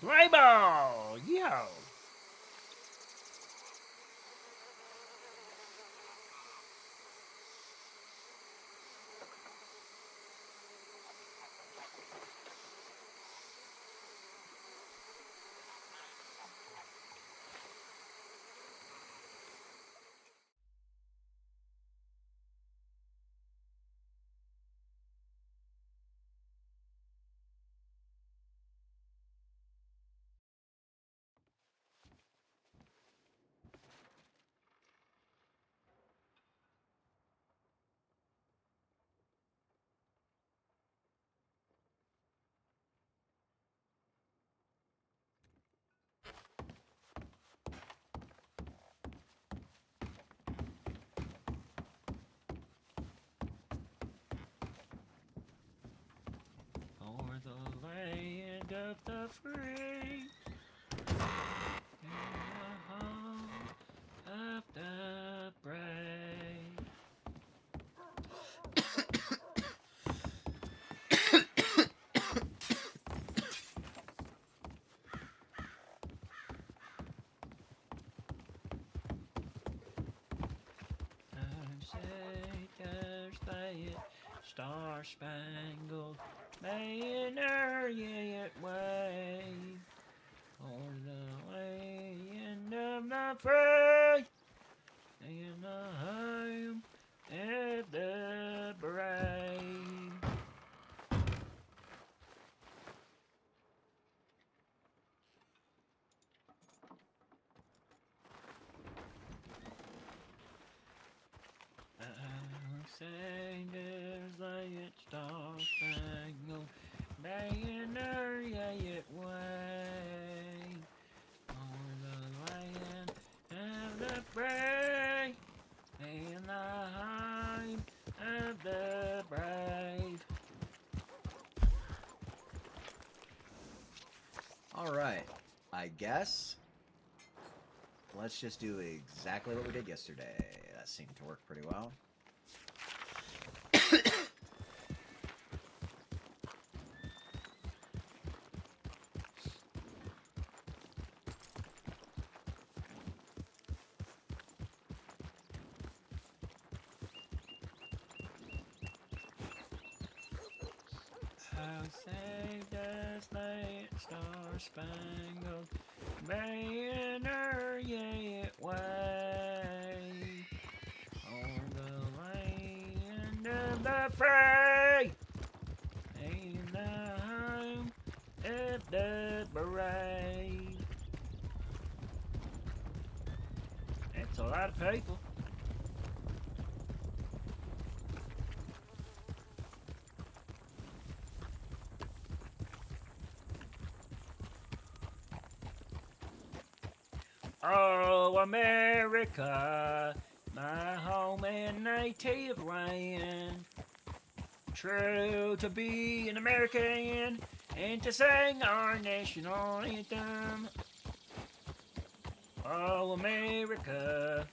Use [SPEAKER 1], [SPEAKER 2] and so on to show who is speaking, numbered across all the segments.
[SPEAKER 1] Play ball! Yo! For the land of the free and the home of the brave. Say there's that star-spangled banner yet wave for the land of the free and the home of the brave. Say there's that star-spangled banner yet wave for the land of the brave and the home of the brave.
[SPEAKER 2] Alright, I guess let's just do exactly what we did yesterday. That seemed to work pretty well.
[SPEAKER 1] How saved us that star-spangled banner yet wave on the land of the free and the home of the brave. That's a lot of people. Oh, America, my home and native land. True to be an American and to sing our national anthem. Oh, America.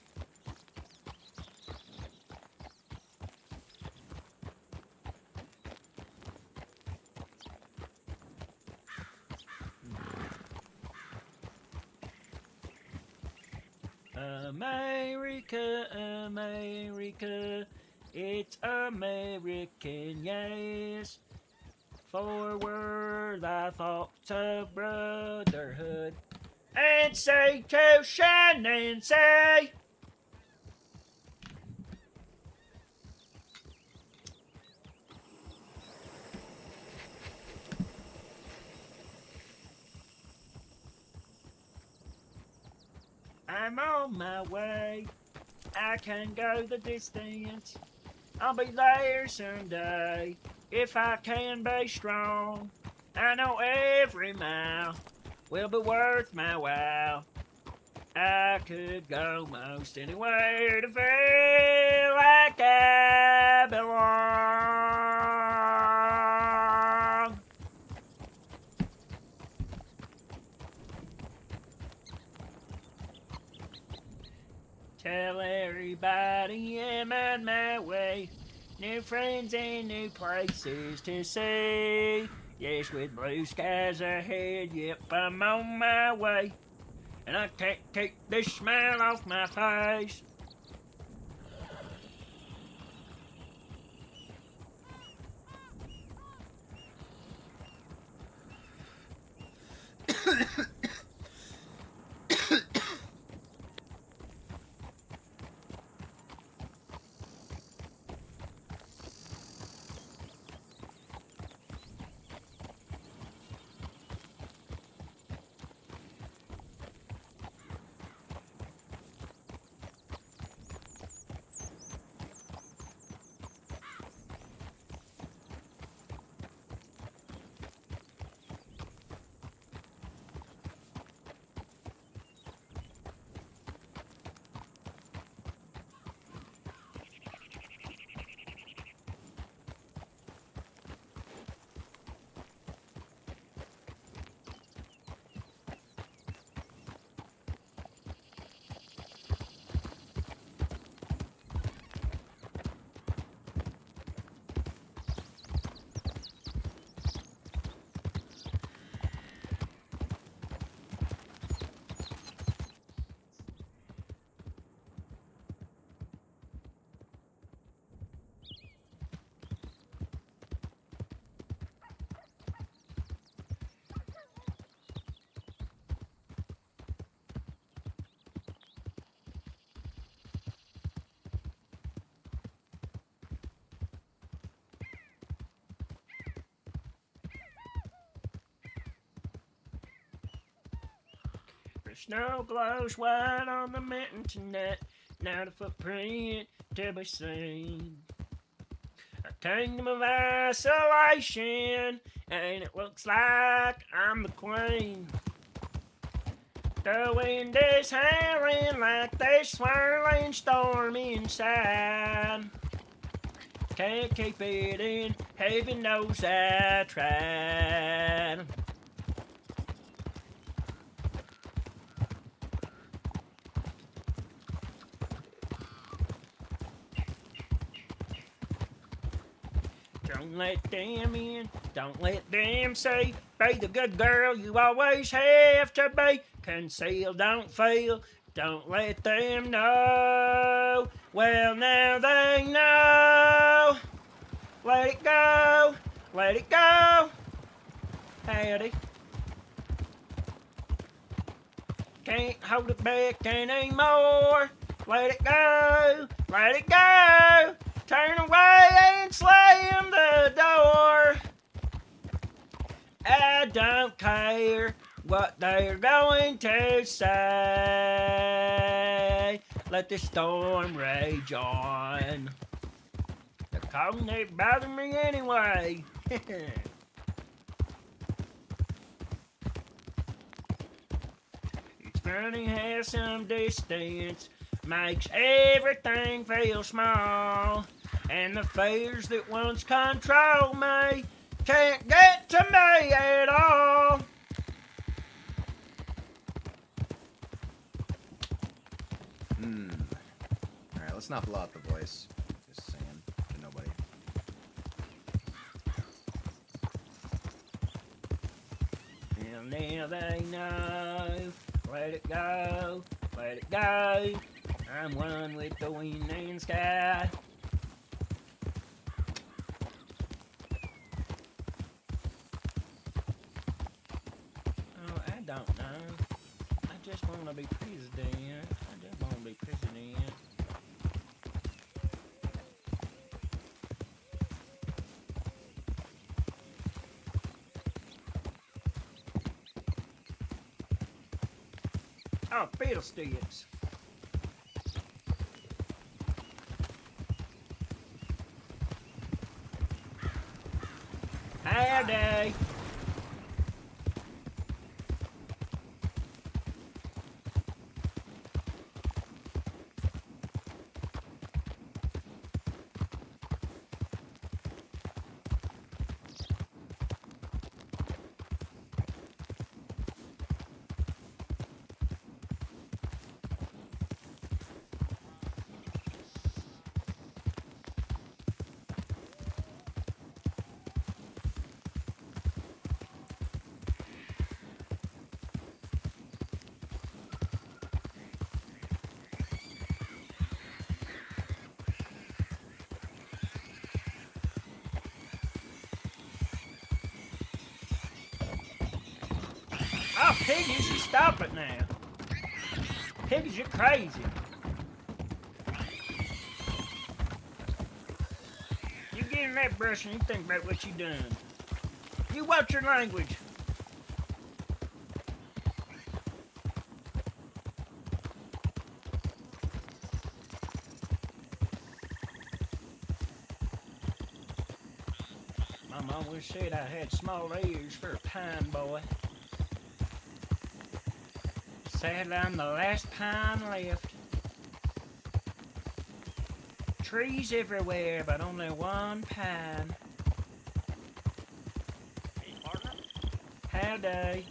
[SPEAKER 1] America, America, it's American, yes. Forward thy thoughts of brotherhood, and say to Shannon, say. I'm on my way. I can go the distance. I'll be there someday if I can be strong. I know every mile will be worth my while. I could go most anywhere to feel like I belong. Tell everybody I'm on my way. New friends and new places to see. Yes, with blue skies ahead, yep, I'm on my way. And I can't keep this smile off my face. The snow glows white on the mountain tonight. Not a footprint to be seen. A kingdom of isolation, and it looks like I'm the queen. The wind is howling like this swirling storm inside. Can't keep it in, heaven knows I tried. Don't let them in, don't let them see. Be the good girl you always have to be. Conceal, don't feel, don't let them know. Well, now they know. Let it go, let it go. Howdy. Can't hold it back anymore. Let it go, let it go. Turn away and slam the door. I don't care what they're going to say. Let the storm rage on. The cold ain't bothering me anyway. It's funny how some distance makes everything feel small. And the fears that once controlled me can't get to me at all.
[SPEAKER 2] Alright, let's not blow out the voice. Just saying to nobody.
[SPEAKER 1] Well, now they know. Let it go, let it go. I'm one with the wind and sky. Oh, I don't know. I just want to be president. I just want to be president. Oh, fiddlesticks. Howdy. Piggies, you stop it now. Piggies, you're crazy. You get in that brush and you think about what you done. You watch your language. My mom always said I had small ears for a pine boy. Sadly, I'm the last pine left. Trees everywhere, but only one pine.
[SPEAKER 3] Hey, partner.
[SPEAKER 1] Howdy.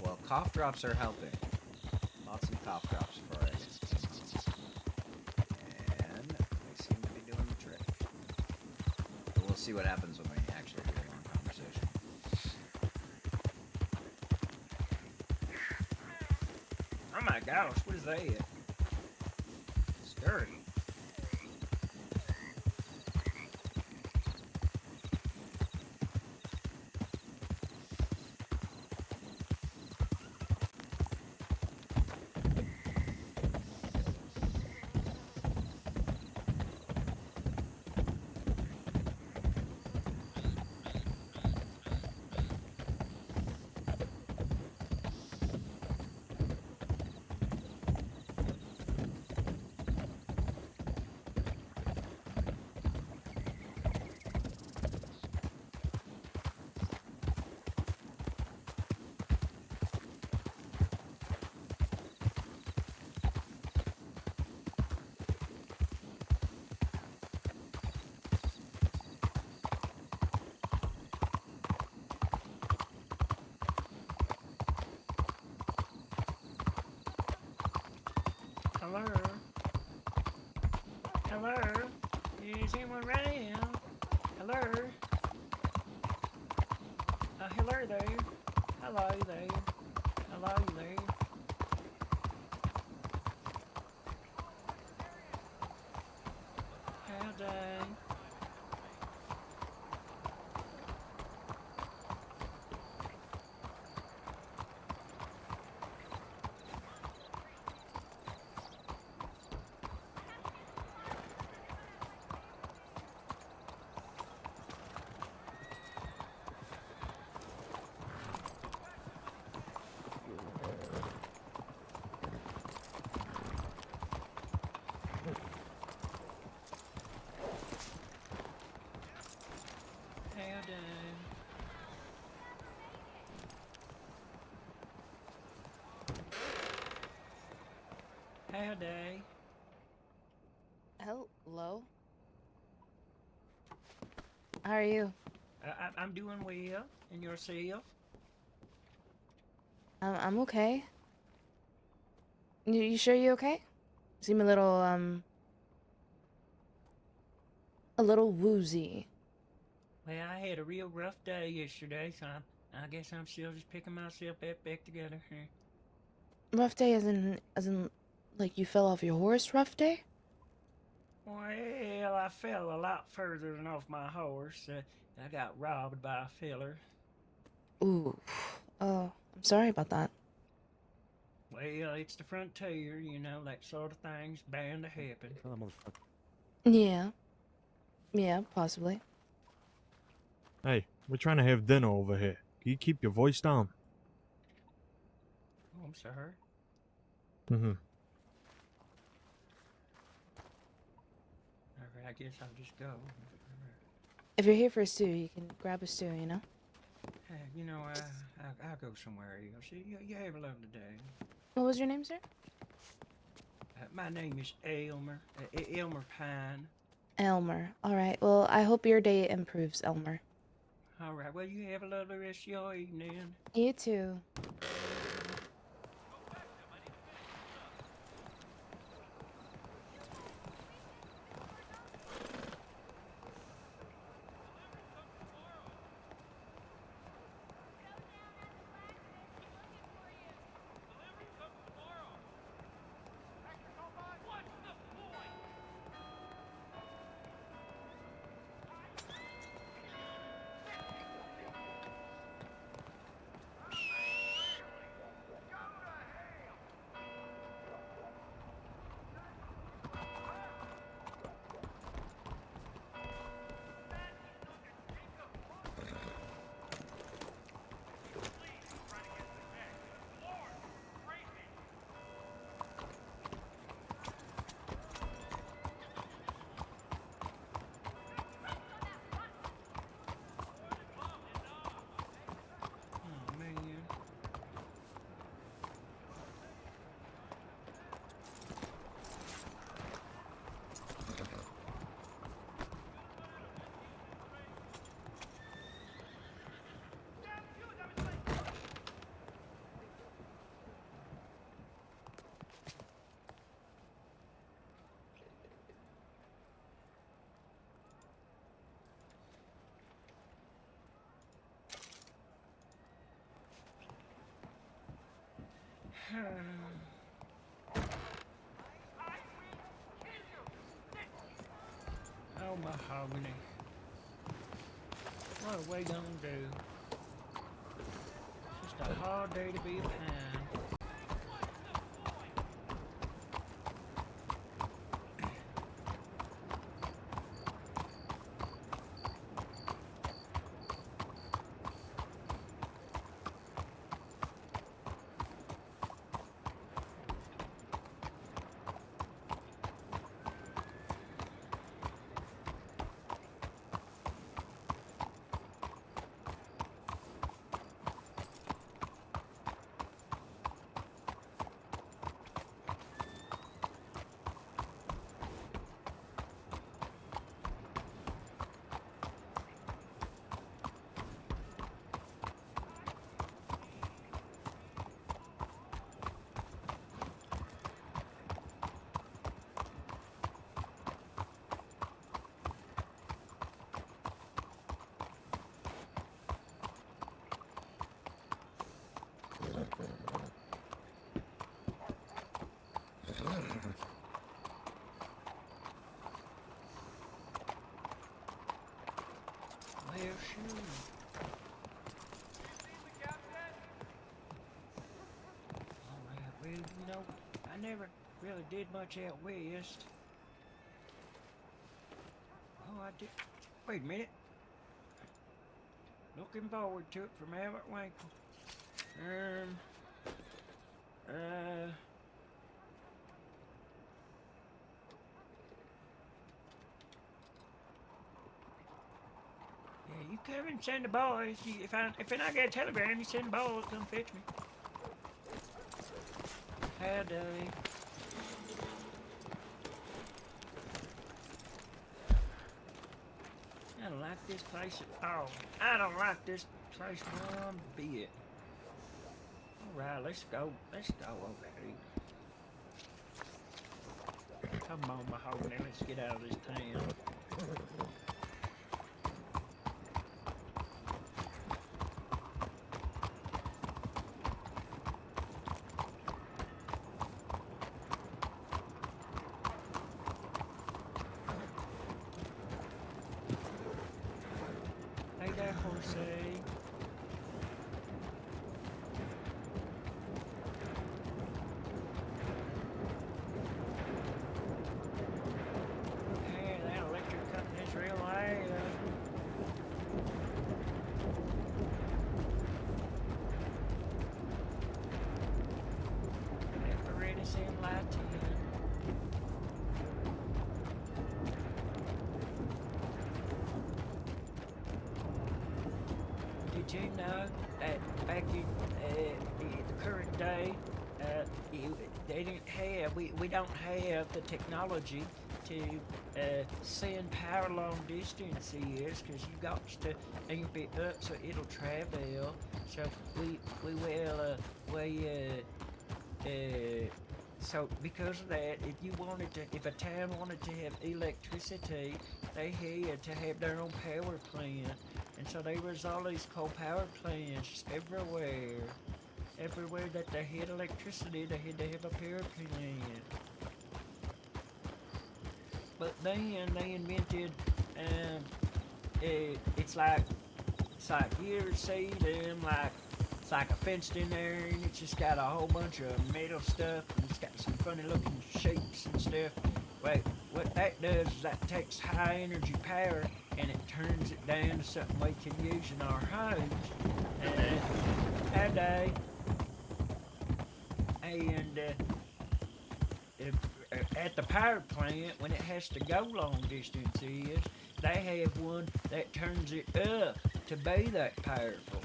[SPEAKER 2] Well, cough drops are helping. Lots of cough drops for it. And they seem to be doing the trick. But we'll see what happens when we actually do a long conversation.
[SPEAKER 1] Oh my gosh, what is that? Scurry. Hello? Hello? Is anyone around? Hello? Hello there. Hello there. Hello there. Howdy. Howdy.
[SPEAKER 4] Hello. How are you?
[SPEAKER 1] I'm doing well. And yourself?
[SPEAKER 4] I'm okay. You sure you okay? You seem a little woozy.
[SPEAKER 1] Well, I had a real rough day yesterday, so I guess I'm still just picking myself back together here.
[SPEAKER 4] Rough day as in, like you fell off your horse rough day?
[SPEAKER 1] Well, I fell a lot further than off my horse. I got robbed by a filler.
[SPEAKER 4] Ooh. Oh, I'm sorry about that.
[SPEAKER 1] Well, it's the frontier, you know, that sort of thing's bound to happen.
[SPEAKER 3] Kill that motherfucker.
[SPEAKER 4] Yeah. Yeah, possibly.
[SPEAKER 3] Hey, we're trying to have dinner over here. Can you keep your voice down?
[SPEAKER 1] Oh, I'm sorry.
[SPEAKER 3] Mm-hmm.
[SPEAKER 1] Alright, I guess I'll just go.
[SPEAKER 4] If you're here for a stew, you can grab a stew, you know?
[SPEAKER 1] Hey, you know, I'll go somewhere else. You have a lovely day.
[SPEAKER 4] What was your name, sir?
[SPEAKER 1] My name is Elmer. Elmer Pine.
[SPEAKER 4] Elmer. Alright, well, I hope your day improves, Elmer.
[SPEAKER 1] Alright, well, you have a lovely rest of your evening.
[SPEAKER 4] You too.
[SPEAKER 1] Oh, mahogany. What are we gonna do? It's just a hard day to be a pine. Well, shoot. Alright, well, you know, I never really did much out west. Oh, I did. Wait a minute. Looking forward to it from Albert Winkle. Yeah, you come and send the boys. If I get a telegram, you send the boys, come fetch me. Howdy. I don't like this place at all. I don't like this place one bit. Alright, let's go. Let's go over here. Come on, Mahogany, let's get out of this town. Hey there, horsey. Hey, that electric company's real loud. Apparatus in lighting. Did you know that back in the current day, they didn't have, we don't have the technology to send power long distances because you got to amp it up so it'll travel. So so because of that, if a town wanted to have electricity, they had to have their own power plant. And so there was all these coal power plants everywhere. Everywhere that they had electricity, they had to have a power plant. But then they invented, it's like you ever see them, like, it's like a fenced in there and it's just got a whole bunch of metal stuff and it's got some funny looking shapes and stuff. Wait, what that does is that takes high energy power and it turns it down to something we can use in our homes. And at the power plant, when it has to go long distances, they have one that turns it up to be that powerful.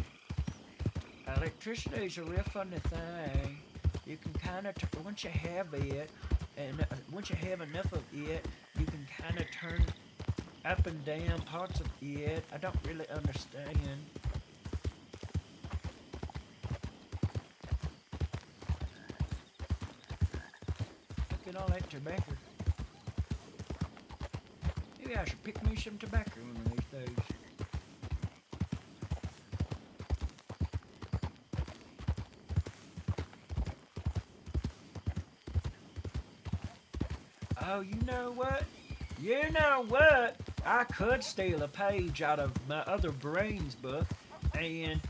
[SPEAKER 1] Electricity is a real funny thing. You can kind of, once you have it, and once you have enough of it, you can kind of turn up and down parts of it. I don't really understand. Look at all that tobacco. Maybe I should pick me some tobacco one of these days. Oh, you know what? You know what? I could steal a page out of my other brains book and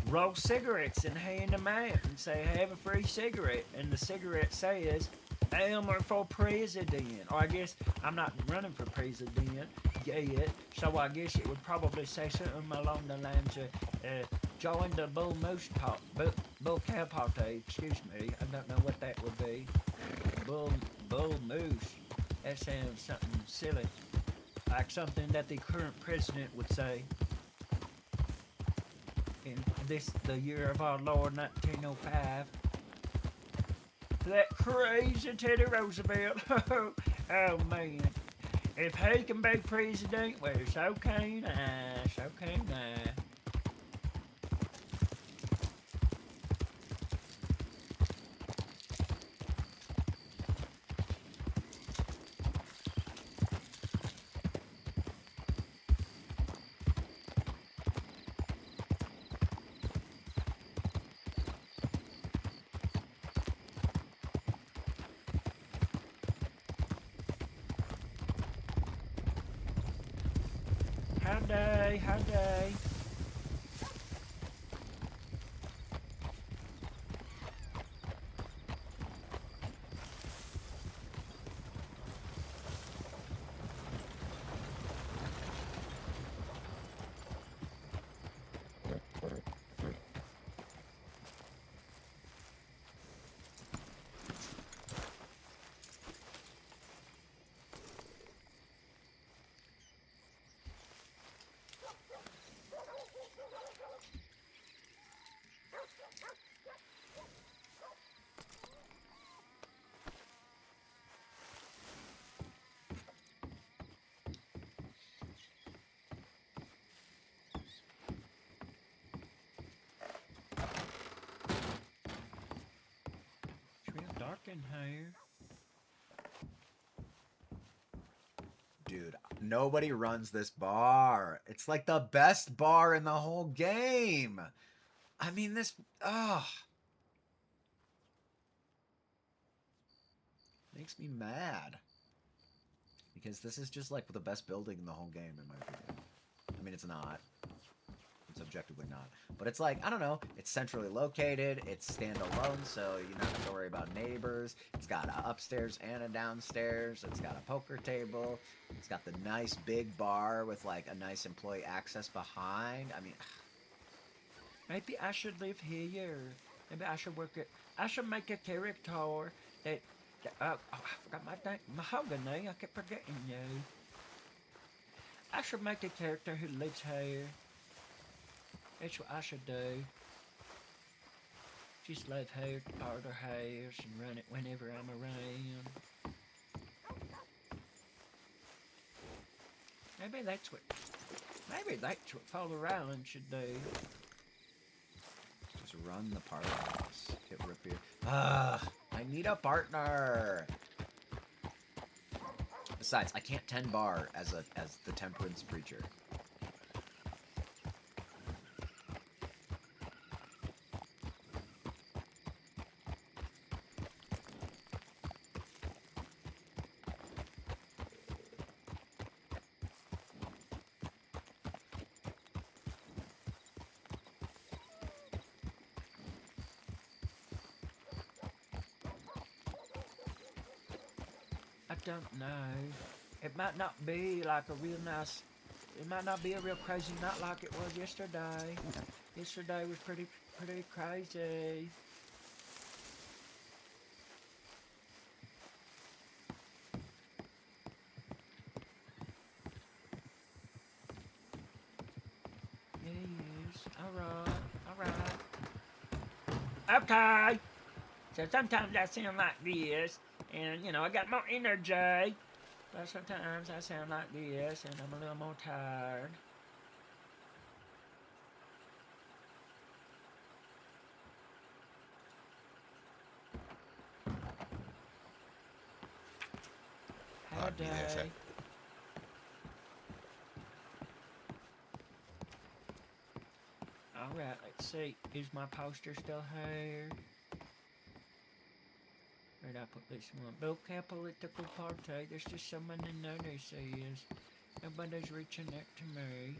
[SPEAKER 1] roll cigarettes and hand them out and say, have a free cigarette. And the cigarette says, Elmer for president. Or I guess I'm not running for president yet, so I guess it would probably say something along the lines of, join the bull cow party. Excuse me, I don't know what that would be. Bull moose. That sounds something silly, like something that the current president would say. In the year of our Lord 1905. That crazy Teddy Roosevelt. Oh man. If he can be president, well, so can I. So can I. Howdy, howdy. It's real dark in here.
[SPEAKER 2] Dude, nobody runs this bar. It's like the best bar in the whole game. I mean, this. Ugh. Makes me mad. Because this is just like the best building in the whole game, in my opinion. I mean, it's not. It's objectively not. But it's like, I don't know, it's centrally located, it's standalone, so you don't have to worry about neighbors. It's got an upstairs and a downstairs. It's got a poker table. It's got the nice big bar with like a nice employee access behind. I mean,
[SPEAKER 1] Maybe I should live here. Maybe I should I should make a character that. Oh, I forgot my name. Mahogany. I kept forgetting you. I should make a character who lives here. That's what I should do. Just live here at the Barter House and run it whenever I'm around. Maybe that's what Father Island should do.
[SPEAKER 2] just run the party. Get Rippier. I need a partner. Besides, I can't 10 bar as the temperance preacher.
[SPEAKER 1] I don't know. It might not be like a real nice. It might not be a real crazy night like it was yesterday. Yesterday was pretty crazy. Yes. All right. Okay. So sometimes I sound like this, and you know I got more energy. But sometimes I sound like this, and I'm a little more tired.
[SPEAKER 5] Pardon me there, sir.
[SPEAKER 1] Howdy. Alright, let's see. Is my poster still here? Where'd I put this one? Bulk political party. There's just so many notices. Nobody's reaching out to me.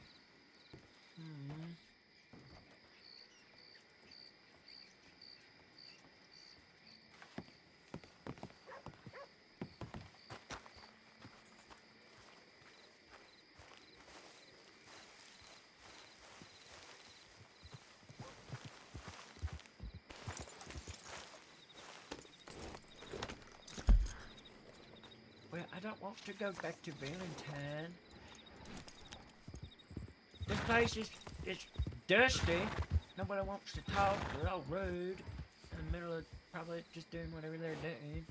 [SPEAKER 1] Well, I don't want to go back to Valentine. This place is dusty. Nobody wants to talk. They're all rude. In the middle of probably just doing whatever they're doing.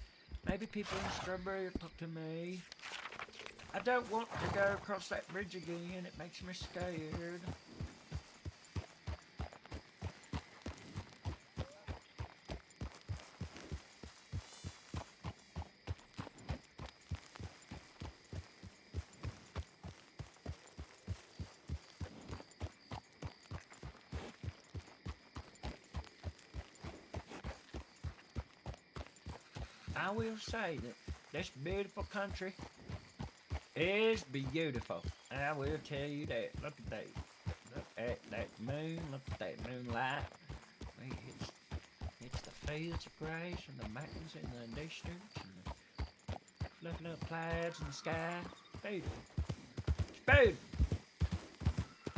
[SPEAKER 1] Maybe people in Strawberry will talk to me. I don't want to go across that bridge again. It makes me scared. I will say that this beautiful country is beautiful. I will tell you that. Look at that. Look at that moon. Look at that moonlight. It's the fields of grass and the mountains in the distance and the fluffy little clouds in the sky. Beautiful. It's beautiful.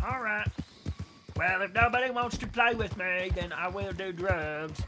[SPEAKER 1] All right. Well, if nobody wants to play with me, then I will do drugs.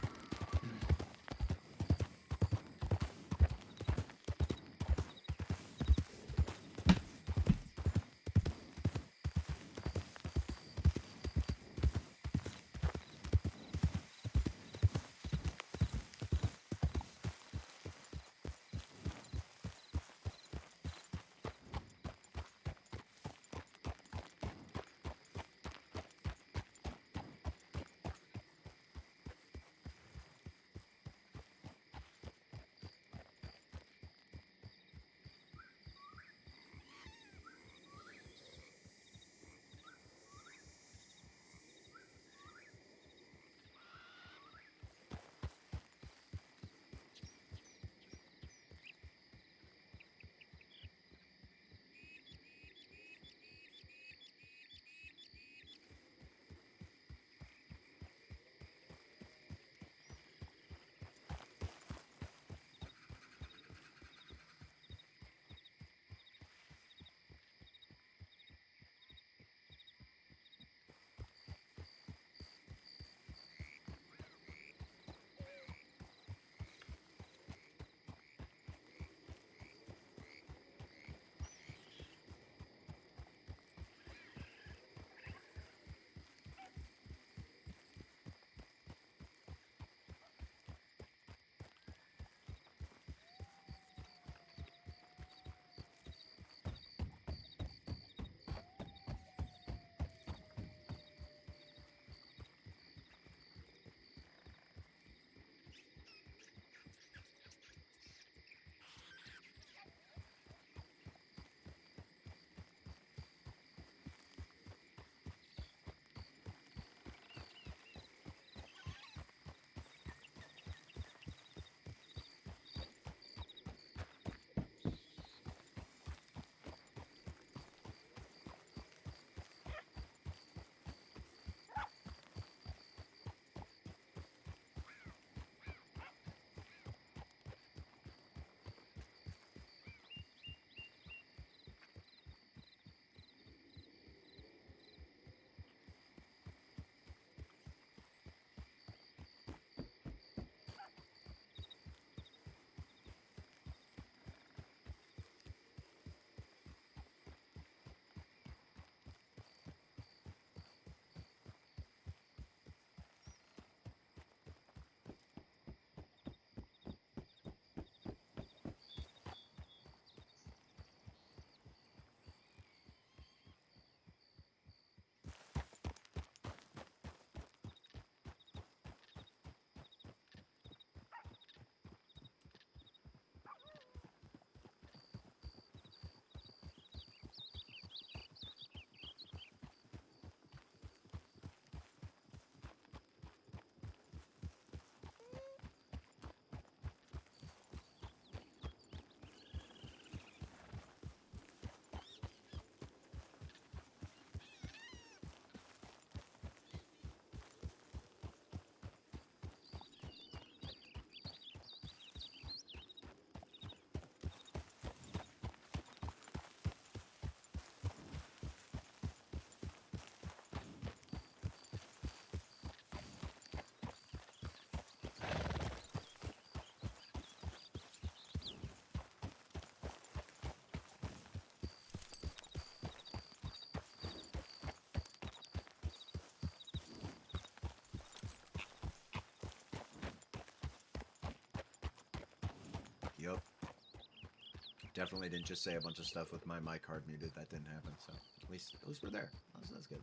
[SPEAKER 2] Definitely didn't just say a bunch of stuff with my mic card muted. That didn't happen. So at least we're there. That's good.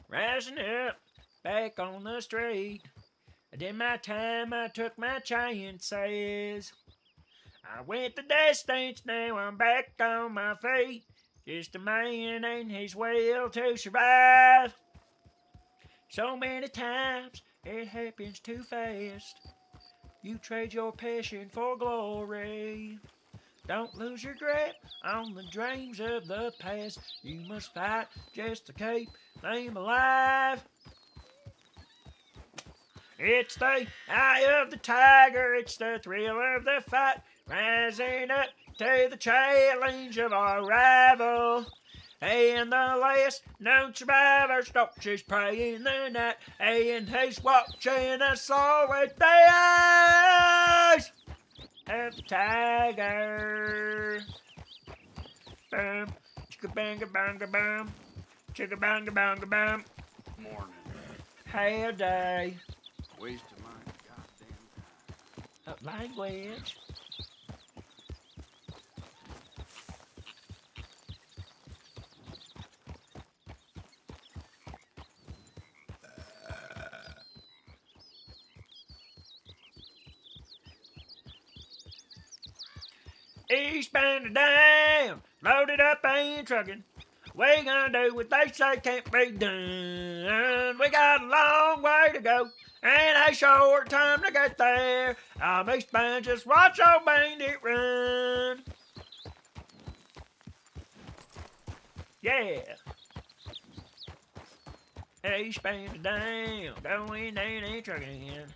[SPEAKER 1] Rising up, back on the street. I did my time, I took my chances. I went the distance, now I'm back on my feet. Just a man and his will to survive. So many times it happens too fast. You trade your passion for glory. Don't lose your grip on the dreams of the past. You must fight just to keep them alive. It's the eye of the tiger, it's the thrill of the fight, rising up to the challenge of our rival. And the last known survivor stalks his prey in the night, and he's watching us all with the eyes of the tiger. Boom, chicka banga banga boom, chicka banga banga boom.
[SPEAKER 6] Morning.
[SPEAKER 1] Howdy.
[SPEAKER 6] Waste of my goddamn time.
[SPEAKER 1] Language. Eastbound and down, loaded up and trucking. We gonna do what they say can't be done. We got a long way to go and a short time to get there. I'm eastbound, just watch old bandit run. Yeah. Eastbound and down, going down and trucking.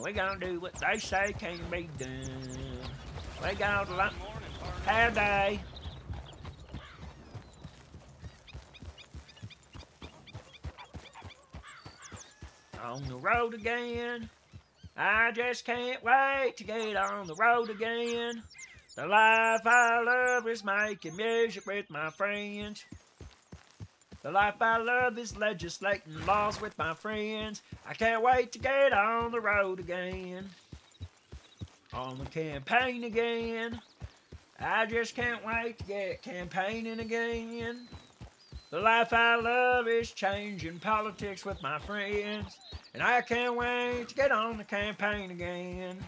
[SPEAKER 1] We gonna do what they say can't be done. We got a lot. Howdy. On the road again. I just can't wait to get on the road again. The life I love is making music with my friends. The life I love is legislating laws with my friends. I can't wait to get on the road again. On the campaign again. I just can't wait to get campaigning again. The life I love is changing politics with my friends. And I can't wait to get on the campaign again.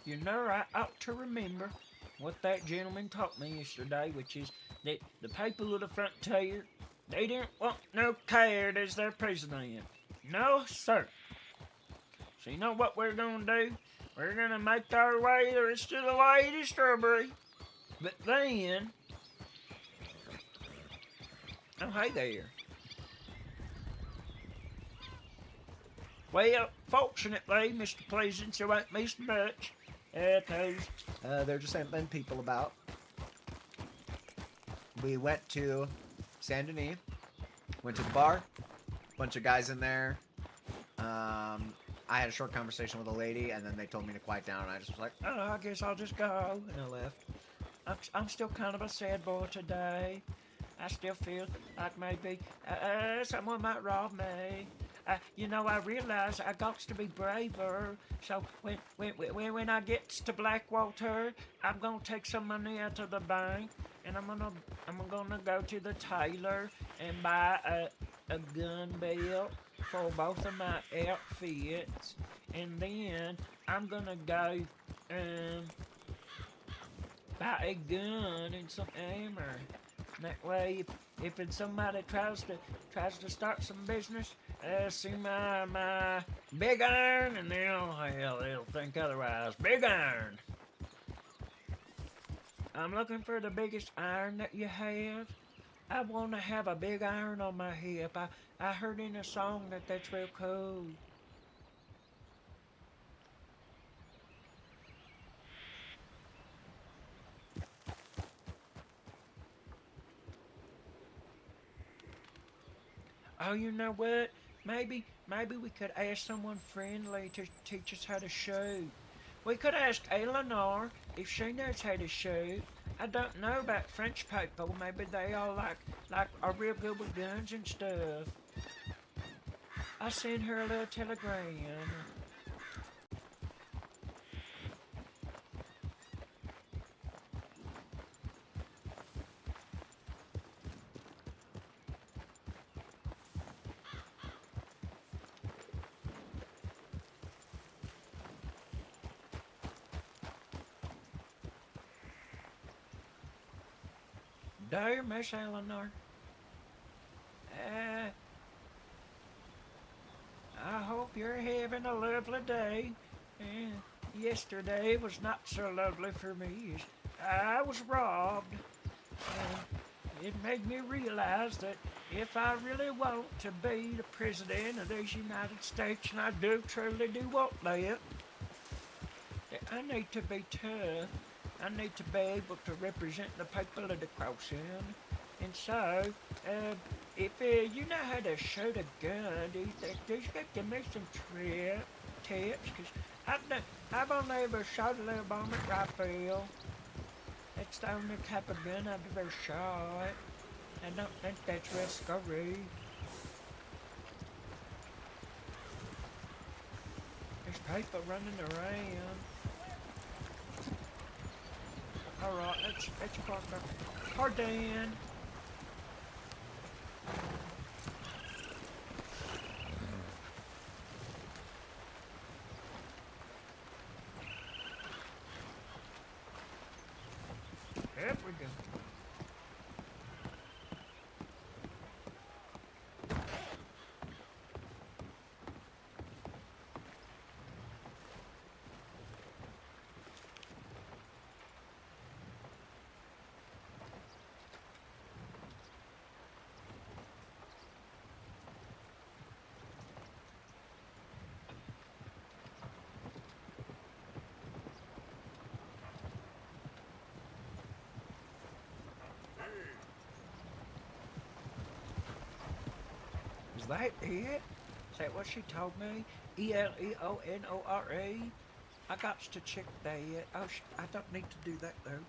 [SPEAKER 1] You know, I ought to remember what that gentleman taught me yesterday, which is that the people of the frontier, they didn't want no coward as their president. No, sir. So you know what we're gonna do? We're gonna make our way the rest of the way to Strawberry. But then... Oh, hey there. Well, fortunately, Mr. Pleasance, there won't miss much.
[SPEAKER 2] There just ain't been people about. We went to Saint Denis, went to the bar, bunch of guys in there. I had a short conversation with a lady, and then they told me to quiet down, and I just was like,
[SPEAKER 1] oh, I guess I'll just go, and I left. I'm still kind of a sad boy today. I still feel like maybe someone might rob me. You know, I realize I got to be braver. So when I get to Blackwater, I'm gonna take some money out of the bank, and I'm gonna go to the tailor and buy a gun belt for both of my outfits, and then I'm gonna go buy a gun and some ammo. That way, if somebody tries to start some business, see my big iron, and they'll think otherwise. Big iron. I'm looking for the biggest iron that you have. I want to have a big iron on my hip. I heard in a song that's real cool. Oh, you know what? Maybe we could ask someone friendly to teach us how to shoot. We could ask Eleanor if she knows how to shoot. I don't know about French people. Maybe they all are real good with guns and stuff. I'll send her a little telegram. Dear Miss Eleanor, I hope you're having a lovely day. Yesterday was not so lovely for me. I was robbed. It made me realize that if I really want to be the president of these United States, and I do truly do want that, I need to be tough. I need to be able to represent the people of the crossing. And so, if you know how to shoot a gun, do you could give me some tips? Because I've only ever shot a little varmint rifle. That's the only type of gun I've ever shot. I don't think that's real scary. There's people running around. Alright, let's park our car down. There we go. Is that it? Is that what she told me? Eleonore? I got to check that. Oh, I don't need to do that though.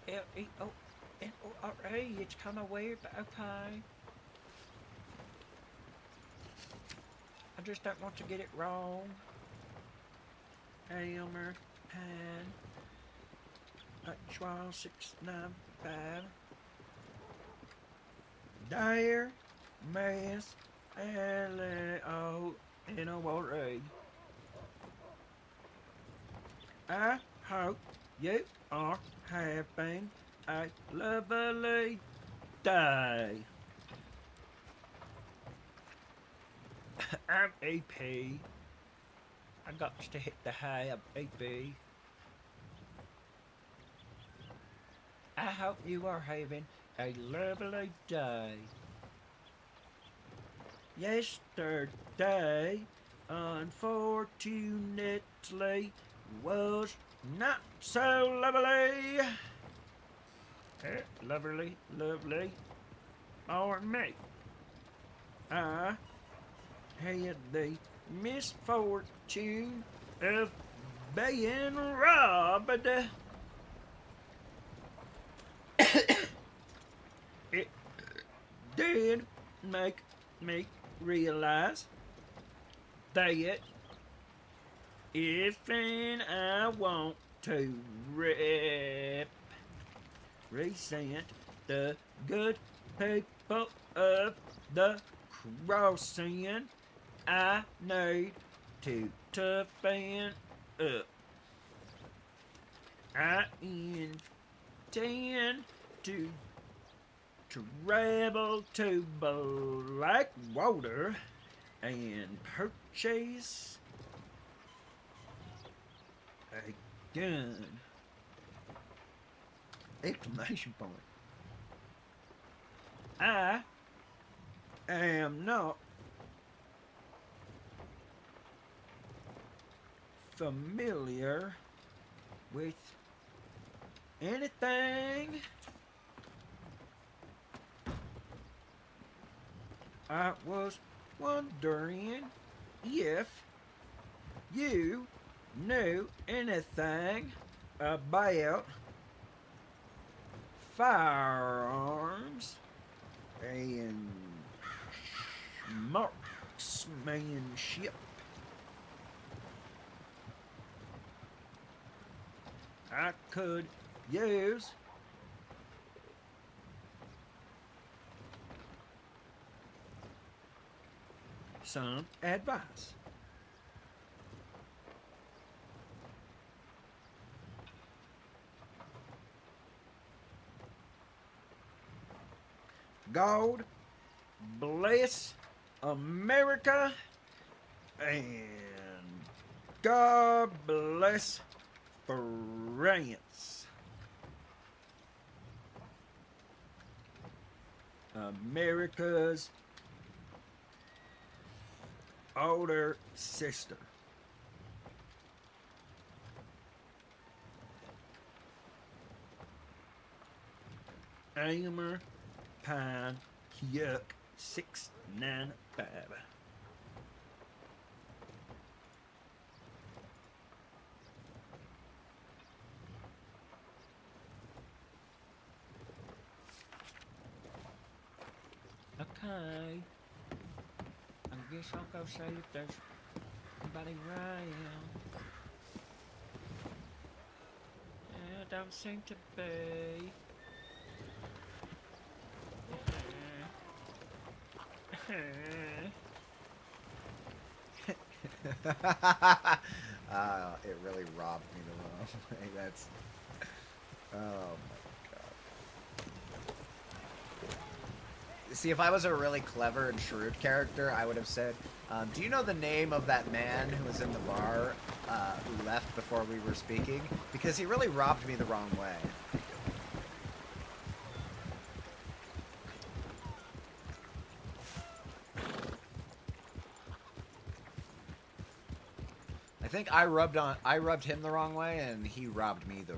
[SPEAKER 1] Eleonore. It's kind of weird, but okay. I just don't want to get it wrong. Elmer, Pan. 695. Dear Miss Eleonore, I hope you are having a lovely day. I'm EP. I got to hit the high of EP. I hope you are having a lovely day. Yesterday, unfortunately, was not so lovely. Lovely for me. I had the misfortune of being robbed. It did make me realize that if I want to represent the good people of the crossing, I need to toughen up. I intend to travel to Blackwater and purchase a gun.
[SPEAKER 2] Exclamation point.
[SPEAKER 1] I am not familiar with anything. I was wondering if you knew anything about firearms and marksmanship. I could use some advice. God bless America and God bless France. America's older sister. Elmer Pine Yuck 695. Okay. I guess I'll go see if there's anybody around. Yeah, don't seem to be.
[SPEAKER 2] It really robbed me the wrong way. That's. Oh my god. See, if I was a really clever and shrewd character, I would have said, do you know the name of that man who was in the bar who left before we were speaking? Because he really robbed me the wrong way. I think I rubbed him the wrong way, and he robbed me the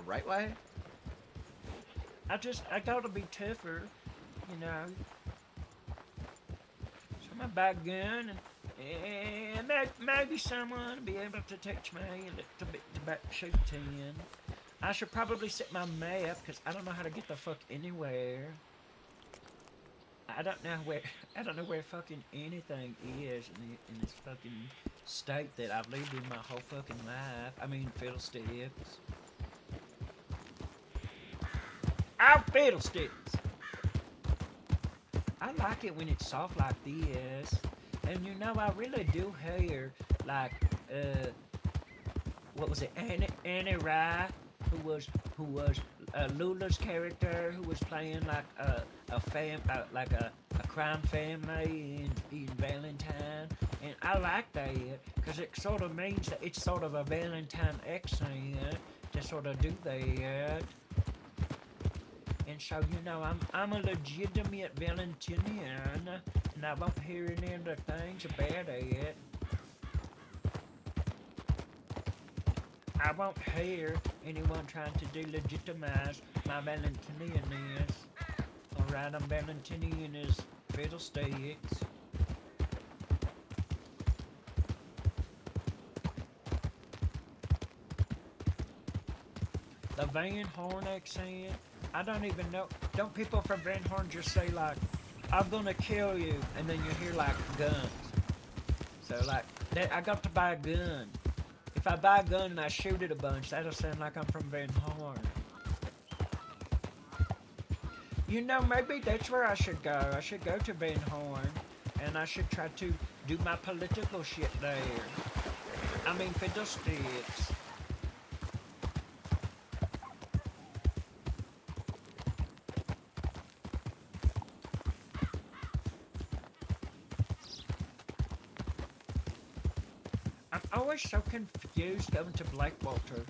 [SPEAKER 2] right way.
[SPEAKER 1] I gotta be tougher, you know. So I'm a bad gun, and maybe someone will be able to teach me a little bit about shooting. I should probably set my map, because I don't know how to get the fuck anywhere. I don't know where fucking anything is in this fucking state that I've lived in my whole fucking life. I mean, fiddlesticks. Oh, fiddlesticks! I like it when it's soft like this. And you know, I really do hear, like, what was it, Annie Rye, who was Lula's character, who was playing like a crime family in Valentine, and I like that because it sort of means that it's sort of a Valentine accent to sort of do that. And so, you know, I'm a legitimate Valentinian, and I won't hear any other things about it. I won't hear anyone trying to delegitimize my Valentinianness. Alright, I'm Valentinian as fiddlesticks. The Van Horn accent, I don't even know. Don't people from Van Horn just say like, I'm gonna kill you, and then you hear like guns. So like, I got to buy a gun. If I buy a gun and I shoot it a bunch, that'll sound like I'm from Van Horn. You know, maybe that's where I should go. I should go to Van Horn and I should try to do my political shit there. I mean fiddlesticks. I'm always so confused going to Blackwater.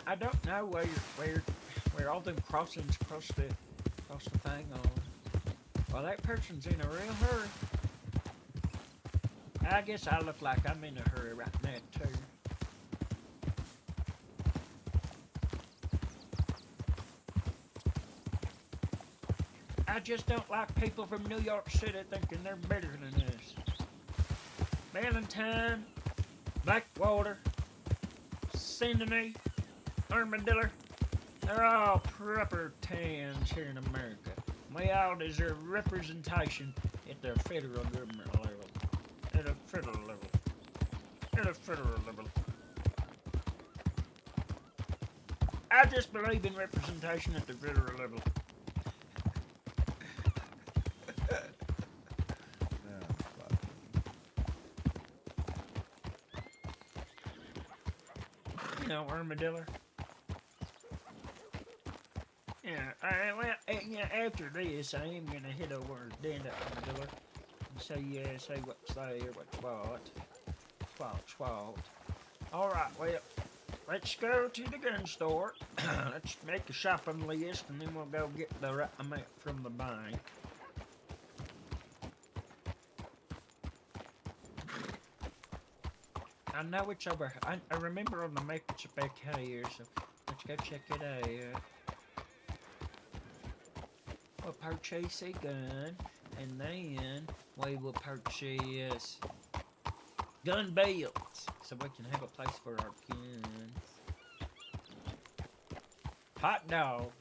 [SPEAKER 1] I don't know where all them crossings cross the thing on. Well, that person's in a real hurry. I guess I look like I'm in a hurry right now too. I just don't like people from New York City thinking they're better than us. Valentine, Blackwater, Sydney, Armadillo, they're all proper towns here in America. We all deserve representation at the federal government level. At a federal level. At a federal level. I just believe in representation at the federal level. You know, Armadillo. Yeah, after this, I am gonna head over to stand up Armadillo and say what's there, what's what. Alright, well, let's go to the gun store. Let's make a shopping list and then we'll go get the right amount from the bank. I know it's over. I remember on the map it's back here, so let's go check it out. We'll purchase a gun, and then we will purchase gun belts, so we can have a place for our guns. Hot dog.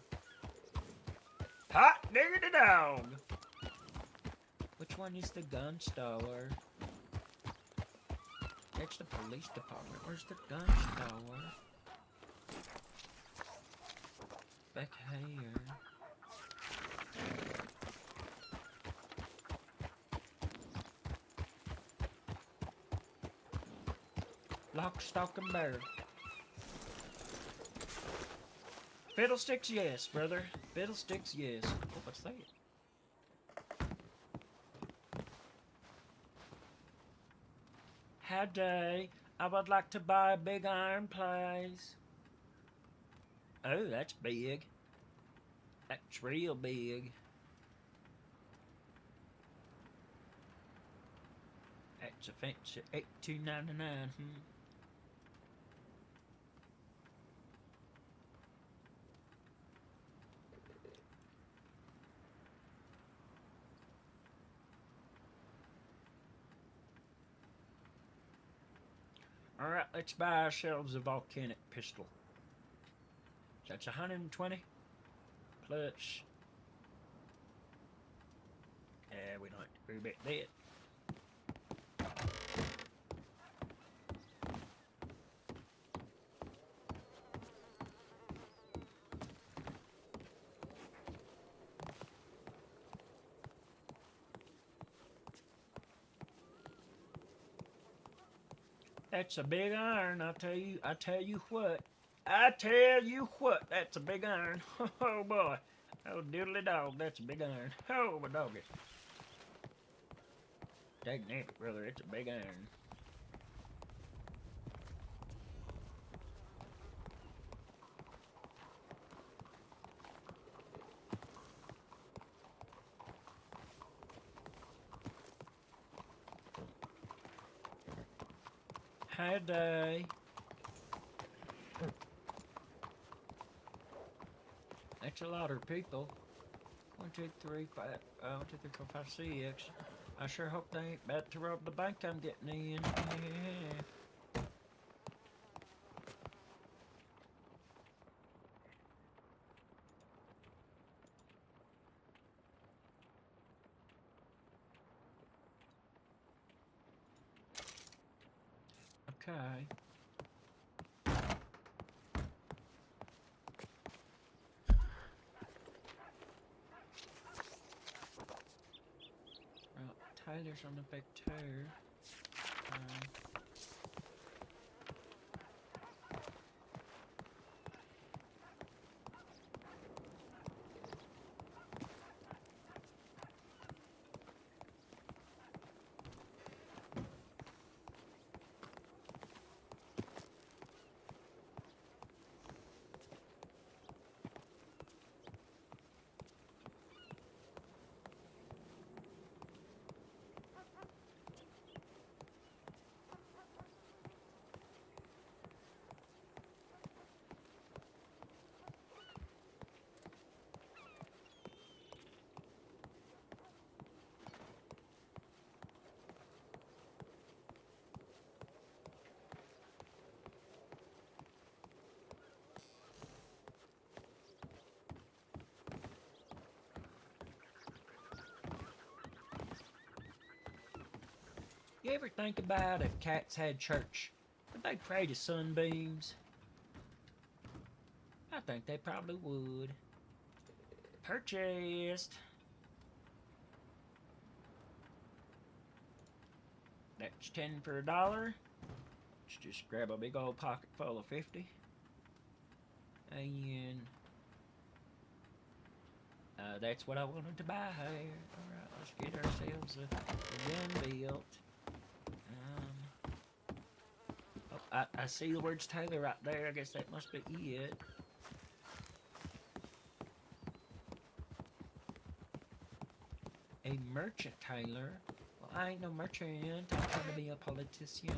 [SPEAKER 1] Hot diggity dog. Which one is the gun store? That's the police department. Where's the gun store? Back here. Lock, stock, and barrel. Fiddlesticks, yes, brother. Fiddlesticks, yes. Oh, what's that? Howdy. I would like to buy a big iron, please. Oh, that's big. That's real big. That's a fancy $8.299. Alright, let's buy ourselves a volcanic pistol. That's 120 plus. We don't have to worry about that. That's a big iron, I tell you what. That's a big iron. Oh boy. Oh diddly dog, that's a big iron. Oh my doggy. Dang it, brother, it's a big iron. Howdy. That's a lot of people. 1, 2, 3, 4, 5, 6. I sure hope they ain't about to rob the bank I'm getting in. Yeah. Okay. Well, trailers on the back too. You ever think about if cats had church? Would they pray to sunbeams? I think they probably would. Purchased. That's 10 for $1. Let's just grab a big old pocket full of 50. And that's what I wanted to buy here. Alright, let's get ourselves a gun built. Oh, I see the words Taylor right there. I guess that must be it. A merchant Taylor. Well, I ain't no merchant. I'm trying to be a politician.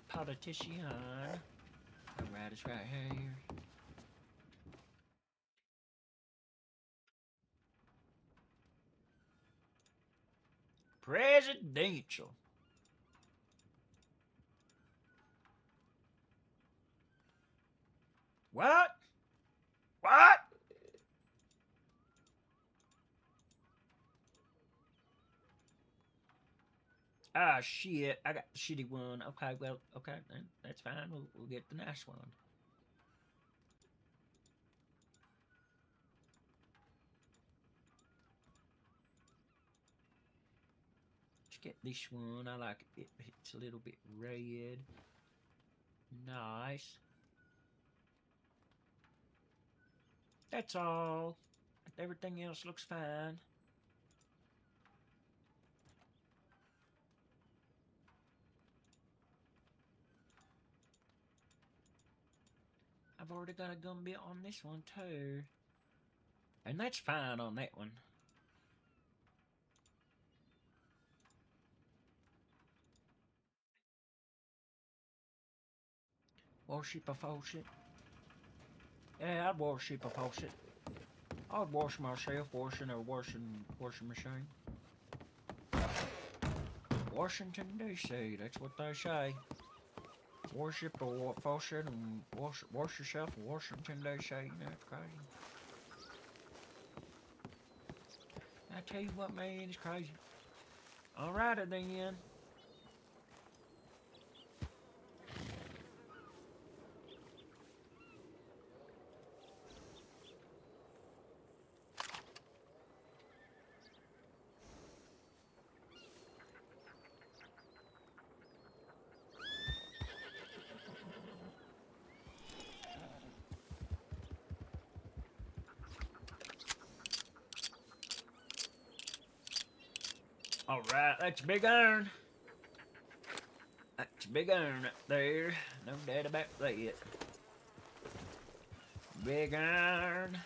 [SPEAKER 1] Politician. Alright, it's right here. Presidential. What? What? Ah, shit. I got the shitty one. Okay, well, okay, then that's fine. We'll get the nice one. Let's get this one. I like it. It's a little bit red. Nice. That's all. Everything else looks fine. I've already got a gun bit on this one too. And that's fine on that one. Worship a faucet. Yeah, I'd worship a faucet. I'd wash myself washing a washing machine. Washington D.C. That's what they say. Worship a faucet and wash yourself in Washington D.C. That's crazy. I tell you what, man, it's crazy. Alrighty then. Alright, that's a big iron. That's a big iron up there. No doubt about that. Big iron.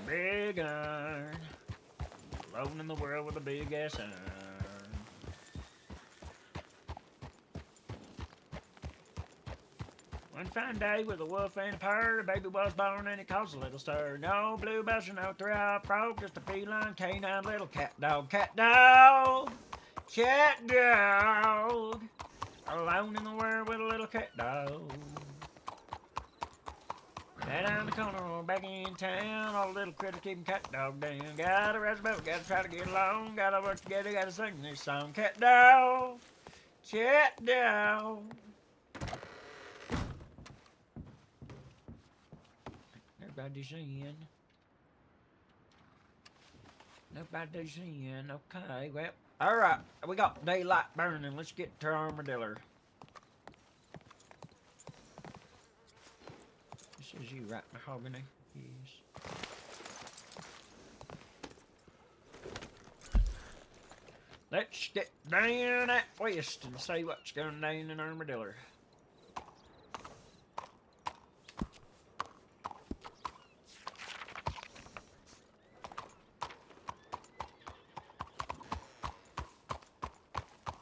[SPEAKER 1] Big iron. Alone in the world with a big ass iron. One fine day with a wolf and a purr, the baby was born and it caused a little stir. No bluebells, no three-eyed frog, just a feline, canine, little cat dog, cat dog, cat dog. Alone in the world with a little cat dog. Right down the corner, back in town, all the little critters keeping cat dog down. Gotta raise a boat, gotta try to get along, gotta work together, gotta sing this song. Cat dog, cat dog. Everybody's in. Nobody's in. Okay, well, all right. We got daylight burning. Let's get to our armadillo. This is you, right, Mahogany? Yes. Let's get down that west and see what's going down in Armadillo.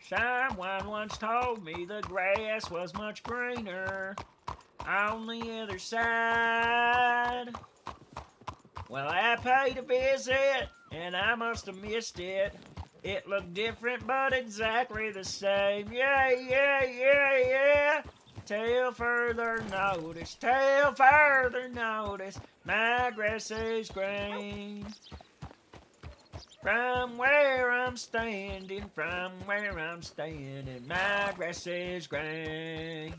[SPEAKER 1] Someone once told me the grass was much greener on the other side. Well, I paid a visit, and I must have missed it. It looked different, but exactly the same. Yeah, yeah, yeah, yeah. Till further notice, my grass is green. From where I'm standing, my grass is green.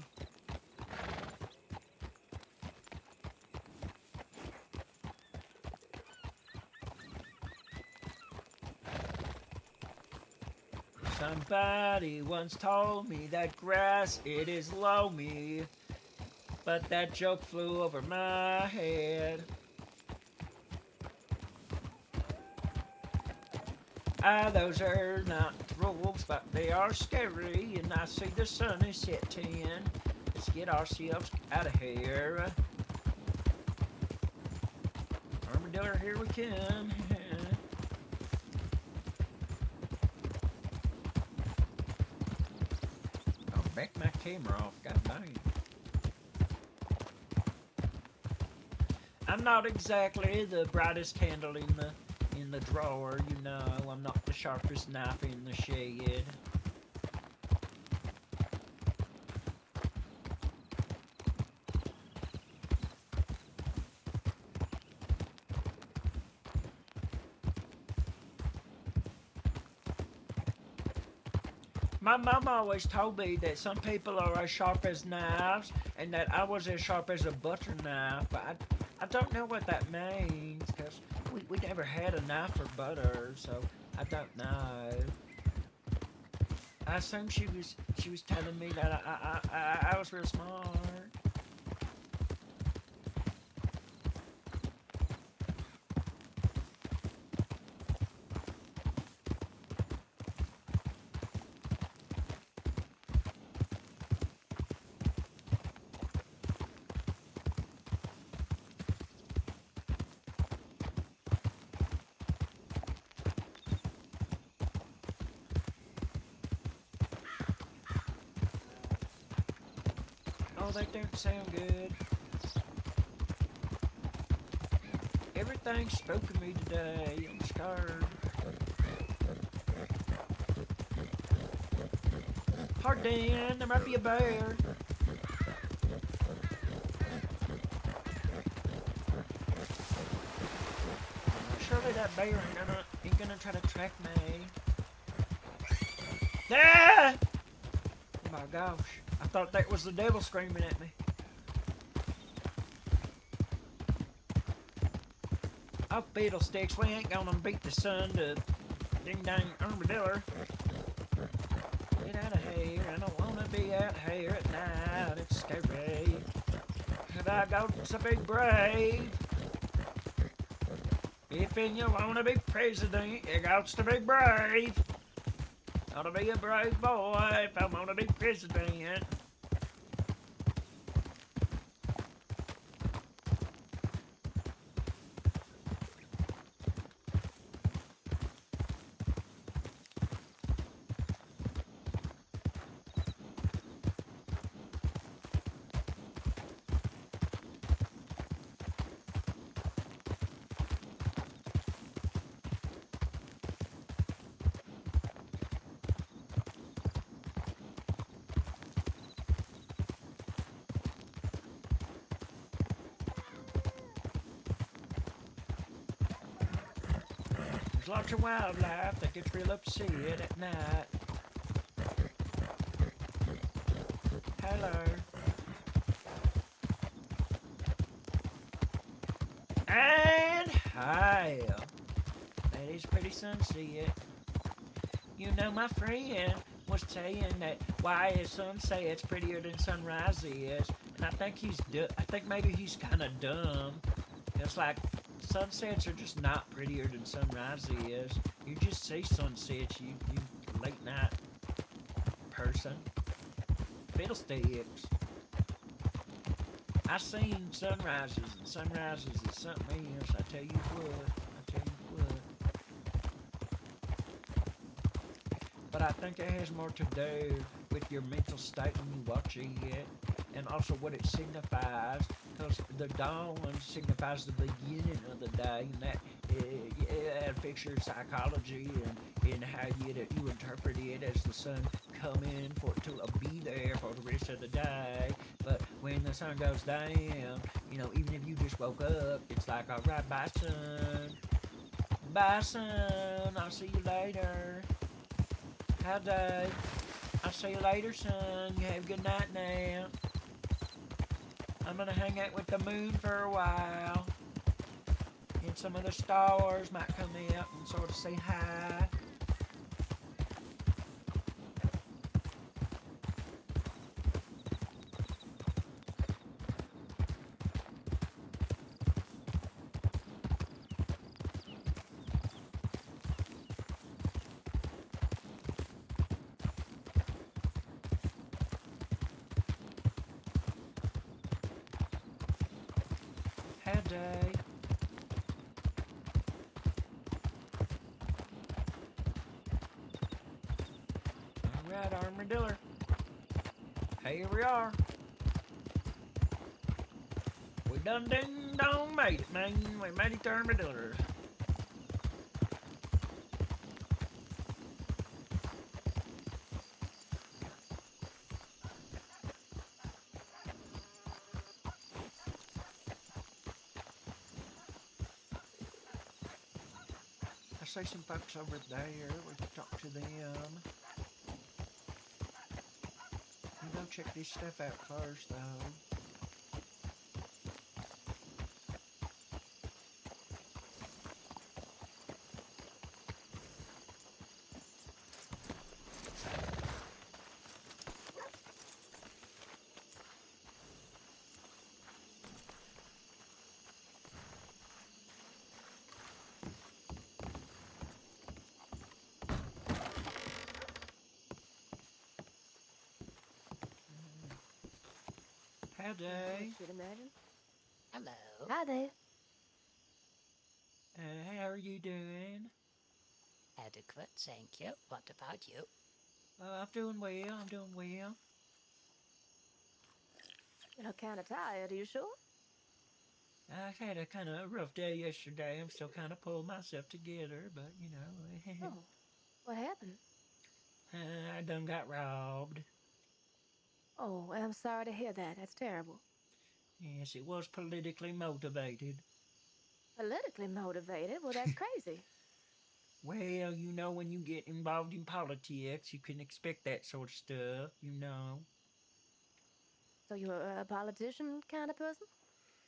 [SPEAKER 1] Somebody once told me that grass, it is loamy, but that joke flew over my head. Those are not rules, but they are scary, and I see the sun is setting. Let's get ourselves out of here. Armadillo, here we come. I'll back my camera off, god dang. I'm not exactly the brightest candle in the drawer, you know. I'm not the sharpest knife in the shed. My mom always told me that some people are as sharp as knives and that I was as sharp as a butter knife, but I don't know what that means, because we never had a knife for butter, so I don't know. I assume she was telling me that I was real smart. Oh, that don't sound good. Everything spoke to me today. I'm scared. Pardon, there might be a bear. Surely that bear ain't gonna try to track me. Ah! Oh my gosh. I thought that was the devil screaming at me. Oh, fiddlesticks, we ain't gonna beat the sun to ding-dang armadillo. Get out of here, I don't wanna be out here at night, it's scary. And I got to be brave. If you wanna be president, you got to be brave. Gotta be a brave boy if I wanna be president. There's lots of wildlife that gets real upset at night. Hello. And hi. That It's a pretty sunset. You know, my friend was saying that why is sunsets prettier than sunrise is, and I think I think maybe he's kind of dumb. It's like sunsets are just not prettier than sunrise is. You just see sunsets. You late night person. Fiddlesticks. I seen sunrises, and sunrises is something else. I tell you what. I tell you what. But I think it has more to do with your mental state when you watch it, and also what it signifies. Because the dawn signifies the beginning of the day, and that it affects your psychology and how you interpret it as the sun come in for it to be there for the rest of the day. But when the sun goes down, even if you just woke up, it's like, all right, bye sun, bye sun, I'll see you later. Hi, Dave. I'll see you later, son. You have a good night now. I'm gonna hang out with the moon for a while. And some of the stars might come out and sort of say hi. Hi, Dave. Alright, Armadillo. Here we are. We done made it, man. We made it to Armadillo. I see some folks over there. We can talk to them. You go check this stuff out first, though. Howdy.
[SPEAKER 7] Should imagine.
[SPEAKER 5] Hello.
[SPEAKER 7] Hi there.
[SPEAKER 1] How are you doing?
[SPEAKER 5] Adequate, thank you. What about you?
[SPEAKER 1] I'm doing well. I'm doing well.
[SPEAKER 7] You look kind of tired. Are you sure?
[SPEAKER 1] I had a kind of rough day yesterday. I'm still kind of pulling myself together, but
[SPEAKER 7] Oh, what happened?
[SPEAKER 1] I done got robbed.
[SPEAKER 7] Oh, I'm sorry to hear that. That's terrible.
[SPEAKER 1] Yes, it was politically motivated.
[SPEAKER 7] Politically motivated? Well, that's crazy.
[SPEAKER 1] Well, when you get involved in politics, you can expect that sort of stuff.
[SPEAKER 7] So you're a politician kind of person?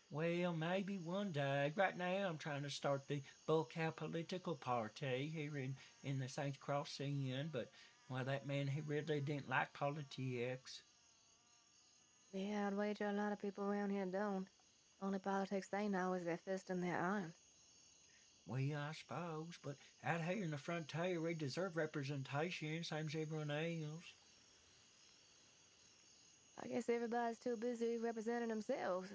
[SPEAKER 1] Well, maybe one day. Right now, I'm trying to start the Bullcow Political Party here in the St. Cross Inn, but, well, that man, he really didn't like politics.
[SPEAKER 7] Yeah, I'd wager a lot of people around here don't. Only politics they know is their fist and their iron.
[SPEAKER 1] Well, I suppose, but out here in the frontier, we deserve representation, same as everyone else.
[SPEAKER 7] I guess everybody's too busy representing themselves.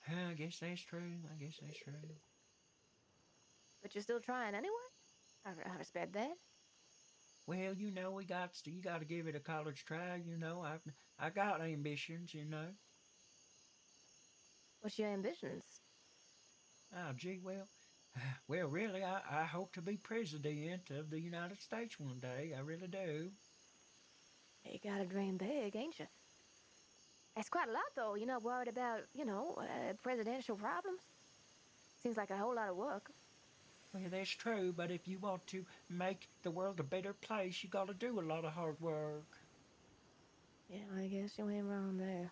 [SPEAKER 1] I guess that's true.
[SPEAKER 7] But you're still trying anyway? I respect that.
[SPEAKER 1] Well, you got to give it a college try. I got ambitions.
[SPEAKER 7] What's your ambitions?
[SPEAKER 1] Oh, gee, well, really, I hope to be president of the United States one day. I really do.
[SPEAKER 7] You gotta dream big, ain't you? That's quite a lot, though. You're not worried about, presidential problems? Seems like a whole lot of work.
[SPEAKER 1] Well, that's true, but if you want to make the world a better place, you got to do a lot of hard work.
[SPEAKER 7] Yeah, I guess you ain't wrong there.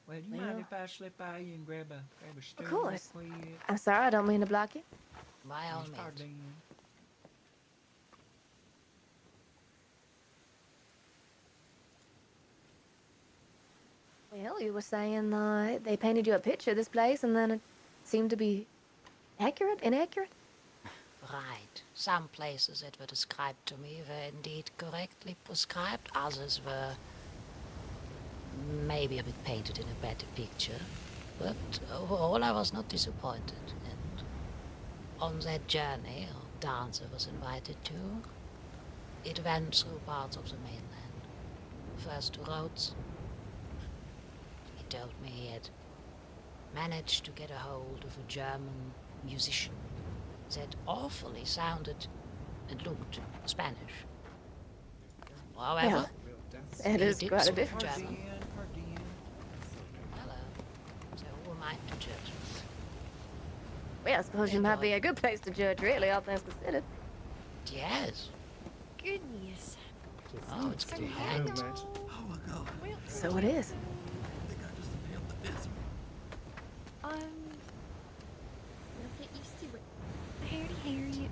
[SPEAKER 1] Well, you
[SPEAKER 4] Well.
[SPEAKER 1] mind if I slip by you and grab a stool
[SPEAKER 7] Of course.
[SPEAKER 1] real quick?
[SPEAKER 7] I'm sorry, I don't mean to block you.
[SPEAKER 5] By all
[SPEAKER 1] Yes,
[SPEAKER 5] means.
[SPEAKER 1] pardon.
[SPEAKER 7] Well, you were saying they painted you a picture of this place and then it seemed to be accurate, inaccurate?
[SPEAKER 5] Right. Some places that were described to me were indeed correctly prescribed. Others were maybe a bit painted in a better picture. But overall, I was not disappointed. And on that journey, our dancer was invited to, it went through parts of the mainland. First to Rhodes. He told me he had managed to get a hold of a German musician that awfully sounded and looked Spanish. However,
[SPEAKER 7] It
[SPEAKER 5] he
[SPEAKER 7] is
[SPEAKER 5] did
[SPEAKER 7] quite a
[SPEAKER 5] speak
[SPEAKER 7] difference.
[SPEAKER 5] German. Hello. So who am I to judge?
[SPEAKER 7] Well, I suppose you might be a good place to judge, really, all things considered.
[SPEAKER 5] Yes.
[SPEAKER 8] Goodness.
[SPEAKER 5] Oh, it's getting packed.
[SPEAKER 7] So it is.
[SPEAKER 8] We'll get used to it. Harriet.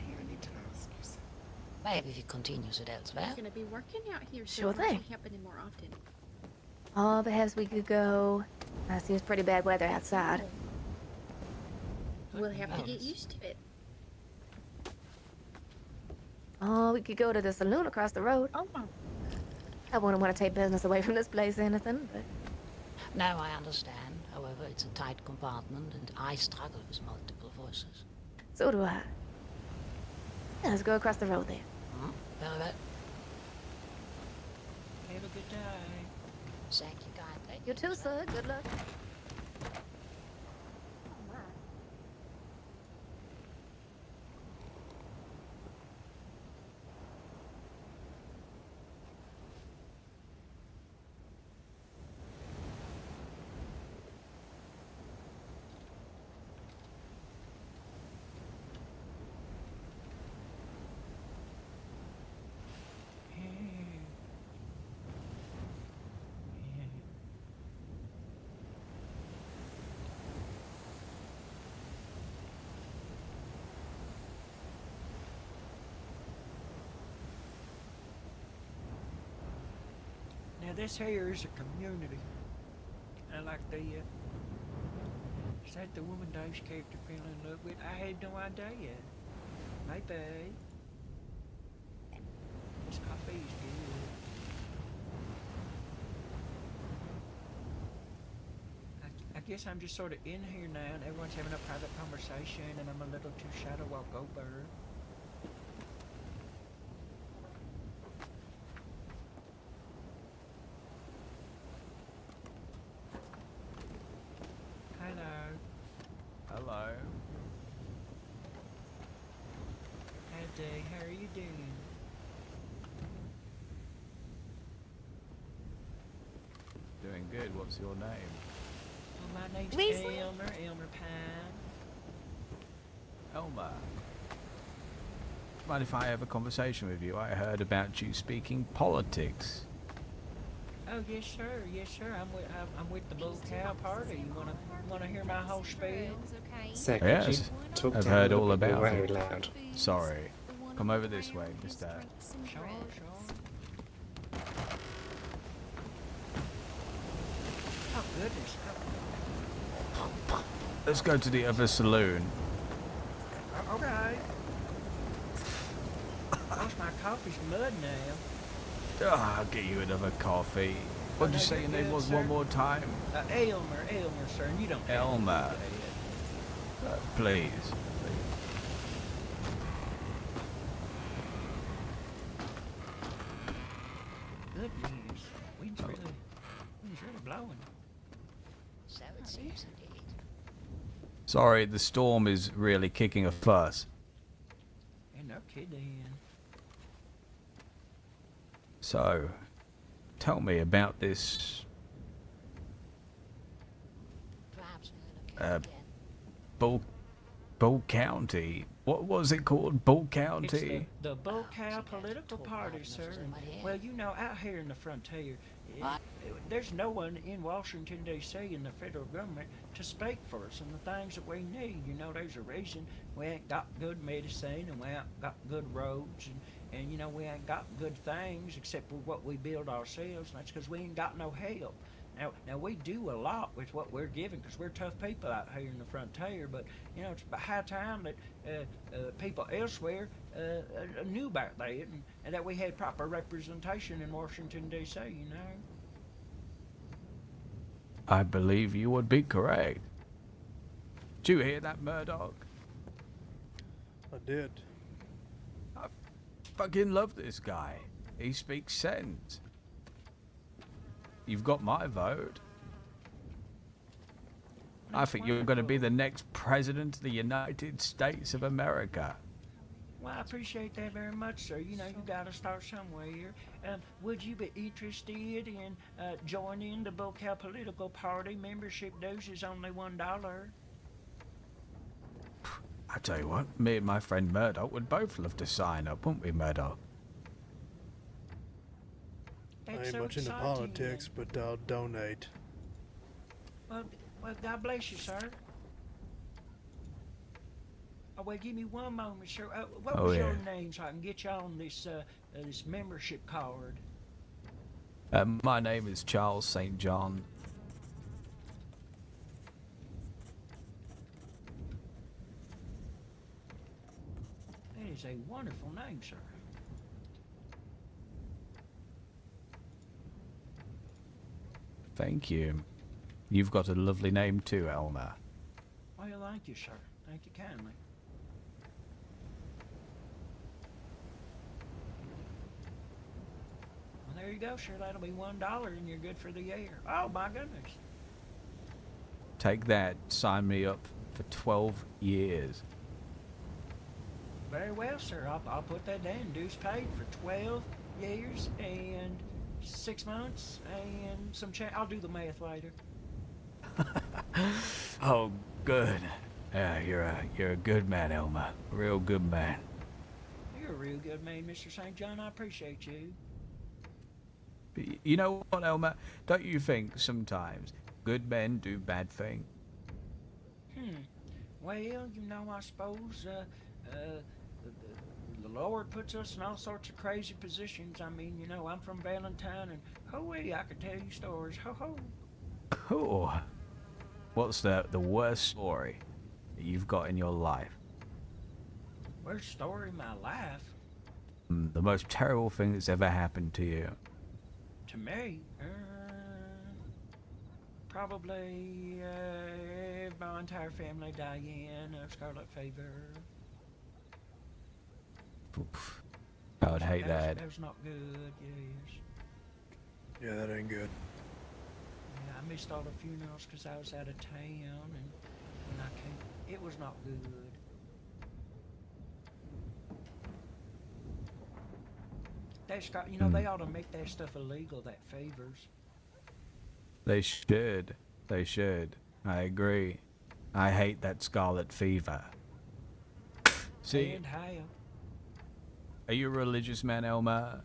[SPEAKER 5] Maybe if he continues it elsewhere.
[SPEAKER 8] We're gonna be working out here, so
[SPEAKER 7] Sure
[SPEAKER 8] it might
[SPEAKER 7] thing.
[SPEAKER 8] be happening more often.
[SPEAKER 7] Oh, perhaps we could go. Seems pretty bad weather outside.
[SPEAKER 8] We'll have to
[SPEAKER 5] Oh.
[SPEAKER 8] get used to it.
[SPEAKER 7] Oh, we could go to the saloon across the road.
[SPEAKER 8] Oh,
[SPEAKER 7] I wouldn't want to take business away from this place or anything, but
[SPEAKER 5] No, I understand. However, it's a tight compartment and I struggle with multiple voices.
[SPEAKER 7] so do I. Yeah, let's go across the road then.
[SPEAKER 5] Very well.
[SPEAKER 1] Have a good day.
[SPEAKER 5] Thank you kindly.
[SPEAKER 7] You too, sir. Good luck.
[SPEAKER 1] Now this here is a community. I like the is that the woman Dave's character fell in love with? I had no idea. Maybe. This coffee is good. I guess I'm just sort of in here now and everyone's having a private conversation and I'm a little too shy to walk over. Hello.
[SPEAKER 9] Hello.
[SPEAKER 1] Howdy, how are you doing?
[SPEAKER 9] Doing good. What's your name?
[SPEAKER 1] Well, my name's
[SPEAKER 8] Weasley?
[SPEAKER 1] Elmer Pine.
[SPEAKER 9] Elmer. Mind if I have a conversation with you? I heard about you speaking politics.
[SPEAKER 1] Oh yes sir. I'm with the Bull Cow Party. You wanna hear my whole spiel?
[SPEAKER 10] Sir, could
[SPEAKER 9] Yes,
[SPEAKER 10] you talk
[SPEAKER 9] I've
[SPEAKER 10] down a
[SPEAKER 9] heard
[SPEAKER 10] little
[SPEAKER 9] all
[SPEAKER 10] bit? You're
[SPEAKER 9] about
[SPEAKER 10] very
[SPEAKER 9] it.
[SPEAKER 10] loud.
[SPEAKER 9] Sorry. Come over this way, Mr.
[SPEAKER 1] Sure. Oh goodness.
[SPEAKER 9] Let's go to the other saloon.
[SPEAKER 1] Okay. Gosh, my coffee's mud now.
[SPEAKER 9] Oh, I'll get you another coffee. What did you say your name was one more time?
[SPEAKER 1] Elmer, sir, and you don't.
[SPEAKER 9] Elmer. Please.
[SPEAKER 1] Good news. Wind's really blowing.
[SPEAKER 5] So it seems indeed.
[SPEAKER 9] Sorry, the storm is really kicking a fuss.
[SPEAKER 1] And no kidding.
[SPEAKER 9] So, tell me about this
[SPEAKER 5] Perhaps we're looking again.
[SPEAKER 9] Bull County. What was it called? Bull County?
[SPEAKER 1] It's the Bull Cow political party, sir. And, well, you know, out here in the frontier,
[SPEAKER 5] What?
[SPEAKER 1] There's no one in Washington, D.C. in the federal government to speak for us and the things that we need. You know, there's a reason we ain't got good medicine and we ain't got good roads and you know, we ain't got good things except for what we build ourselves, and that's because we ain't got no help. Now we do a lot with what we're given because we're tough people out here in the frontier, but you know, it's about high time that people elsewhere knew about that and that we had proper representation in Washington, D.C., you know?
[SPEAKER 9] I believe you would be correct. Did you hear that, Murdoch?
[SPEAKER 10] I did.
[SPEAKER 9] I fucking love this guy. He speaks sense. You've got my vote. I think you're going to be the next president of the United States of America.
[SPEAKER 1] Well, I appreciate that very much, sir. You know, you got to start somewhere. Would you be interested in joining the Bocal Political Party? Membership dues is only $1.
[SPEAKER 9] I tell you what, me and my friend Murdoch would both love to sign up, wouldn't we, Murdoch?
[SPEAKER 10] I
[SPEAKER 1] That's
[SPEAKER 10] ain't
[SPEAKER 1] so
[SPEAKER 10] much into
[SPEAKER 1] exciting.
[SPEAKER 10] politics, but I'll donate.
[SPEAKER 1] Well, God bless you, sir. Oh, well, give me one moment, sir. What was your name so I can get you on this this membership card?
[SPEAKER 9] My name is Charles St. John.
[SPEAKER 1] That is a wonderful name, sir.
[SPEAKER 9] Thank you. You've got a lovely name too, Elmer.
[SPEAKER 1] Well, thank you, sir. Thank you kindly. Well, there you go, sir. That'll be $1 and you're good for the year. Oh, my goodness.
[SPEAKER 9] Take that. Sign me up for 12 years.
[SPEAKER 1] Very well, sir. I'll put that down. Dues paid for 12 years and 6 months and some change. I'll do the math later.
[SPEAKER 9] Oh, good. Yeah, you're a good man, Elmer. A real good man.
[SPEAKER 1] You're a real good man, Mr. St. John. I appreciate you.
[SPEAKER 9] You know what, Elmer? Don't you think sometimes good men do bad things?
[SPEAKER 1] Well, you know, I suppose the Lord puts us in all sorts of crazy positions. I mean, you know, I'm from Valentine, and ho-wee, I could tell you stories. Ho-ho.
[SPEAKER 9] Cool. What's the worst story that you've got in your life?
[SPEAKER 1] Worst story in my life?
[SPEAKER 9] The most terrible thing that's ever happened to you?
[SPEAKER 1] To me? Probably my entire family dying of scarlet fever.
[SPEAKER 9] Oof. I would hate that.
[SPEAKER 1] That was not good, yes.
[SPEAKER 10] Yeah, that ain't good.
[SPEAKER 1] Yeah, I missed all the funerals because I was out of town, and when I came, it was not good. That's got, you know, they ought to make that stuff illegal, that fevers.
[SPEAKER 9] They should. They should. I agree. I hate that scarlet fever. See,
[SPEAKER 1] And how?
[SPEAKER 9] are you a religious man, Elmer?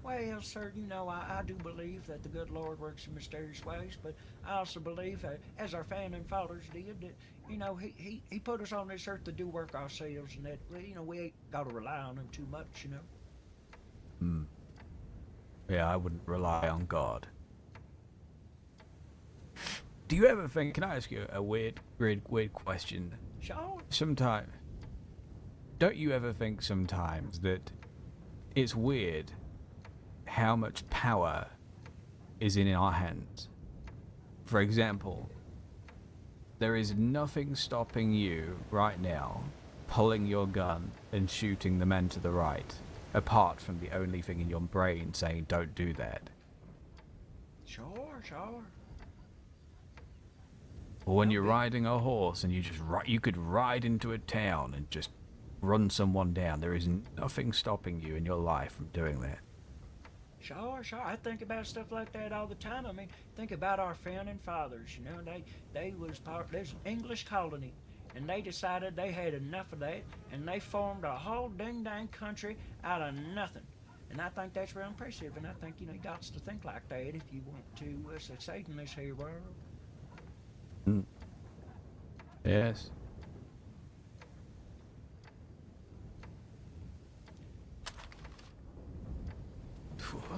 [SPEAKER 1] Well, sir, you know, I do believe that the good Lord works in mysterious ways, but I also believe that, as our founding fathers did, that, you know, he put us on this earth to do work ourselves, and that, you know, we ain't got to rely on him too much, you know.
[SPEAKER 9] Yeah, I wouldn't rely on God. Do you ever think, can I ask you a weird question?
[SPEAKER 1] Sure.
[SPEAKER 9] Sometimes, don't you ever think sometimes that it's weird how much power is in our hands? For example, there is nothing stopping you right now pulling your gun and shooting the man to the right, apart from the only thing in your brain saying don't do that.
[SPEAKER 1] Sure.
[SPEAKER 9] Or when you're riding a horse and you could ride into a town and just run someone down. There is nothing stopping you in your life from doing that.
[SPEAKER 1] Sure. I think about stuff like that all the time. I mean, think about our founding fathers. You know, there's an English colony, and they decided they had enough of that, and they formed a whole ding-dang country out of nothing. And I think that's real impressive, and I think, you got to think like that if you want to succeed in this here world.
[SPEAKER 9] Yes.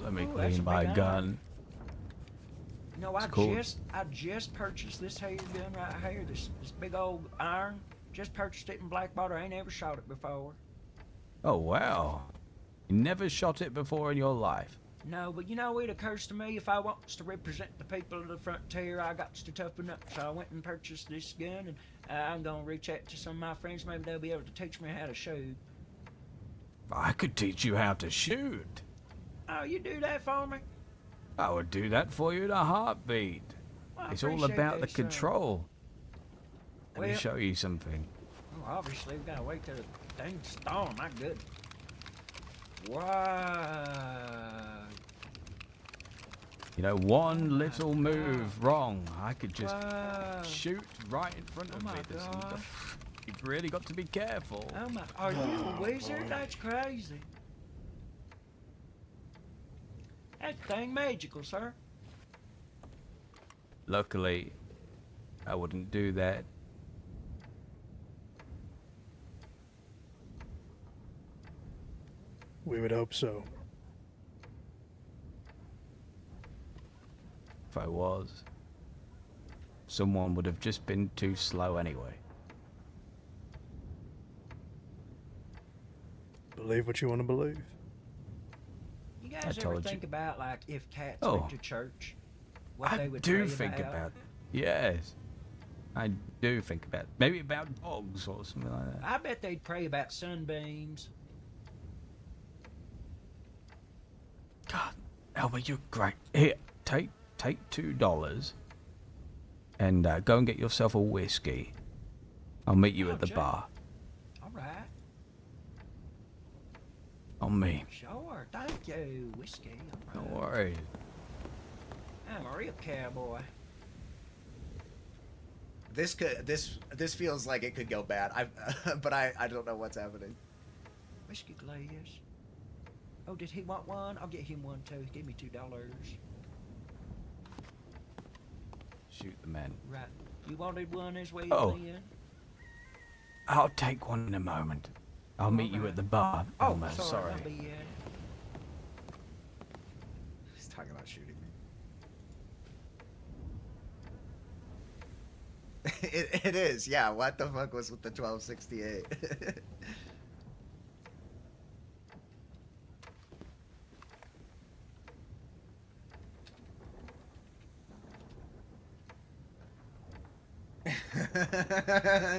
[SPEAKER 9] Let me
[SPEAKER 1] Ooh, that's
[SPEAKER 9] clean
[SPEAKER 1] a
[SPEAKER 9] my
[SPEAKER 1] big
[SPEAKER 9] gun.
[SPEAKER 1] I
[SPEAKER 9] cool.
[SPEAKER 1] just purchased this here gun right here, this big old iron. Just purchased it in Blackwater. I ain't ever shot it before.
[SPEAKER 9] Oh, wow. You never shot it before in your life?
[SPEAKER 1] No, but it occurs to me if I wants to represent the people of the frontier, I got to toughen up. So I went and purchased this gun, and I'm gonna reach out to some of my friends. Maybe they'll be able to teach me how to shoot.
[SPEAKER 9] I could teach you how to shoot.
[SPEAKER 1] Oh, you do that for me?
[SPEAKER 9] I would do that for you in a heartbeat.
[SPEAKER 1] Well, I
[SPEAKER 9] It's all
[SPEAKER 1] appreciate
[SPEAKER 9] about the
[SPEAKER 1] that, son.
[SPEAKER 9] control. Let me
[SPEAKER 1] Well-
[SPEAKER 9] show you something.
[SPEAKER 1] Oh, obviously we gotta wait till the dang storm. My goodness. Wow.
[SPEAKER 9] You know, one little move wrong, I could just
[SPEAKER 1] Wow.
[SPEAKER 9] shoot right in front of
[SPEAKER 1] Oh
[SPEAKER 9] me.
[SPEAKER 1] my
[SPEAKER 9] There's-
[SPEAKER 1] gosh.
[SPEAKER 9] You've really got to be careful.
[SPEAKER 1] Oh my, are you a wizard? That's crazy. That thing magical, sir.
[SPEAKER 9] Luckily, I wouldn't do that.
[SPEAKER 10] We would hope so.
[SPEAKER 9] If I was, someone would have just been too slow anyway.
[SPEAKER 10] Believe what you want to believe.
[SPEAKER 1] You
[SPEAKER 9] I
[SPEAKER 1] guys ever
[SPEAKER 9] told you.
[SPEAKER 1] think about, like, if cats
[SPEAKER 9] Oh.
[SPEAKER 1] went to church, what
[SPEAKER 9] I
[SPEAKER 1] they would
[SPEAKER 9] do
[SPEAKER 1] pray
[SPEAKER 9] think
[SPEAKER 1] about?
[SPEAKER 9] about it. Yes. I do think about it. Maybe about dogs or something like that.
[SPEAKER 1] I bet they'd pray about sunbeams.
[SPEAKER 9] God, Elmer, you're great. Here, take $2 and go and get yourself a whiskey. I'll meet you
[SPEAKER 1] Oh,
[SPEAKER 9] at the
[SPEAKER 1] Jay.
[SPEAKER 9] bar.
[SPEAKER 1] All right.
[SPEAKER 9] On me.
[SPEAKER 1] Sure. Thank you. Whiskey. All
[SPEAKER 9] Don't
[SPEAKER 1] right.
[SPEAKER 9] worry.
[SPEAKER 1] I'm a real cowboy.
[SPEAKER 2] This feels like it could go bad. But I don't know what's happening.
[SPEAKER 1] Whiskey glass. Oh, did he want one? I'll get him one too. Give me $2.
[SPEAKER 9] Shoot the man.
[SPEAKER 1] Right. You wanted one as well,
[SPEAKER 9] Oh.
[SPEAKER 1] then?
[SPEAKER 9] I'll take one in a moment. I'll meet you at the bar.
[SPEAKER 1] Oh,
[SPEAKER 9] Elmer,
[SPEAKER 1] sorry.
[SPEAKER 9] sorry.
[SPEAKER 1] I'll be,
[SPEAKER 2] He's talking about shooting me. It is, yeah. What the fuck was with the 1268?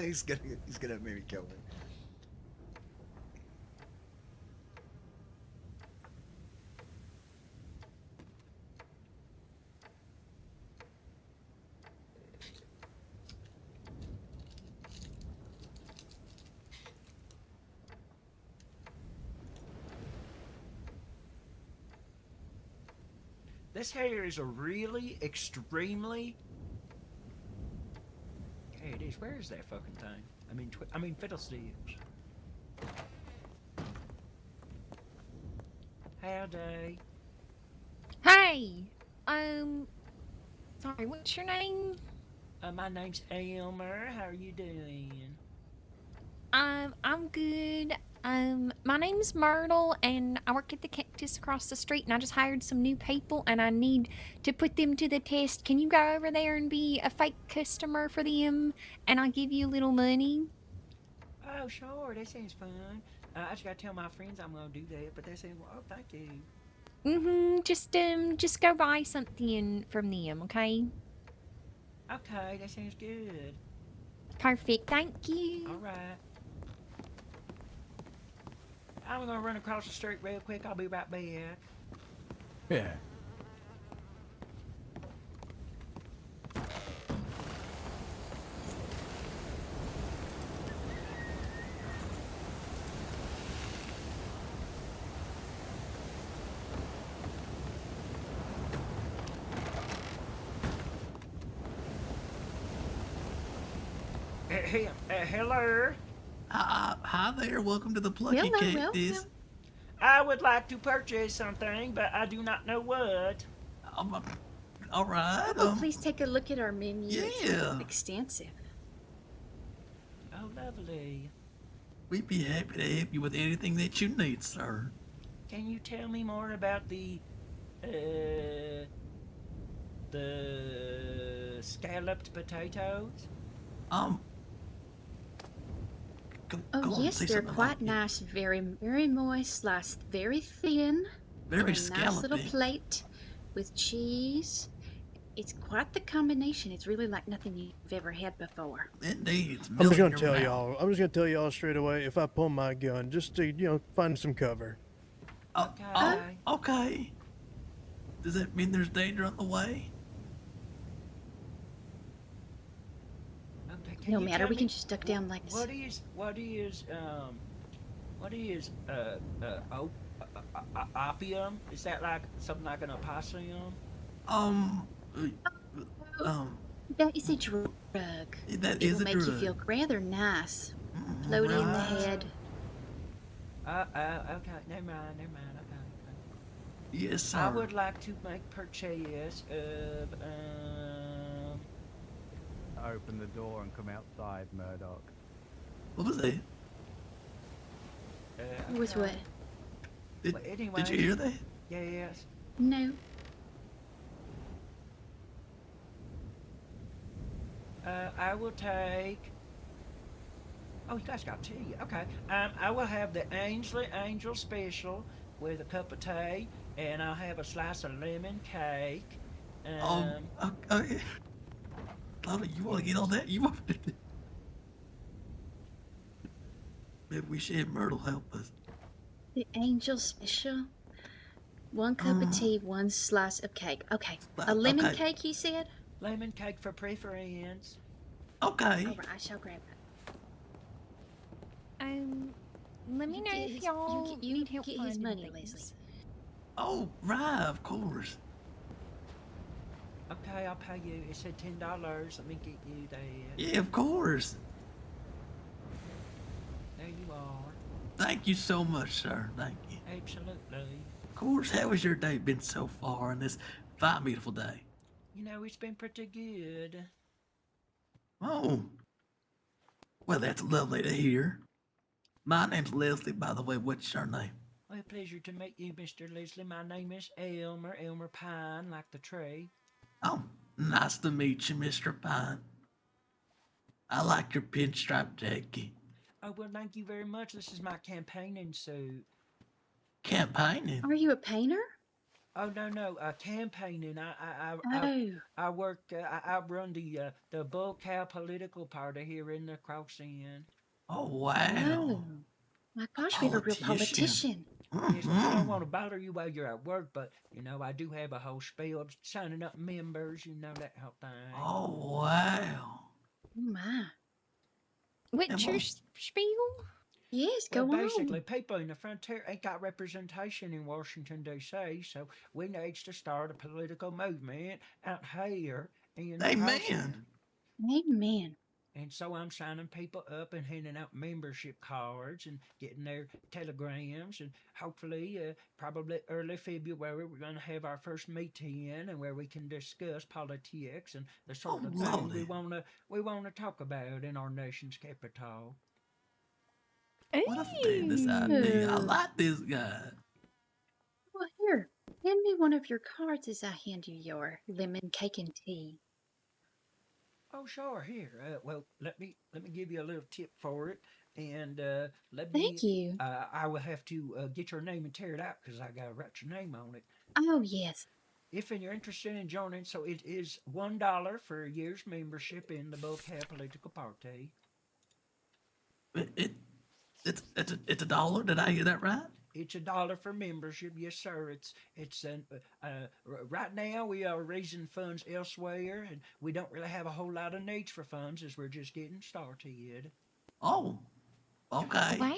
[SPEAKER 2] he's gonna maybe kill me.
[SPEAKER 1] This hair is a really extremely. Hey, it is. Where is that fucking thing? I mean, fiddlesticks. Howdy.
[SPEAKER 11] Hey, sorry, what's your name?
[SPEAKER 1] My name's Elmer. How are you doing?
[SPEAKER 11] I'm good. My name's Myrtle, and I work at the Cactus across the street, and I just hired some new people, and I need to put them to the test. Can you go over there and be a fake customer for them, and I'll give you a little money?
[SPEAKER 1] Oh, sure. That sounds fun. I just gotta tell my friends I'm gonna do that, but they say, "Oh, thank you."
[SPEAKER 11] Just go buy something from them, okay?
[SPEAKER 1] Okay, that sounds good.
[SPEAKER 11] Perfect, thank you.
[SPEAKER 1] All right. I'm gonna run across the street real quick. I'll be right back.
[SPEAKER 9] Yeah.
[SPEAKER 1] Hello.
[SPEAKER 12] Hi there. Welcome to the Plucky
[SPEAKER 8] Hello,
[SPEAKER 12] Cactus.
[SPEAKER 1] I would like to purchase something, but I do not know what.
[SPEAKER 12] All right.
[SPEAKER 8] Oh, please take a look at our menu.
[SPEAKER 12] Yeah.
[SPEAKER 8] It's extensive.
[SPEAKER 1] Oh, lovely.
[SPEAKER 12] We'd be happy to help you with anything that you need, sir.
[SPEAKER 1] Can you tell me more about the scalloped potatoes?
[SPEAKER 12] Um.
[SPEAKER 8] Oh,
[SPEAKER 12] go on,
[SPEAKER 8] yes,
[SPEAKER 12] say
[SPEAKER 8] they're
[SPEAKER 12] something
[SPEAKER 8] quite
[SPEAKER 12] like it.
[SPEAKER 8] nice. Very, very moist, sliced very thin.
[SPEAKER 12] Very
[SPEAKER 8] on a nice little
[SPEAKER 12] scallopy.
[SPEAKER 8] plate with cheese. It's quite the combination. It's really like nothing you've ever had before.
[SPEAKER 12] Indeed, it's
[SPEAKER 10] I'm just gonna
[SPEAKER 12] melting
[SPEAKER 10] tell
[SPEAKER 12] around.
[SPEAKER 10] y'all. I'm just gonna tell y'all straight away. If I pull my gun, just to find some cover.
[SPEAKER 12] Okay. Does that mean there's danger on the way?
[SPEAKER 1] Okay,
[SPEAKER 8] No
[SPEAKER 1] you
[SPEAKER 8] matter,
[SPEAKER 1] tell
[SPEAKER 8] we
[SPEAKER 1] me
[SPEAKER 8] can just duck down like this.
[SPEAKER 1] What is opium? Is that like something like an opossum?
[SPEAKER 8] That is a drug.
[SPEAKER 12] That
[SPEAKER 8] it
[SPEAKER 12] is
[SPEAKER 8] will
[SPEAKER 12] a
[SPEAKER 8] make you
[SPEAKER 12] drug.
[SPEAKER 8] feel rather nice. Floaty in the head.
[SPEAKER 1] Okay, never mind, okay.
[SPEAKER 12] Yes, sir.
[SPEAKER 1] I would like to make purchase of
[SPEAKER 13] Open the door and come outside, Murdoch.
[SPEAKER 12] What was that?
[SPEAKER 8] Was what?
[SPEAKER 12] Did you hear that?
[SPEAKER 1] Yes.
[SPEAKER 8] No.
[SPEAKER 1] I will take. Oh, you guys got tea. Okay. I will have the Ainsley Angel Special with a cup of tea, and I'll have a slice of lemon cake.
[SPEAKER 12] Okay. Tommy, you want to get on that? You want to? Maybe we should have Myrtle help us.
[SPEAKER 8] The angel special. 1 cup of tea, 1 slice of cake. Okay. A lemon cake, you said?
[SPEAKER 1] Lemon cake for preference.
[SPEAKER 12] Okay.
[SPEAKER 8] All right, I shall grab that.
[SPEAKER 11] Let me know if y'all
[SPEAKER 8] you
[SPEAKER 11] need help
[SPEAKER 8] get his
[SPEAKER 11] finding
[SPEAKER 8] money,
[SPEAKER 11] things.
[SPEAKER 8] Leslie.
[SPEAKER 12] Oh, right, of course.
[SPEAKER 1] Okay, I'll pay you. It said $10. Let me get you that.
[SPEAKER 12] Yeah, of course.
[SPEAKER 1] There you are.
[SPEAKER 12] Thank you so much, sir. Thank you.
[SPEAKER 1] Absolutely.
[SPEAKER 12] Of course, how has your day been so far on this fine, beautiful day?
[SPEAKER 1] You know, it's been pretty good.
[SPEAKER 12] Oh. Well, that's lovely to hear. My name's Leslie, by the way. What's your name?
[SPEAKER 1] Well, pleasure to meet you, Mr. Leslie. My name is Elmer. Elmer Pine, like the tree.
[SPEAKER 12] Oh, nice to meet you, Mr. Pine. I like your pinstripe jacket.
[SPEAKER 1] Oh, well, thank you very much. This is my campaigning suit.
[SPEAKER 12] Campaigning?
[SPEAKER 8] Are you a painter?
[SPEAKER 1] Oh, no, campaigning.
[SPEAKER 8] Oh.
[SPEAKER 1] I work, I run the Bull Cow political party here in the Cross End.
[SPEAKER 12] Oh, wow.
[SPEAKER 8] Oh. My gosh, we have a real politician.
[SPEAKER 1] Yes, I don't want to bother you while you're at work, but, you know, I do have a whole spiel of signing up members, you know, that whole thing.
[SPEAKER 12] Oh, wow.
[SPEAKER 8] Oh, my.
[SPEAKER 11] What's your spiel?
[SPEAKER 8] Yes,
[SPEAKER 1] Well,
[SPEAKER 8] go
[SPEAKER 1] basically,
[SPEAKER 8] on.
[SPEAKER 1] people in the frontier ain't got representation in Washington, D.C., so we need to start a political movement out here in the Cross End.
[SPEAKER 8] Amen.
[SPEAKER 1] And so I'm signing people up and handing out membership cards and getting their telegrams. And hopefully, probably early February, we're going to have our first meeting and where we can discuss politics and the sort of things we want to talk about in our nation's capital.
[SPEAKER 12] What a fabulous idea. I like this guy.
[SPEAKER 8] Well, here, hand me one of your cards as I hand you your lemon cake and tea.
[SPEAKER 1] Oh, sure. Here, well, let me give you a little tip for it, and
[SPEAKER 8] Thank you.
[SPEAKER 1] I will have to get your name and tear it out because I gotta write your name on it.
[SPEAKER 8] Oh, yes.
[SPEAKER 1] If you're interested in joining, so it is $1 for a year's membership in the Bull Cow political party.
[SPEAKER 12] It's $1. Did I hear that right?
[SPEAKER 1] It's $1 for membership, yes, sir. It's right now we are raising funds elsewhere, and we don't really have a whole lot of needs for funds as we're just getting started.
[SPEAKER 12] Oh, okay.
[SPEAKER 11] Wow.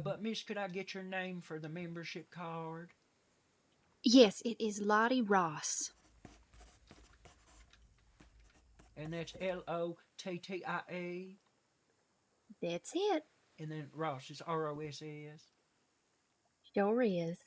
[SPEAKER 1] But Miss, could I get your name for the membership card?
[SPEAKER 8] Yes, it is Lottie Ross.
[SPEAKER 1] And that's Lottie.
[SPEAKER 8] That's it.
[SPEAKER 1] And then Ross is ROSS.
[SPEAKER 8] Sure is.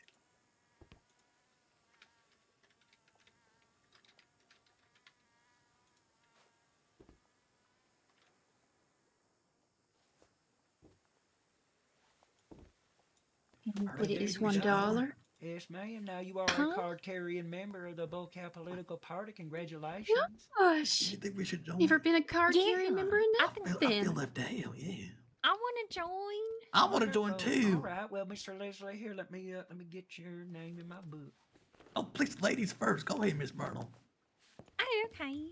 [SPEAKER 8] But it is $1.
[SPEAKER 1] Yes, ma'am. Now you are
[SPEAKER 11] Huh?
[SPEAKER 1] a card-carrying member of the Bullcat political party. Congratulations.
[SPEAKER 8] Gosh.
[SPEAKER 12] You think we should join?
[SPEAKER 8] Never been a card carrying member
[SPEAKER 11] I
[SPEAKER 8] enough
[SPEAKER 11] think
[SPEAKER 12] I feel
[SPEAKER 8] then.
[SPEAKER 12] left out, yeah.
[SPEAKER 11] I want to join.
[SPEAKER 12] I want to join
[SPEAKER 1] Wonderful.
[SPEAKER 12] too.
[SPEAKER 1] All right. Well, Mr. Leslie, here, let me get your name in my book.
[SPEAKER 12] Oh, please, ladies first. Go ahead, Miss Myrtle.
[SPEAKER 11] Oh, okay.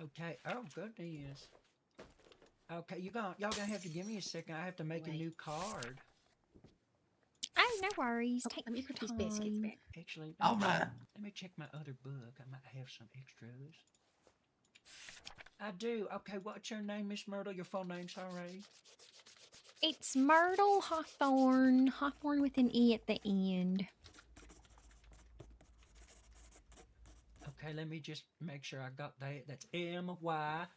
[SPEAKER 1] Okay. Oh, goodness. Okay, y'all gonna have to give me a second. I have to make a new card.
[SPEAKER 11] Oh, no worries. Take
[SPEAKER 8] Let me
[SPEAKER 11] your
[SPEAKER 8] put these biscuits
[SPEAKER 11] time.
[SPEAKER 8] back.
[SPEAKER 1] Actually,
[SPEAKER 12] All right.
[SPEAKER 1] let me check my other book. I might have some extras. I do. Okay, what's your name, Miss Myrtle? Your full name, sorry.
[SPEAKER 11] It's Myrtle Hawthorne. Hawthorne with an E at the end.
[SPEAKER 1] Okay, let me just make sure I got that. That's MYRTLE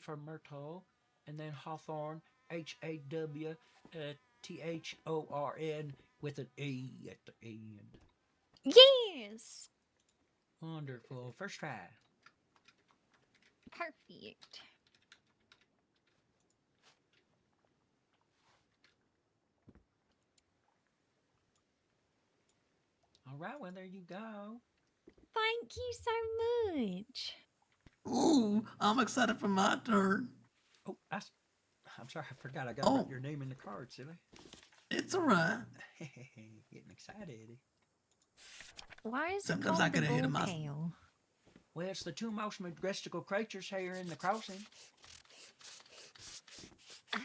[SPEAKER 1] for Myrtle, and then Hawthorne, HAWTHORN with an E at the end.
[SPEAKER 11] Yes.
[SPEAKER 1] Wonderful. First try.
[SPEAKER 11] Perfect.
[SPEAKER 1] All right, well, there you go.
[SPEAKER 11] Thank you so much.
[SPEAKER 12] Ooh, I'm excited for my turn.
[SPEAKER 1] Oh, I'm sorry, I forgot. I got to write your name in the card, silly.
[SPEAKER 12] It's all right.
[SPEAKER 1] Getting excited.
[SPEAKER 11] Why is
[SPEAKER 12] Sometimes
[SPEAKER 11] it
[SPEAKER 12] I
[SPEAKER 11] called
[SPEAKER 12] get
[SPEAKER 11] the
[SPEAKER 12] ahead
[SPEAKER 11] bull
[SPEAKER 12] of my-
[SPEAKER 11] cow?
[SPEAKER 1] Well, it's the two most majestical creatures here in the crossing.
[SPEAKER 11] Oh.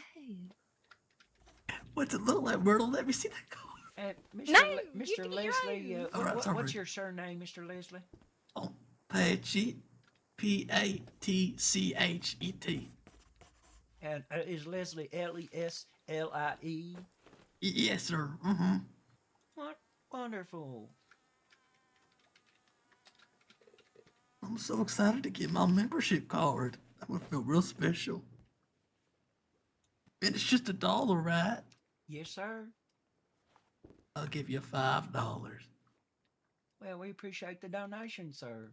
[SPEAKER 12] What's it look like, Myrtle? Let me see that card.
[SPEAKER 1] Mr.
[SPEAKER 11] No,
[SPEAKER 1] Mr. Leslie,
[SPEAKER 12] All right, sorry.
[SPEAKER 1] what's your surname, Mr. Leslie?
[SPEAKER 12] Oh, Patchy. Patchet.
[SPEAKER 1] And is Leslie Leslie?
[SPEAKER 12] Yes, sir. Mm-hmm.
[SPEAKER 1] What wonderful.
[SPEAKER 12] I'm so excited to get my membership card. I'm gonna feel real special. And it's just $1, right?
[SPEAKER 1] Yes, sir.
[SPEAKER 12] I'll give you $5.
[SPEAKER 1] Well, we appreciate the donation, sir.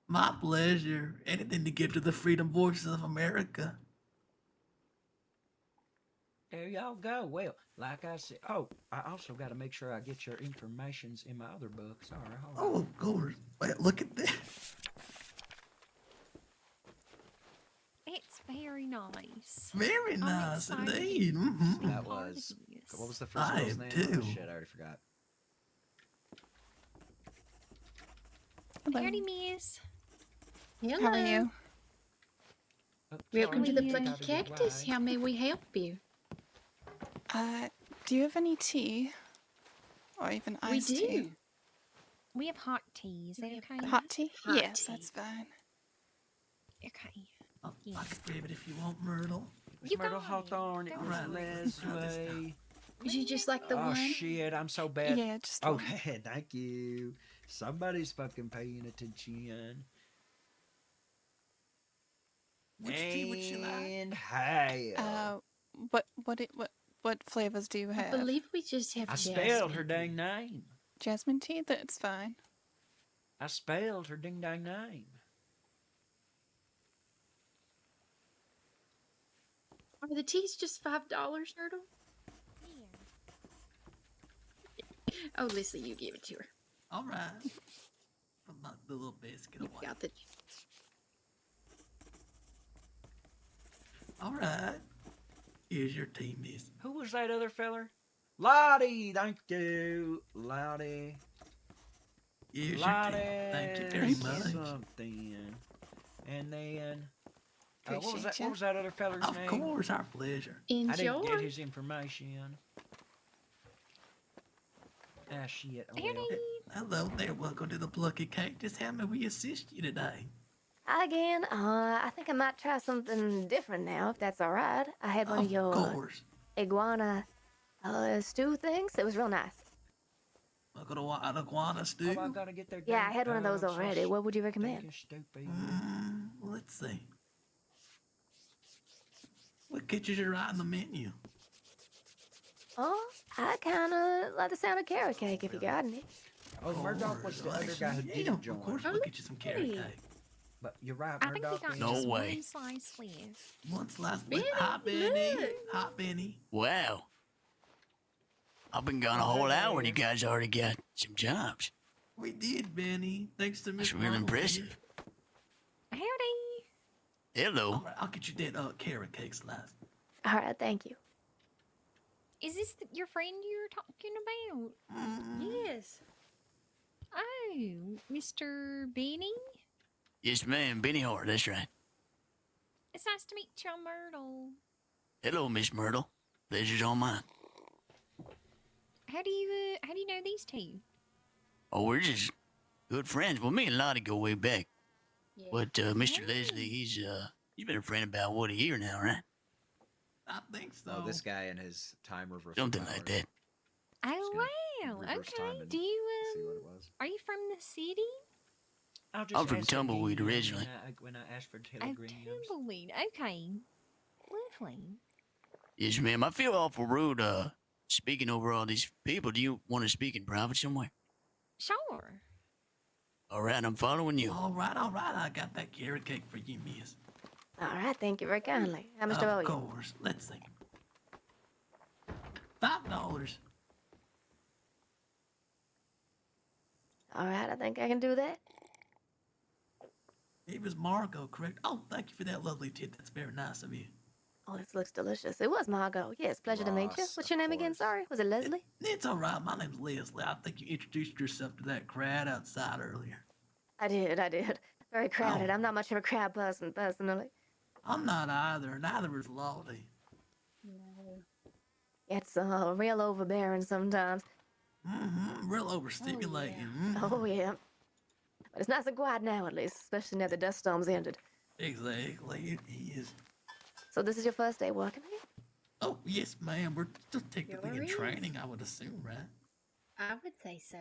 [SPEAKER 12] My pleasure. Anything to give to the Freedom Voices of America.
[SPEAKER 1] There y'all go. Well, like I said, I also got to make sure I get your informations in my other book. Sorry, hold on.
[SPEAKER 12] Oh, of course. Wait, look at this.
[SPEAKER 11] It's very nice.
[SPEAKER 12] Very
[SPEAKER 11] I'm
[SPEAKER 12] nice
[SPEAKER 11] excited
[SPEAKER 12] indeed.
[SPEAKER 11] to
[SPEAKER 12] Mm-hmm.
[SPEAKER 11] be
[SPEAKER 2] That
[SPEAKER 11] part of
[SPEAKER 2] was.
[SPEAKER 11] this.
[SPEAKER 2] What was the first
[SPEAKER 12] I
[SPEAKER 2] girl's
[SPEAKER 12] am
[SPEAKER 2] name?
[SPEAKER 12] too.
[SPEAKER 2] Oh, shit, I already forgot.
[SPEAKER 11] Howdy, miss.
[SPEAKER 8] Hello.
[SPEAKER 14] How are you?
[SPEAKER 8] Welcome to the
[SPEAKER 11] Sorry.
[SPEAKER 8] Plucky Cactus. How may we help you?
[SPEAKER 14] Do you have any tea? Or even iced
[SPEAKER 8] We do.
[SPEAKER 14] tea?
[SPEAKER 11] We have hot tea. Is that okay?
[SPEAKER 14] Hot tea?
[SPEAKER 8] Hot
[SPEAKER 14] Yes,
[SPEAKER 8] tea.
[SPEAKER 14] that's fine.
[SPEAKER 11] Okay.
[SPEAKER 12] I can grab it if you want, Myrtle.
[SPEAKER 11] You
[SPEAKER 1] Myrtle
[SPEAKER 11] got it.
[SPEAKER 1] Hawthorne, it
[SPEAKER 11] Go
[SPEAKER 1] was
[SPEAKER 12] Right.
[SPEAKER 1] Leslie.
[SPEAKER 8] Would you just like the
[SPEAKER 1] Oh,
[SPEAKER 8] one?
[SPEAKER 1] shit, I'm so bad.
[SPEAKER 14] Yeah, just
[SPEAKER 1] Oh,
[SPEAKER 14] one.
[SPEAKER 1] thank you. Somebody's fucking paying attention.
[SPEAKER 12] Which tea would you like?
[SPEAKER 1] And hell.
[SPEAKER 14] What flavors do you
[SPEAKER 8] I
[SPEAKER 14] have?
[SPEAKER 8] believe we just have
[SPEAKER 1] I
[SPEAKER 8] jasmine.
[SPEAKER 1] spelled her dang name.
[SPEAKER 14] Jasmine tea? That's fine.
[SPEAKER 1] I spelled her ding dang name.
[SPEAKER 8] Are the teas just $5, Turtle? Oh, Leslie, you give it to her.
[SPEAKER 12] All right. Put the little biscuit
[SPEAKER 8] You
[SPEAKER 12] away.
[SPEAKER 8] got the.
[SPEAKER 12] All right. Here's your tea, miss.
[SPEAKER 1] Who was that other feller? Lottie, thank you. Lottie.
[SPEAKER 12] Here's your
[SPEAKER 1] Lottie.
[SPEAKER 12] tea. Thank you very much.
[SPEAKER 1] Something. And then... what was
[SPEAKER 14] Appreciate ya.
[SPEAKER 1] what was that other feller's
[SPEAKER 12] Of
[SPEAKER 1] name?
[SPEAKER 12] course, our pleasure.
[SPEAKER 1] I didn't get
[SPEAKER 8] Enjoy.
[SPEAKER 1] his information. Ah, shit. Oh, well.
[SPEAKER 12] Hello there. Welcome to the Plucky Cactus. How may we assist you today?
[SPEAKER 7] Hi again. I think I might try something different now, if that's all right. I had one of your
[SPEAKER 12] course.
[SPEAKER 7] iguana stew things. It was real nice.
[SPEAKER 12] Welcome to an iguana stew.
[SPEAKER 1] Oh, I gotta get their
[SPEAKER 7] Yeah, I had one of those already. What would you recommend?
[SPEAKER 1] Stupid.
[SPEAKER 12] Let's see. What catches your eye in the menu?
[SPEAKER 7] Oh, I kind of like the sound of carrot cake if you got any.
[SPEAKER 1] Oh, Murdoch was the other guy who
[SPEAKER 12] Yeah,
[SPEAKER 1] didn't
[SPEAKER 12] of
[SPEAKER 1] join.
[SPEAKER 12] course, we'll get you some carrot
[SPEAKER 11] Hey.
[SPEAKER 12] cake.
[SPEAKER 1] But you're right,
[SPEAKER 11] I think we
[SPEAKER 1] Murdoch
[SPEAKER 11] got
[SPEAKER 1] is.
[SPEAKER 11] just
[SPEAKER 6] way.
[SPEAKER 11] one slice left.
[SPEAKER 12] One slice.
[SPEAKER 8] Benny,
[SPEAKER 12] Hi, Benny.
[SPEAKER 8] look.
[SPEAKER 12] Hi, Benny.
[SPEAKER 6] Wow. I've been gone a whole hour and you guys already got some jobs.
[SPEAKER 12] We did, Benny. Thanks to Miss
[SPEAKER 6] That's real
[SPEAKER 12] Myrtle
[SPEAKER 6] impressive.
[SPEAKER 11] Howdy.
[SPEAKER 12] here.
[SPEAKER 6] Hello.
[SPEAKER 12] All right, I'll get you that carrot cake slice.
[SPEAKER 7] All right, thank you.
[SPEAKER 11] Is this your friend you're talking about?
[SPEAKER 8] Yes.
[SPEAKER 11] Oh, Mr. Benny?
[SPEAKER 6] Yes, ma'am. Benny Hart, that's right.
[SPEAKER 11] It's nice to meet you, Myrtle.
[SPEAKER 6] Hello, Miss Myrtle. Pleasure's all mine.
[SPEAKER 11] How do you know these two?
[SPEAKER 6] Oh, we're just good friends. Well, me and Lottie go way back.
[SPEAKER 8] Yeah.
[SPEAKER 6] But Mr. Leslie, he's been a friend about what, a year now, right?
[SPEAKER 12] I think so.
[SPEAKER 2] Oh, this guy and his time reversal.
[SPEAKER 6] Something like that.
[SPEAKER 11] Oh wow.
[SPEAKER 2] reverse time
[SPEAKER 11] Okay.
[SPEAKER 2] and
[SPEAKER 11] Do you
[SPEAKER 2] see what it was.
[SPEAKER 11] are you from the city?
[SPEAKER 1] I'll
[SPEAKER 6] I'm from
[SPEAKER 1] ask for
[SPEAKER 6] Tumbleweed
[SPEAKER 1] Dean
[SPEAKER 6] originally.
[SPEAKER 1] When I asked for
[SPEAKER 11] Oh,
[SPEAKER 1] telegrams.
[SPEAKER 11] Tumbleweed. Okay. Lovely.
[SPEAKER 6] Yes, ma'am. I feel awful rude speaking over all these people. Do you want to speak in private somewhere?
[SPEAKER 11] Sure.
[SPEAKER 6] All right, I'm following you.
[SPEAKER 12] All right. I got that carrot cake for you, miss.
[SPEAKER 7] All right, thank you very kindly. How much do I owe
[SPEAKER 12] Of
[SPEAKER 7] you?
[SPEAKER 12] course. Let's see. $5.
[SPEAKER 7] All right, I think I can do that.
[SPEAKER 12] It was Margot, correct? Oh, thank you for that lovely tip. That's very nice of you.
[SPEAKER 7] Oh, this looks delicious. It was Margot. Yes, pleasure to meet you.
[SPEAKER 2] Ross,
[SPEAKER 7] What's your
[SPEAKER 2] of
[SPEAKER 7] name again?
[SPEAKER 2] course.
[SPEAKER 7] Sorry, was it Leslie?
[SPEAKER 12] It's all right. My name's Leslie. I think you introduced yourself to that crowd outside earlier.
[SPEAKER 7] I did. Very crowded.
[SPEAKER 12] Oh.
[SPEAKER 7] I'm not much of a crowd person, personally.
[SPEAKER 12] I'm not either. Neither is Lottie.
[SPEAKER 8] No.
[SPEAKER 7] It's real overbearing sometimes.
[SPEAKER 12] Mm-hmm. Real overstimulating.
[SPEAKER 7] Oh, yeah. But it's nice and quiet now, at least, especially now the dust storm's ended.
[SPEAKER 12] Exactly. It is.
[SPEAKER 7] So this is your first day working here?
[SPEAKER 12] Oh, yes, ma'am. We're still technically in
[SPEAKER 8] Sure is.
[SPEAKER 12] training, I would assume, right?
[SPEAKER 8] I would say so.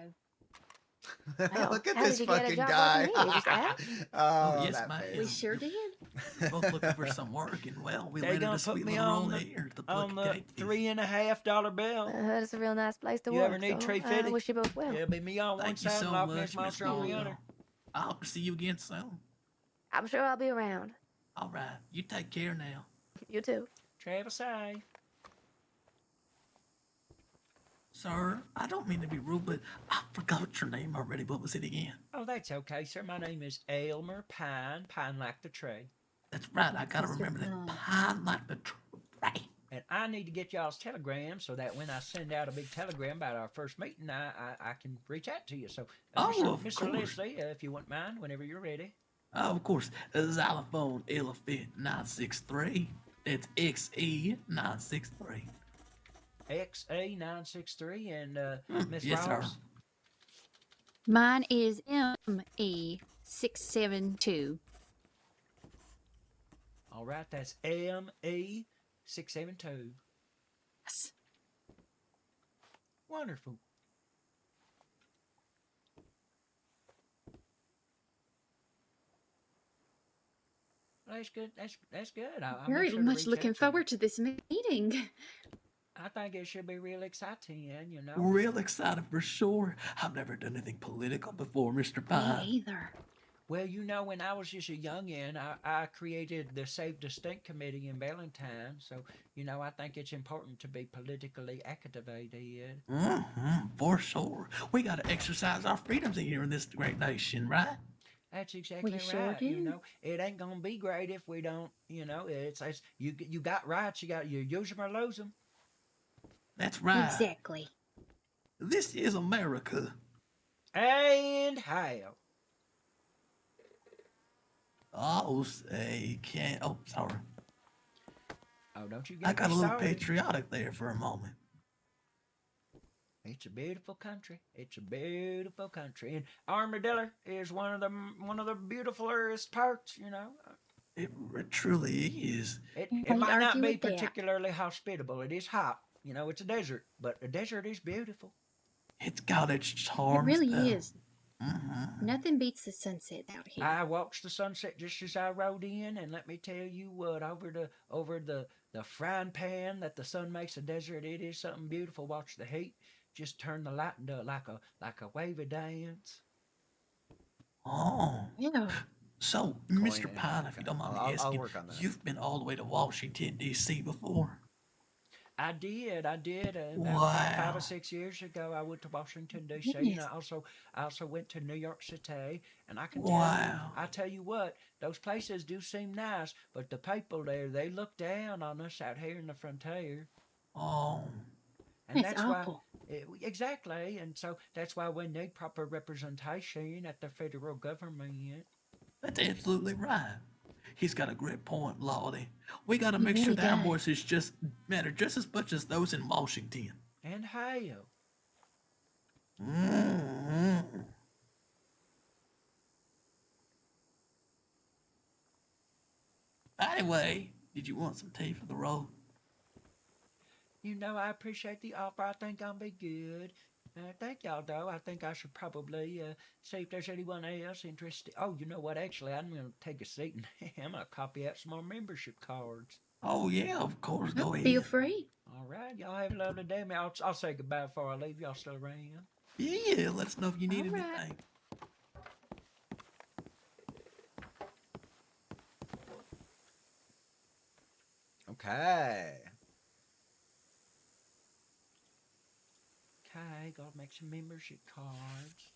[SPEAKER 7] Well,
[SPEAKER 2] Look at
[SPEAKER 7] how
[SPEAKER 2] this
[SPEAKER 7] did you get a
[SPEAKER 2] fucking
[SPEAKER 7] job
[SPEAKER 2] guy.
[SPEAKER 7] working here? You just asked?
[SPEAKER 2] Oh,
[SPEAKER 12] yes,
[SPEAKER 2] that
[SPEAKER 12] ma'am.
[SPEAKER 2] face.
[SPEAKER 8] We sure did.
[SPEAKER 12] Both looking for some work, and well, we
[SPEAKER 1] They
[SPEAKER 12] landed
[SPEAKER 1] gonna
[SPEAKER 12] a sweet
[SPEAKER 1] put me
[SPEAKER 12] little
[SPEAKER 1] on
[SPEAKER 12] role
[SPEAKER 1] the-
[SPEAKER 12] here at the
[SPEAKER 1] On the
[SPEAKER 12] Plucky Cake.
[SPEAKER 1] $3.50 bill.
[SPEAKER 7] I heard it's a real nice place to
[SPEAKER 1] You
[SPEAKER 7] work.
[SPEAKER 1] ever need
[SPEAKER 7] so
[SPEAKER 1] tree
[SPEAKER 7] I
[SPEAKER 1] fitting?
[SPEAKER 7] wish you both well.
[SPEAKER 1] It'll be me on one
[SPEAKER 12] Thank you
[SPEAKER 1] side
[SPEAKER 12] so
[SPEAKER 1] and off
[SPEAKER 12] much,
[SPEAKER 1] Miss
[SPEAKER 12] Miss
[SPEAKER 1] Monster on the
[SPEAKER 12] Margot.
[SPEAKER 1] other.
[SPEAKER 12] I hope to see you again soon.
[SPEAKER 7] I'm sure I'll be around.
[SPEAKER 12] All right. You take care now.
[SPEAKER 7] You too.
[SPEAKER 1] Travel safe.
[SPEAKER 12] Sir, I don't mean to be rude, but I forgot your name already. What was it again?
[SPEAKER 1] Oh, that's okay, sir. My name is Elmer Pine, Pine like the tree.
[SPEAKER 12] That's right. I gotta
[SPEAKER 8] Mr.
[SPEAKER 12] remember that.
[SPEAKER 8] Pine.
[SPEAKER 12] Pine like the tree.
[SPEAKER 1] And I need to get y'all's telegram so that when I send out a big telegram about our first meeting, I can reach out to you. So,
[SPEAKER 12] Oh, of
[SPEAKER 1] Mr.
[SPEAKER 12] course.
[SPEAKER 1] Leslie, if you wouldn't mind, whenever you're ready.
[SPEAKER 12] Of course, Xylophone Elephant 963. That's XE 963.
[SPEAKER 1] XA963 and Miss
[SPEAKER 12] yes, sir.
[SPEAKER 1] Ross.
[SPEAKER 8] Mine is ME672.
[SPEAKER 1] All right, that's ME672.
[SPEAKER 8] Yes.
[SPEAKER 1] Wonderful. That's good. That's good. I'll make
[SPEAKER 8] Very
[SPEAKER 1] sure to
[SPEAKER 8] much
[SPEAKER 1] reach
[SPEAKER 8] looking
[SPEAKER 1] out to you.
[SPEAKER 8] forward to this meeting.
[SPEAKER 1] I think it should be real exciting, you know.
[SPEAKER 12] Real excited for sure. I've never done anything political before, Mr. Pine.
[SPEAKER 8] Me either.
[SPEAKER 1] Well, you know, when I was just a youngin', I created the Save Distinct Committee in Valentine. So, you know, I think it's important to be politically activated.
[SPEAKER 12] Mm-hmm, for sure. We gotta exercise our freedoms here in this great nation, right?
[SPEAKER 1] That's exactly
[SPEAKER 8] We
[SPEAKER 1] right.
[SPEAKER 8] sure
[SPEAKER 1] You
[SPEAKER 8] do.
[SPEAKER 1] know, it ain't gonna be great if we don't. You know, it's you got rights. You use them or lose them.
[SPEAKER 12] That's right.
[SPEAKER 8] Exactly.
[SPEAKER 12] This is America.
[SPEAKER 1] And how?
[SPEAKER 12] Oh, say can't. Oh, sorry.
[SPEAKER 1] Oh, don't you
[SPEAKER 12] I
[SPEAKER 1] get
[SPEAKER 12] got
[SPEAKER 1] me
[SPEAKER 12] a little
[SPEAKER 1] started.
[SPEAKER 12] patriotic there for a moment.
[SPEAKER 1] It's a beautiful country. It's a beautiful country, and Armadillo is one of the beautifulest parts. You know,
[SPEAKER 12] It truly is.
[SPEAKER 1] it
[SPEAKER 8] Can't
[SPEAKER 1] might not
[SPEAKER 8] argue
[SPEAKER 1] be
[SPEAKER 8] with that.
[SPEAKER 1] particularly hospitable. It is hot. You know, it's a desert, but a desert is beautiful.
[SPEAKER 12] It's got its
[SPEAKER 8] It
[SPEAKER 12] charms.
[SPEAKER 8] really
[SPEAKER 12] though.
[SPEAKER 8] is. Nothing beats the sunset out here.
[SPEAKER 1] I watched the sunset just as I rode in, and let me tell you what, over the frying pan that the sun makes a desert, it is something beautiful. Watch the heat just turn the light into like a wavy dance.
[SPEAKER 12] Oh.
[SPEAKER 8] Yeah.
[SPEAKER 12] So,
[SPEAKER 2] Coin
[SPEAKER 12] Mr.
[SPEAKER 2] and
[SPEAKER 12] Pine, if you don't mind me
[SPEAKER 2] I'll
[SPEAKER 12] asking,
[SPEAKER 2] work on that.
[SPEAKER 12] you've been all the way to Washington, D.C. before?
[SPEAKER 1] I did. About
[SPEAKER 12] Wow.
[SPEAKER 1] 5 or 6 years ago, I went to Washington D.C.
[SPEAKER 8] Goodness.
[SPEAKER 1] and I also went to New York City. And I can
[SPEAKER 12] Wow.
[SPEAKER 1] tell you what, those places do seem nice, but the people there, they look down on us out here in the frontier.
[SPEAKER 12] Oh.
[SPEAKER 1] And
[SPEAKER 8] That's awful.
[SPEAKER 1] Exactly. And so that's why we need proper representation at the federal government.
[SPEAKER 12] That's absolutely right. He's got a great point, Lordy. We gotta
[SPEAKER 8] He
[SPEAKER 12] make sure
[SPEAKER 8] really
[SPEAKER 12] that our
[SPEAKER 8] does.
[SPEAKER 12] voices just matter just as much as those in Washington.
[SPEAKER 1] And hell.
[SPEAKER 12] Mm-hmm. Anyway, did you want some tea for the road?
[SPEAKER 1] You know, I appreciate the offer. I think I'll be good. Thank y'all, though. I think I should probably see if there's anyone else interested. Oh, you know what? Actually, I'm going to take a seat and I'm going to copy out some more membership cards.
[SPEAKER 12] Oh, yeah, of course. Go ahead.
[SPEAKER 8] Feel free.
[SPEAKER 1] All right. Y'all have a lovely day. I'll say goodbye before I leave. Y'all still around?
[SPEAKER 12] Yeah, let us know if you need
[SPEAKER 8] All right.
[SPEAKER 12] anything.
[SPEAKER 2] Okay.
[SPEAKER 1] Okay, gotta make some membership cards.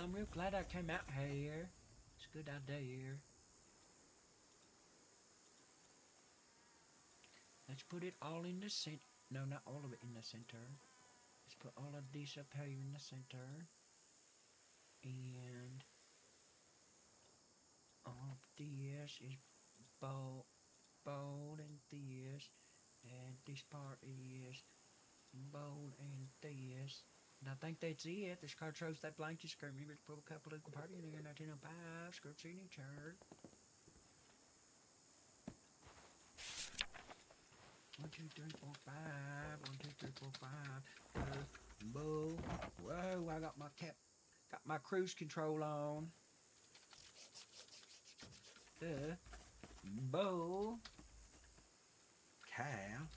[SPEAKER 1] I'm real glad I came out here. It's a good idea. Let's put it all in the center. No, not all of it in the center. Let's put all of these up here in the center. And all of this is bold and this. And this part is bold and this. And I think that's it. This card shows that blank is screen. Maybe put a couple of the party in there. 1905. Script signature. 1, 2, 3, 4, 5. 1, 2, 3, 4, 5. Boom. Whoa, I got my cruise control on. Bow. Cow.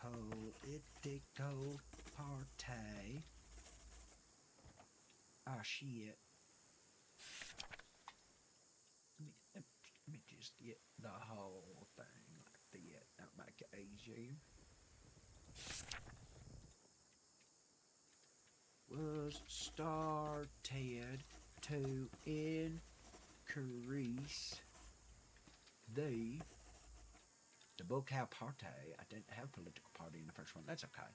[SPEAKER 1] Political party. Oh shit. Let me just get the whole thing like that. That'll make it easier. Was started to increase the Bocal Party. I didn't have political party in the first one. That's okay.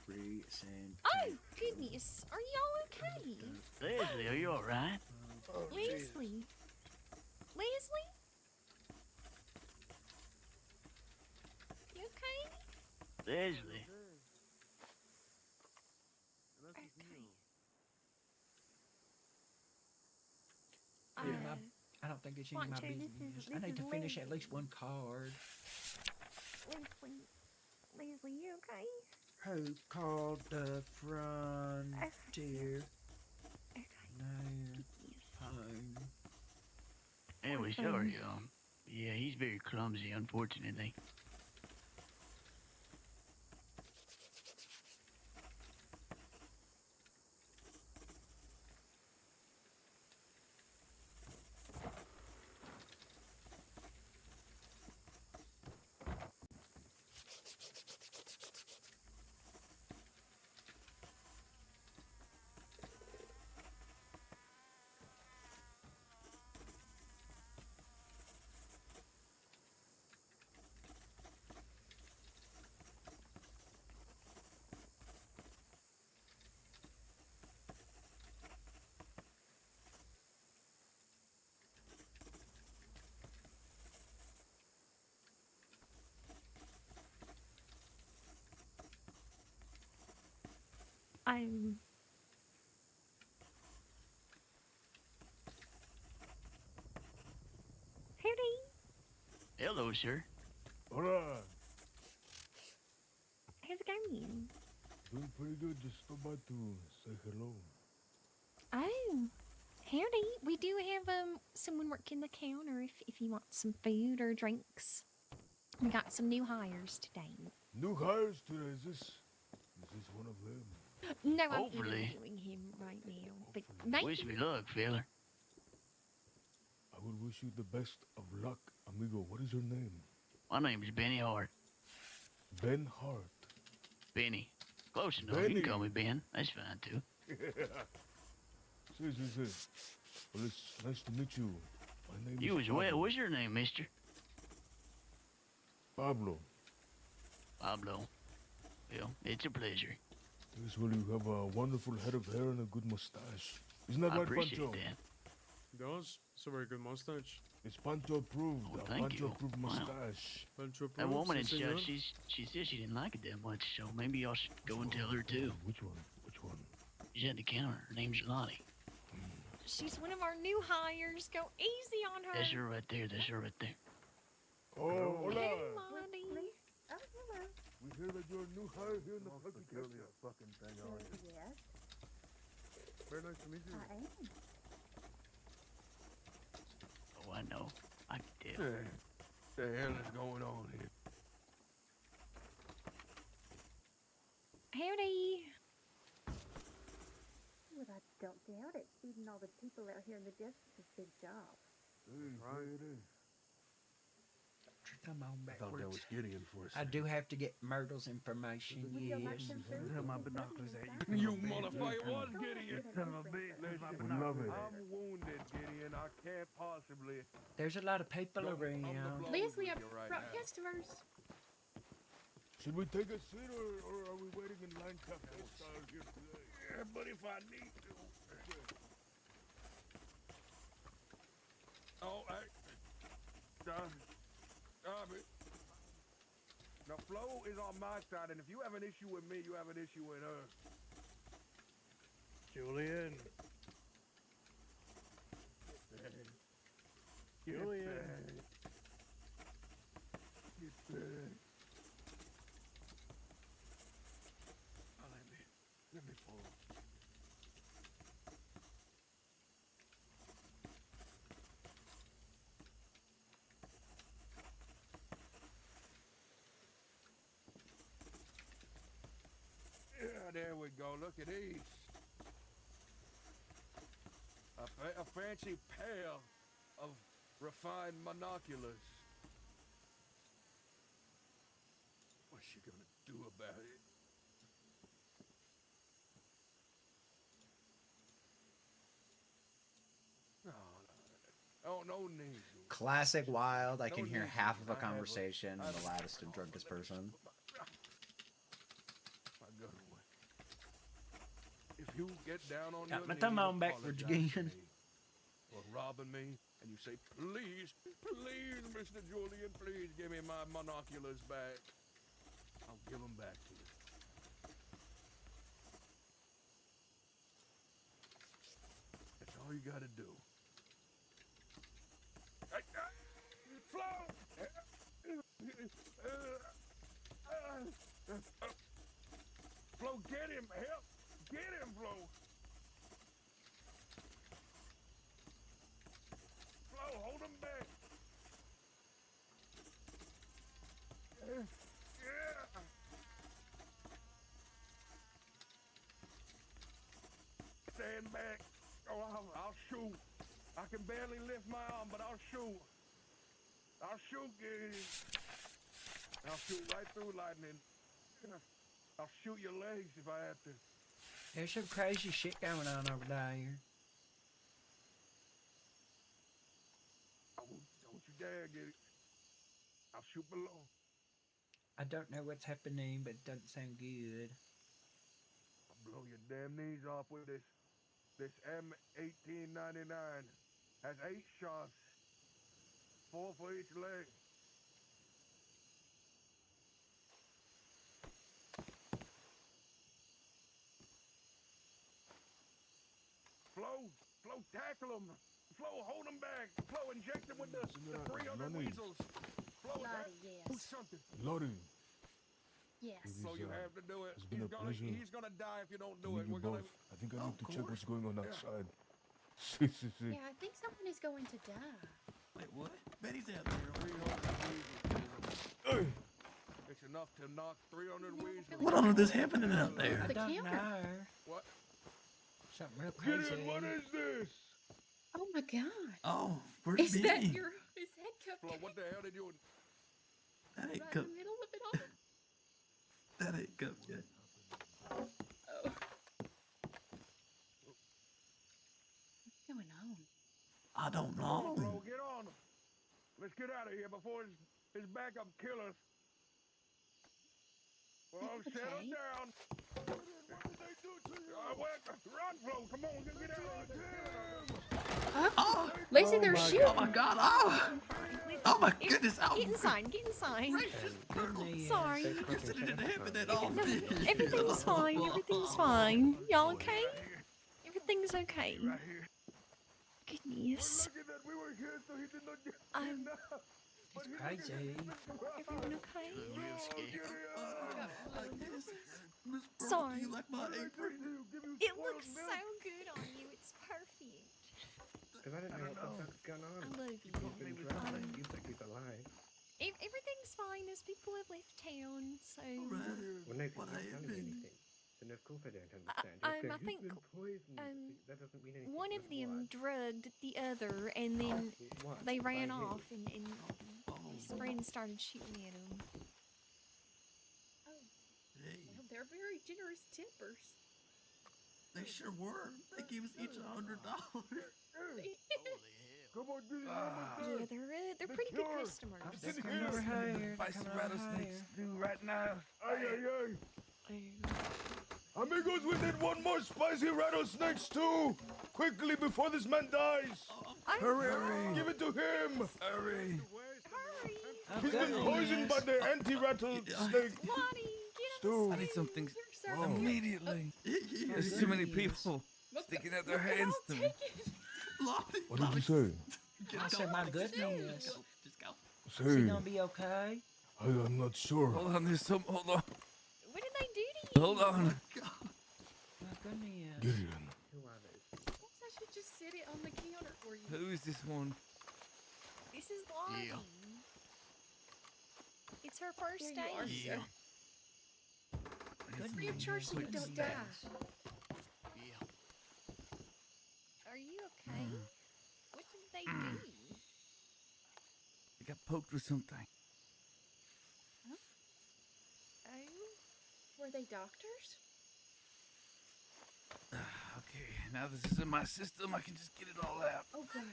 [SPEAKER 1] Represent.
[SPEAKER 11] Oh, goodness. Are y'all okay?
[SPEAKER 6] Leslie, are you alright?
[SPEAKER 11] Leslie? Leslie? You okay?
[SPEAKER 6] Leslie.
[SPEAKER 1] I don't think it's any of my business. I need to finish at least one card.
[SPEAKER 11] Leslie, you okay?
[SPEAKER 1] Who called the frontier? Near home.
[SPEAKER 6] Anyway, sorry, yeah, he's very clumsy, unfortunately.
[SPEAKER 11] I'm. Howdy.
[SPEAKER 6] Hello, sir.
[SPEAKER 15] Hola.
[SPEAKER 11] How's it going?
[SPEAKER 15] Doing pretty good. Just stopped by to say hello.
[SPEAKER 11] Oh, howdy. We do have someone working the counter if you want some food or drinks. We got some new hires today.
[SPEAKER 15] New hires today. Is this one of them?
[SPEAKER 11] No, I'm
[SPEAKER 6] Hopefully.
[SPEAKER 11] interviewing him right now. But
[SPEAKER 6] Wish
[SPEAKER 11] maybe.
[SPEAKER 6] me luck, fella.
[SPEAKER 15] I would wish you the best of luck, amigo. What is your name?
[SPEAKER 6] My name is Benny Hart.
[SPEAKER 15] Ben Hart.
[SPEAKER 6] Benny. Close enough.
[SPEAKER 15] Benny.
[SPEAKER 6] You can call me Ben. That's fine, too.
[SPEAKER 15] See. Well, it's nice to meet you. My name
[SPEAKER 6] You
[SPEAKER 15] is
[SPEAKER 6] as well.
[SPEAKER 15] Pablo.
[SPEAKER 6] What's your name, mister?
[SPEAKER 15] Pablo.
[SPEAKER 6] Pablo. Well, it's a pleasure.
[SPEAKER 15] Yes, well, you have a wonderful head of hair and a good mustache. Isn't that
[SPEAKER 6] I
[SPEAKER 15] right,
[SPEAKER 6] appreciate
[SPEAKER 15] Pancho?
[SPEAKER 6] that.
[SPEAKER 16] Does? It's a very good mustache.
[SPEAKER 15] It's Pancho approved.
[SPEAKER 6] Oh,
[SPEAKER 15] a
[SPEAKER 6] thank
[SPEAKER 15] Pancho
[SPEAKER 6] you.
[SPEAKER 15] approved
[SPEAKER 6] Wow.
[SPEAKER 15] mustache.
[SPEAKER 16] Pancho
[SPEAKER 6] That
[SPEAKER 16] approves,
[SPEAKER 6] woman in
[SPEAKER 16] si,
[SPEAKER 6] church,
[SPEAKER 16] senor.
[SPEAKER 6] she said she didn't like it that much, so maybe y'all should go and tell her, too.
[SPEAKER 15] Which one? Which one?
[SPEAKER 6] She's at the counter. Her name's Lottie.
[SPEAKER 11] She's one of our new hires. Go easy on her.
[SPEAKER 6] That's her right there. That's her right there.
[SPEAKER 15] Oh, hola.
[SPEAKER 11] Hey, Lottie.
[SPEAKER 15] We hear that you're a new hire here in the fucking
[SPEAKER 16] fucking thing on you.
[SPEAKER 17] Yes,
[SPEAKER 16] Very nice to meet you.
[SPEAKER 17] I am.
[SPEAKER 6] Oh, I know. I can tell.
[SPEAKER 15] Hey, the hell is going on here?
[SPEAKER 11] Howdy.
[SPEAKER 17] Well, I don't doubt it. Feeding all the people out here in the desert is a big job.
[SPEAKER 15] Right, it is.
[SPEAKER 1] Come on
[SPEAKER 15] I thought that was
[SPEAKER 1] backwards.
[SPEAKER 15] Gideon for a
[SPEAKER 1] I
[SPEAKER 15] second.
[SPEAKER 1] do have to get Myrtle's information. Yes.
[SPEAKER 16] Have my binoculars at you.
[SPEAKER 15] You motherfucker was Gideon.
[SPEAKER 16] Son of a bitch.
[SPEAKER 15] We love it.
[SPEAKER 16] I'm wounded, Gideon. I can't possibly.
[SPEAKER 1] There's a lot of people around.
[SPEAKER 8] Leslie, I've brought customers.
[SPEAKER 15] Should we take a seat or are we waiting in line cafe style here today?
[SPEAKER 16] Yeah, but if I need to. Oh, hey. Stop it. Now, Flo is on my side, and if you have an issue with me, you have an issue with her.
[SPEAKER 10] Julian. Julian.
[SPEAKER 16] Get back. Oh, let me fall. Yeah, there we go. Look at these. A fancy pair of refined monoculars. What's she gonna do about it? No need.
[SPEAKER 2] Classic Wild. I can
[SPEAKER 16] No
[SPEAKER 2] hear
[SPEAKER 16] need.
[SPEAKER 2] half of
[SPEAKER 16] I
[SPEAKER 2] a
[SPEAKER 16] have
[SPEAKER 2] conversation
[SPEAKER 16] I
[SPEAKER 2] and the
[SPEAKER 16] have
[SPEAKER 2] loudest and drunkest person.
[SPEAKER 16] My gun away. If you get down on
[SPEAKER 1] Got
[SPEAKER 16] your
[SPEAKER 1] my
[SPEAKER 16] knees
[SPEAKER 1] thumb on
[SPEAKER 16] and
[SPEAKER 1] backwards
[SPEAKER 16] apologize to
[SPEAKER 1] again.
[SPEAKER 16] me for robbing me, and you say, please, Mr. Julian, please give me my monoculars back, I'll give them back to you. That's all you gotta do. Flo! Flo, get him! Help! Get him, Flo! Flo, hold him back! Yeah! Stand back! Oh, I'll shoot! I can barely lift my arm, but I'll shoot! I'll shoot, I'll shoot right through lightning. I'll shoot your legs if I have to.
[SPEAKER 1] There's some crazy shit going on over there.
[SPEAKER 16] Don't you dare get it. I'll shoot below.
[SPEAKER 1] I don't know what's happening, but it doesn't sound good.
[SPEAKER 16] I'll blow your damn knees off with this. This M1899 has 8 shots, 4 for each leg. Flo, tackle him. Flo, hold him back. Flo, inject him with the 300 weasels. Flo, do something.
[SPEAKER 15] Lottie.
[SPEAKER 8] Yes.
[SPEAKER 16] Flo, you have to do it.
[SPEAKER 15] It's been a pleasure.
[SPEAKER 16] He's gonna die if you don't
[SPEAKER 15] To
[SPEAKER 16] do
[SPEAKER 15] meet
[SPEAKER 16] it.
[SPEAKER 15] you
[SPEAKER 16] We're gonna.
[SPEAKER 15] both. I think I need to check
[SPEAKER 16] course.
[SPEAKER 15] what's going on
[SPEAKER 16] Yeah.
[SPEAKER 15] outside.
[SPEAKER 8] Yeah, I think someone is going to die.
[SPEAKER 12] Wait, what? Betty's out there.
[SPEAKER 16] 300 weasels. It's enough to knock 300 weasels.
[SPEAKER 12] What on earth is happening out there?
[SPEAKER 1] I don't know.
[SPEAKER 16] What?
[SPEAKER 1] Something real
[SPEAKER 16] Get
[SPEAKER 1] crazy.
[SPEAKER 16] in, what is this?
[SPEAKER 8] Oh my god.
[SPEAKER 12] Oh, where's
[SPEAKER 8] Is that
[SPEAKER 12] Benny?
[SPEAKER 8] your is that
[SPEAKER 16] Flo,
[SPEAKER 8] cupcake
[SPEAKER 16] what the hell did you?
[SPEAKER 12] That ain't
[SPEAKER 8] right
[SPEAKER 12] cup.
[SPEAKER 8] in the middle of it all?
[SPEAKER 12] That ain't cupcake.
[SPEAKER 8] Oh. What's going on?
[SPEAKER 12] I don't
[SPEAKER 16] Come on,
[SPEAKER 12] know.
[SPEAKER 16] Flo, get on him. Let's get out of here before his backup killers. Well, settle down. What did they do to you? Run, Flo. Come on, get out of here.
[SPEAKER 8] Oh, Lacey, they're shooting.
[SPEAKER 12] Oh my god. Oh, oh my goodness. Oh,
[SPEAKER 11] Get inside. Get inside. Sorry.
[SPEAKER 12] you said it didn't happen at all.
[SPEAKER 11] Everything's fine. Everything's fine. Y'all okay? Everything's okay. Goodness.
[SPEAKER 1] It's crazy.
[SPEAKER 11] Everyone okay?
[SPEAKER 12] Sorry.
[SPEAKER 11] Sorry.
[SPEAKER 12] You like my apron?
[SPEAKER 11] It looks so good on you. It's perfect.
[SPEAKER 18] Because I didn't know what the fuck's going on.
[SPEAKER 11] I love you.
[SPEAKER 18] He's been drunk. You think he's alive.
[SPEAKER 11] Everything's fine. Those people have left town, so.
[SPEAKER 18] Well, no, because you're not telling me anything. And of course I don't understand. You're
[SPEAKER 11] I
[SPEAKER 18] saying
[SPEAKER 11] think
[SPEAKER 18] he's been poisoned. That doesn't mean anything.
[SPEAKER 11] one of
[SPEAKER 18] With
[SPEAKER 11] them
[SPEAKER 18] what?
[SPEAKER 11] drugged the other, and then
[SPEAKER 18] What?
[SPEAKER 11] they ran
[SPEAKER 18] By who?
[SPEAKER 11] off, and his friends started shooting at him.
[SPEAKER 8] Well, they're very generous tippers.
[SPEAKER 12] They sure were. They gave us each $100.
[SPEAKER 16] Come on, do
[SPEAKER 11] Yeah, they're pretty good customers.
[SPEAKER 1] They're coming over here.
[SPEAKER 16] Spicy
[SPEAKER 1] They're coming over
[SPEAKER 16] rattlesnakes
[SPEAKER 1] here.
[SPEAKER 16] do right now. Ay, ay, ay. Amigos, we need one more spicy rattlesnake stew. Quickly before this man dies. Hurry. Give it to him. Hurry. He's been poisoned by the anti-rattlesnake stew.
[SPEAKER 19] I need something
[SPEAKER 8] Whoa.
[SPEAKER 19] immediately. There's too many people sticking out their hands to me.
[SPEAKER 15] What did you say?
[SPEAKER 1] I said, my goodness.
[SPEAKER 12] Just go.
[SPEAKER 1] Is he
[SPEAKER 15] Say,
[SPEAKER 1] gonna be okay?
[SPEAKER 15] I'm not sure.
[SPEAKER 19] Hold on, there's some. Hold on.
[SPEAKER 11] What did they do to you?
[SPEAKER 19] Hold on.
[SPEAKER 1] My goodness.
[SPEAKER 15] Gideon.
[SPEAKER 18] Who are those?
[SPEAKER 8] Perhaps I should just set it on the counter for you.
[SPEAKER 19] Who is this one?
[SPEAKER 11] This is Lottie.
[SPEAKER 19] Yeah.
[SPEAKER 11] It's her first
[SPEAKER 8] Here
[SPEAKER 11] day.
[SPEAKER 8] you are,
[SPEAKER 19] Yeah.
[SPEAKER 8] sir. Free of charge so you don't die.
[SPEAKER 11] Are you okay? What did they do?
[SPEAKER 19] I got poked with something.
[SPEAKER 11] Oh,
[SPEAKER 8] Were they doctors?
[SPEAKER 19] Okay, now this is in my system. I can just get it all out.
[SPEAKER 8] Oh god.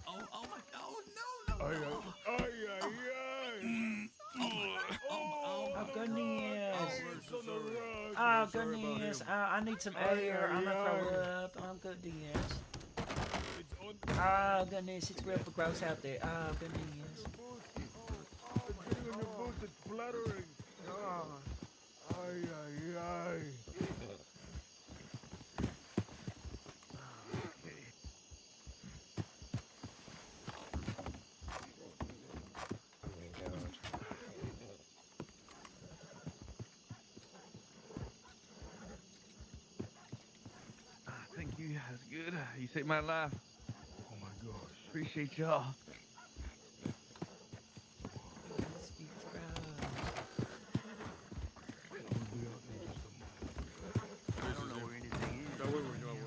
[SPEAKER 12] Oh my. Oh no.
[SPEAKER 16] Ay, ay, ay, ay.
[SPEAKER 1] Oh, goodness.
[SPEAKER 16] It's on the rug.
[SPEAKER 1] Oh, goodness. I need some air. I'm gonna throw up. Oh, goodness. Oh, goodness. It's real gross out there. Oh, goodness.
[SPEAKER 16] It's getting on your boots. It's splattering. Ay, ay, ay.
[SPEAKER 18] Oh my god.
[SPEAKER 19] You saved my life.
[SPEAKER 15] Oh my gosh.
[SPEAKER 19] Appreciate y'all.
[SPEAKER 15] I don't know where anything is. Go over, go over.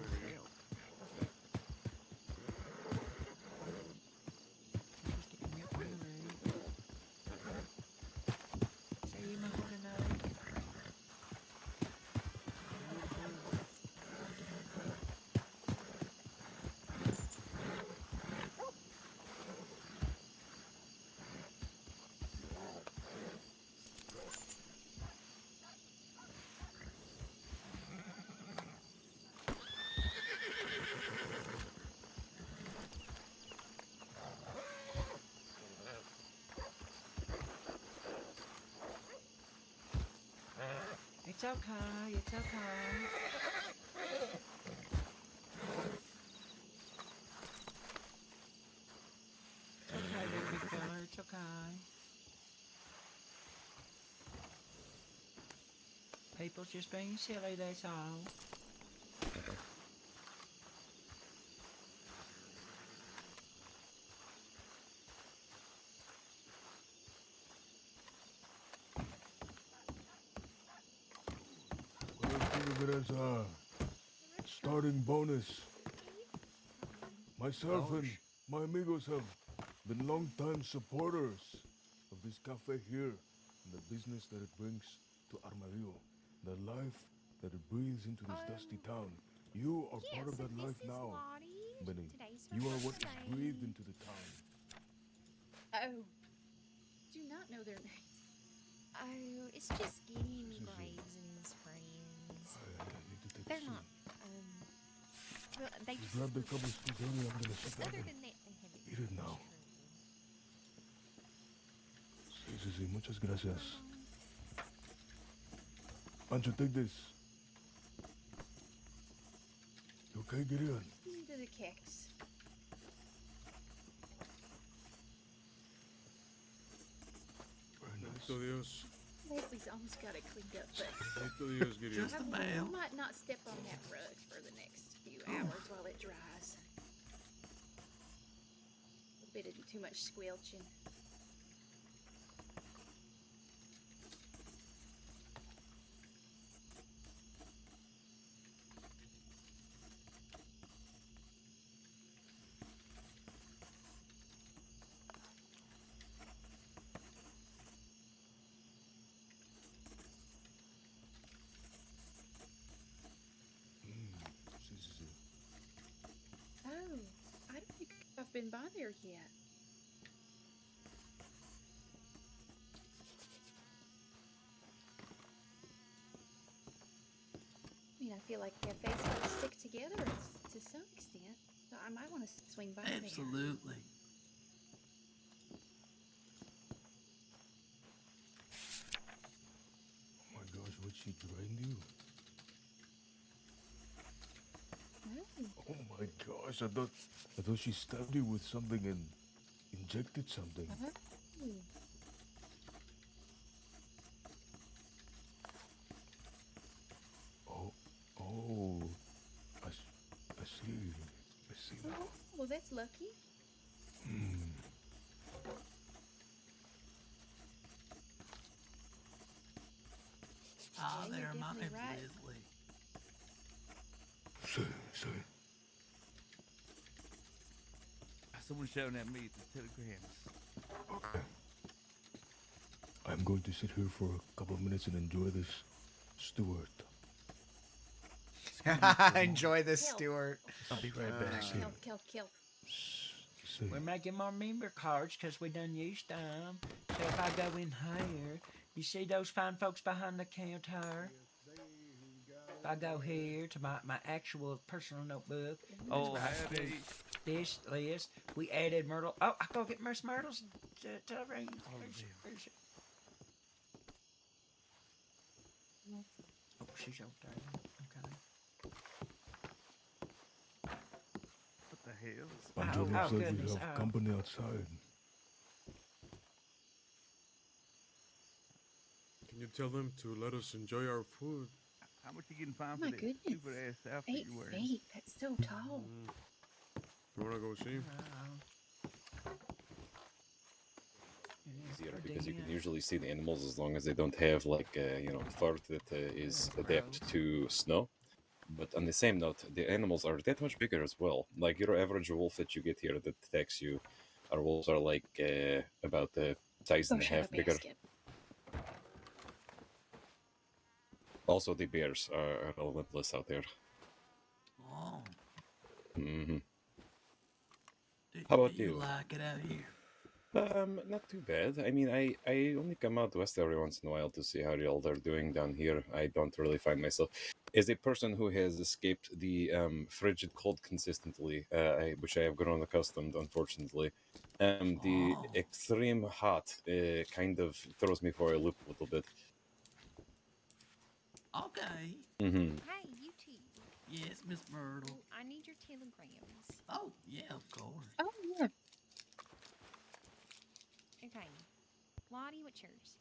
[SPEAKER 1] It's okay, it's okay. It's okay, little big fella, it's okay. People's just being silly, that's all.
[SPEAKER 15] Well, think of it as a starting bonus. Myself and my amigos have been long-time supporters of this cafe here and the business that it brings to Armadillo, the life that it breathes into this dusty town. You are part of that life now, Benny. You are what is breathed into the town.
[SPEAKER 8] Oh, do not know their names.
[SPEAKER 11] Oh, it's just Gideon Graves and his friends. They're not, well, they just...
[SPEAKER 15] Grab the couple spoons early, I'm gonna sit down
[SPEAKER 11] Other
[SPEAKER 15] and
[SPEAKER 11] than that, they haven't...
[SPEAKER 15] eat it now. Sí, sí, muchas gracias. Pancho, take this. You okay, Gideon?
[SPEAKER 8] Into the cactus.
[SPEAKER 15] Very nice.
[SPEAKER 16] Bendito Dios.
[SPEAKER 8] Leslie's almost got it cleaned up, but
[SPEAKER 16] Bendito Dios, Gideon.
[SPEAKER 12] Just a
[SPEAKER 8] I
[SPEAKER 12] bell.
[SPEAKER 8] might not step on that rug for the next few hours while it dries. A bit of too much squelching.
[SPEAKER 15] Sí, sí, sí.
[SPEAKER 8] Oh, I don't think I've been by there yet. I mean, I feel like cafes sort of stick together to some extent, so I might want to swing by there.
[SPEAKER 12] Absolutely.
[SPEAKER 15] Oh my gosh, what, she drained you? Oh my gosh, I thought she stabbed you with something and injected something. Oh, I see. I see now.
[SPEAKER 8] Oh, well, that's lucky.
[SPEAKER 12] Ah,
[SPEAKER 8] Yeah,
[SPEAKER 12] there,
[SPEAKER 8] you're
[SPEAKER 12] my
[SPEAKER 8] definitely
[SPEAKER 12] name's
[SPEAKER 8] right.
[SPEAKER 12] Leslie.
[SPEAKER 15] Sí.
[SPEAKER 19] Someone shouting at me at the telegrams.
[SPEAKER 15] Okay. I'm going to sit here for a couple of minutes and enjoy this Stuart.
[SPEAKER 2] Enjoy this, Stuart.
[SPEAKER 15] I'll be right back.
[SPEAKER 8] Kelp.
[SPEAKER 1] We're making more member cards because we done used them. So if I go in here, you see those fine folks behind the counter? If I go here to my actual personal notebook,
[SPEAKER 19] Oh,
[SPEAKER 1] right,
[SPEAKER 19] howdy.
[SPEAKER 1] this list, we added Myrtle. Oh, I go get Miss Myrtle's ring. Where's it? Oh, she's out there. Okay.
[SPEAKER 19] What the hell?
[SPEAKER 15] Pancho looks like we
[SPEAKER 1] goodness.
[SPEAKER 15] have company outside.
[SPEAKER 16] Can you tell them to let us enjoy our food?
[SPEAKER 19] How much you getting fined
[SPEAKER 8] Oh
[SPEAKER 19] for
[SPEAKER 8] my
[SPEAKER 19] that
[SPEAKER 8] goodness.
[SPEAKER 19] stupid ass outfit
[SPEAKER 8] 8
[SPEAKER 19] you wearing?
[SPEAKER 8] feet. That's so tall.
[SPEAKER 16] You wanna go see?
[SPEAKER 20] Easier because you can usually see the animals as long as they don't have like fur that is adapt to snow. But on the same note, the animals are that much bigger as well. Like your average wolf that you get here that attacks you, our wolves are like about a size and a half bigger. Also, the bears are relentless out there.
[SPEAKER 12] Oh.
[SPEAKER 20] Mm-hmm.
[SPEAKER 12] Do,
[SPEAKER 20] How about
[SPEAKER 12] do you
[SPEAKER 20] you?
[SPEAKER 12] like it out here?
[SPEAKER 20] Not too bad. I mean, I only come out west every once in a while to see how y'all are doing down here. I don't really find myself as a person who has escaped the frigid cold consistently, which I have grown accustomed, unfortunately. The extreme hot kind of throws me for a loop a little bit.
[SPEAKER 12] Okay.
[SPEAKER 20] Mm-hmm.
[SPEAKER 11] Hey, you two.
[SPEAKER 12] Yes, Miss Myrtle.
[SPEAKER 11] Oh, I need your telegrams.
[SPEAKER 12] Oh, yeah, of course.
[SPEAKER 8] Oh, yeah.
[SPEAKER 11] Okay. Lottie, what's yours?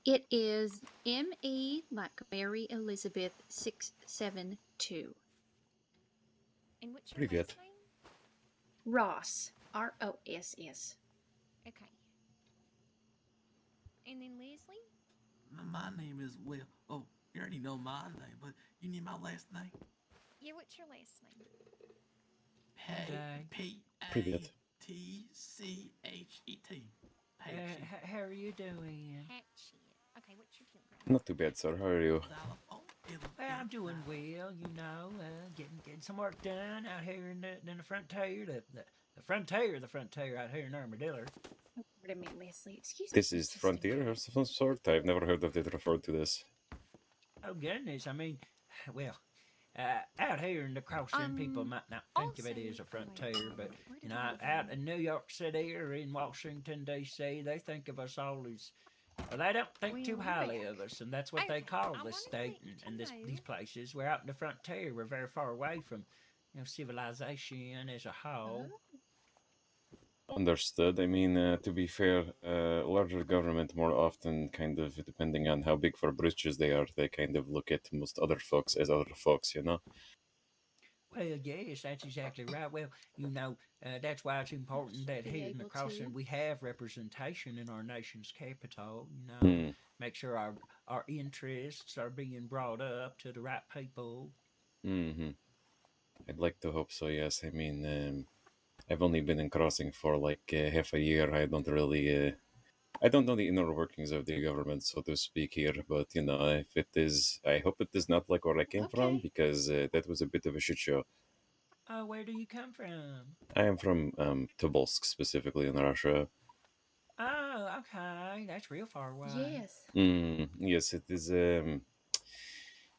[SPEAKER 8] It is M.E. like Mary Elizabeth 672.
[SPEAKER 11] And what's your
[SPEAKER 20] Pretty
[SPEAKER 11] last
[SPEAKER 20] good.
[SPEAKER 11] name?
[SPEAKER 8] Ross. R-O-S-S.
[SPEAKER 11] Okay. And then Leslie?
[SPEAKER 12] My name is Will. Oh, you already know my name, but you need my last name?
[SPEAKER 11] Yeah, what's your last name?
[SPEAKER 12] P-A-T-C-H-E-T.
[SPEAKER 1] How are you doing?
[SPEAKER 11] Hatchet. Okay, what's your telegram?
[SPEAKER 20] Not too bad, sir. How are you?
[SPEAKER 1] Well, I'm doing well, getting some work done out here in the frontier, the frontier out here in Armadillo.
[SPEAKER 8] Wait a minute, Leslie. Excuse me.
[SPEAKER 20] This is Frontier of some sort? I've never heard of it referred to this.
[SPEAKER 1] Oh goodness, I mean, well, out here in the crossing, people might not think of it as a frontier, but out in New York City or in Washington D.C., they think of us all as. Well, they don't think too highly of us, and that's what they call this state and these places. We're out in the frontier. We're very far away from, civilization as a whole.
[SPEAKER 20] Understood. I mean, to be fair, larger government more often kind of, depending on how big for britches they are, they kind of look at most other folks as other folks, you know?
[SPEAKER 1] Well, yes, that's exactly right. Well, that's why it's important that here in the crossing we have representation in our nation's capital. Make sure our interests are being brought up to the right people.
[SPEAKER 20] Mm-hmm. I'd like to hope so, yes. I mean, I've only been in crossing for like half a year. I don't really... I don't know the inner workings of the government, so to speak, here, but if it is, I hope it is not like where I came from, because that was a bit of a shit show.
[SPEAKER 1] Where do you come from?
[SPEAKER 20] I am from Tobolsk, specifically in Russia.
[SPEAKER 1] Oh, okay, that's real far away.
[SPEAKER 8] Yes.
[SPEAKER 20] Yes, it is.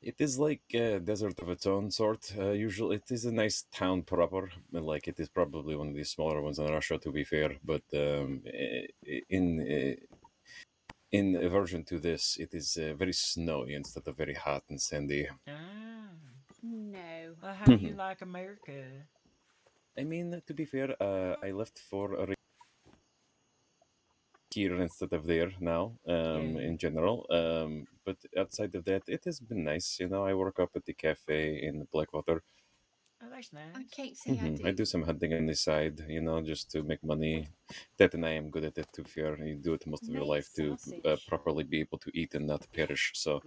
[SPEAKER 20] It is like a desert of its own sort. Usually, it is a nice town proper. Like it is probably one of the smaller ones in Russia, to be fair. But in aversion to this, it is very snowy instead of very hot and sandy.
[SPEAKER 8] No.
[SPEAKER 1] Well, how do you like America?
[SPEAKER 20] I mean, to be fair, I left for a here instead of there now, in general. But outside of that, it has been nice. I work up at the cafe in Blackwater.
[SPEAKER 1] Oh, that's nice.
[SPEAKER 8] I can't say I do.
[SPEAKER 20] I do some hunting on the side, just to make money. That and I am good at it, to be fair. You do it most of your life to properly be able to eat and not perish. So,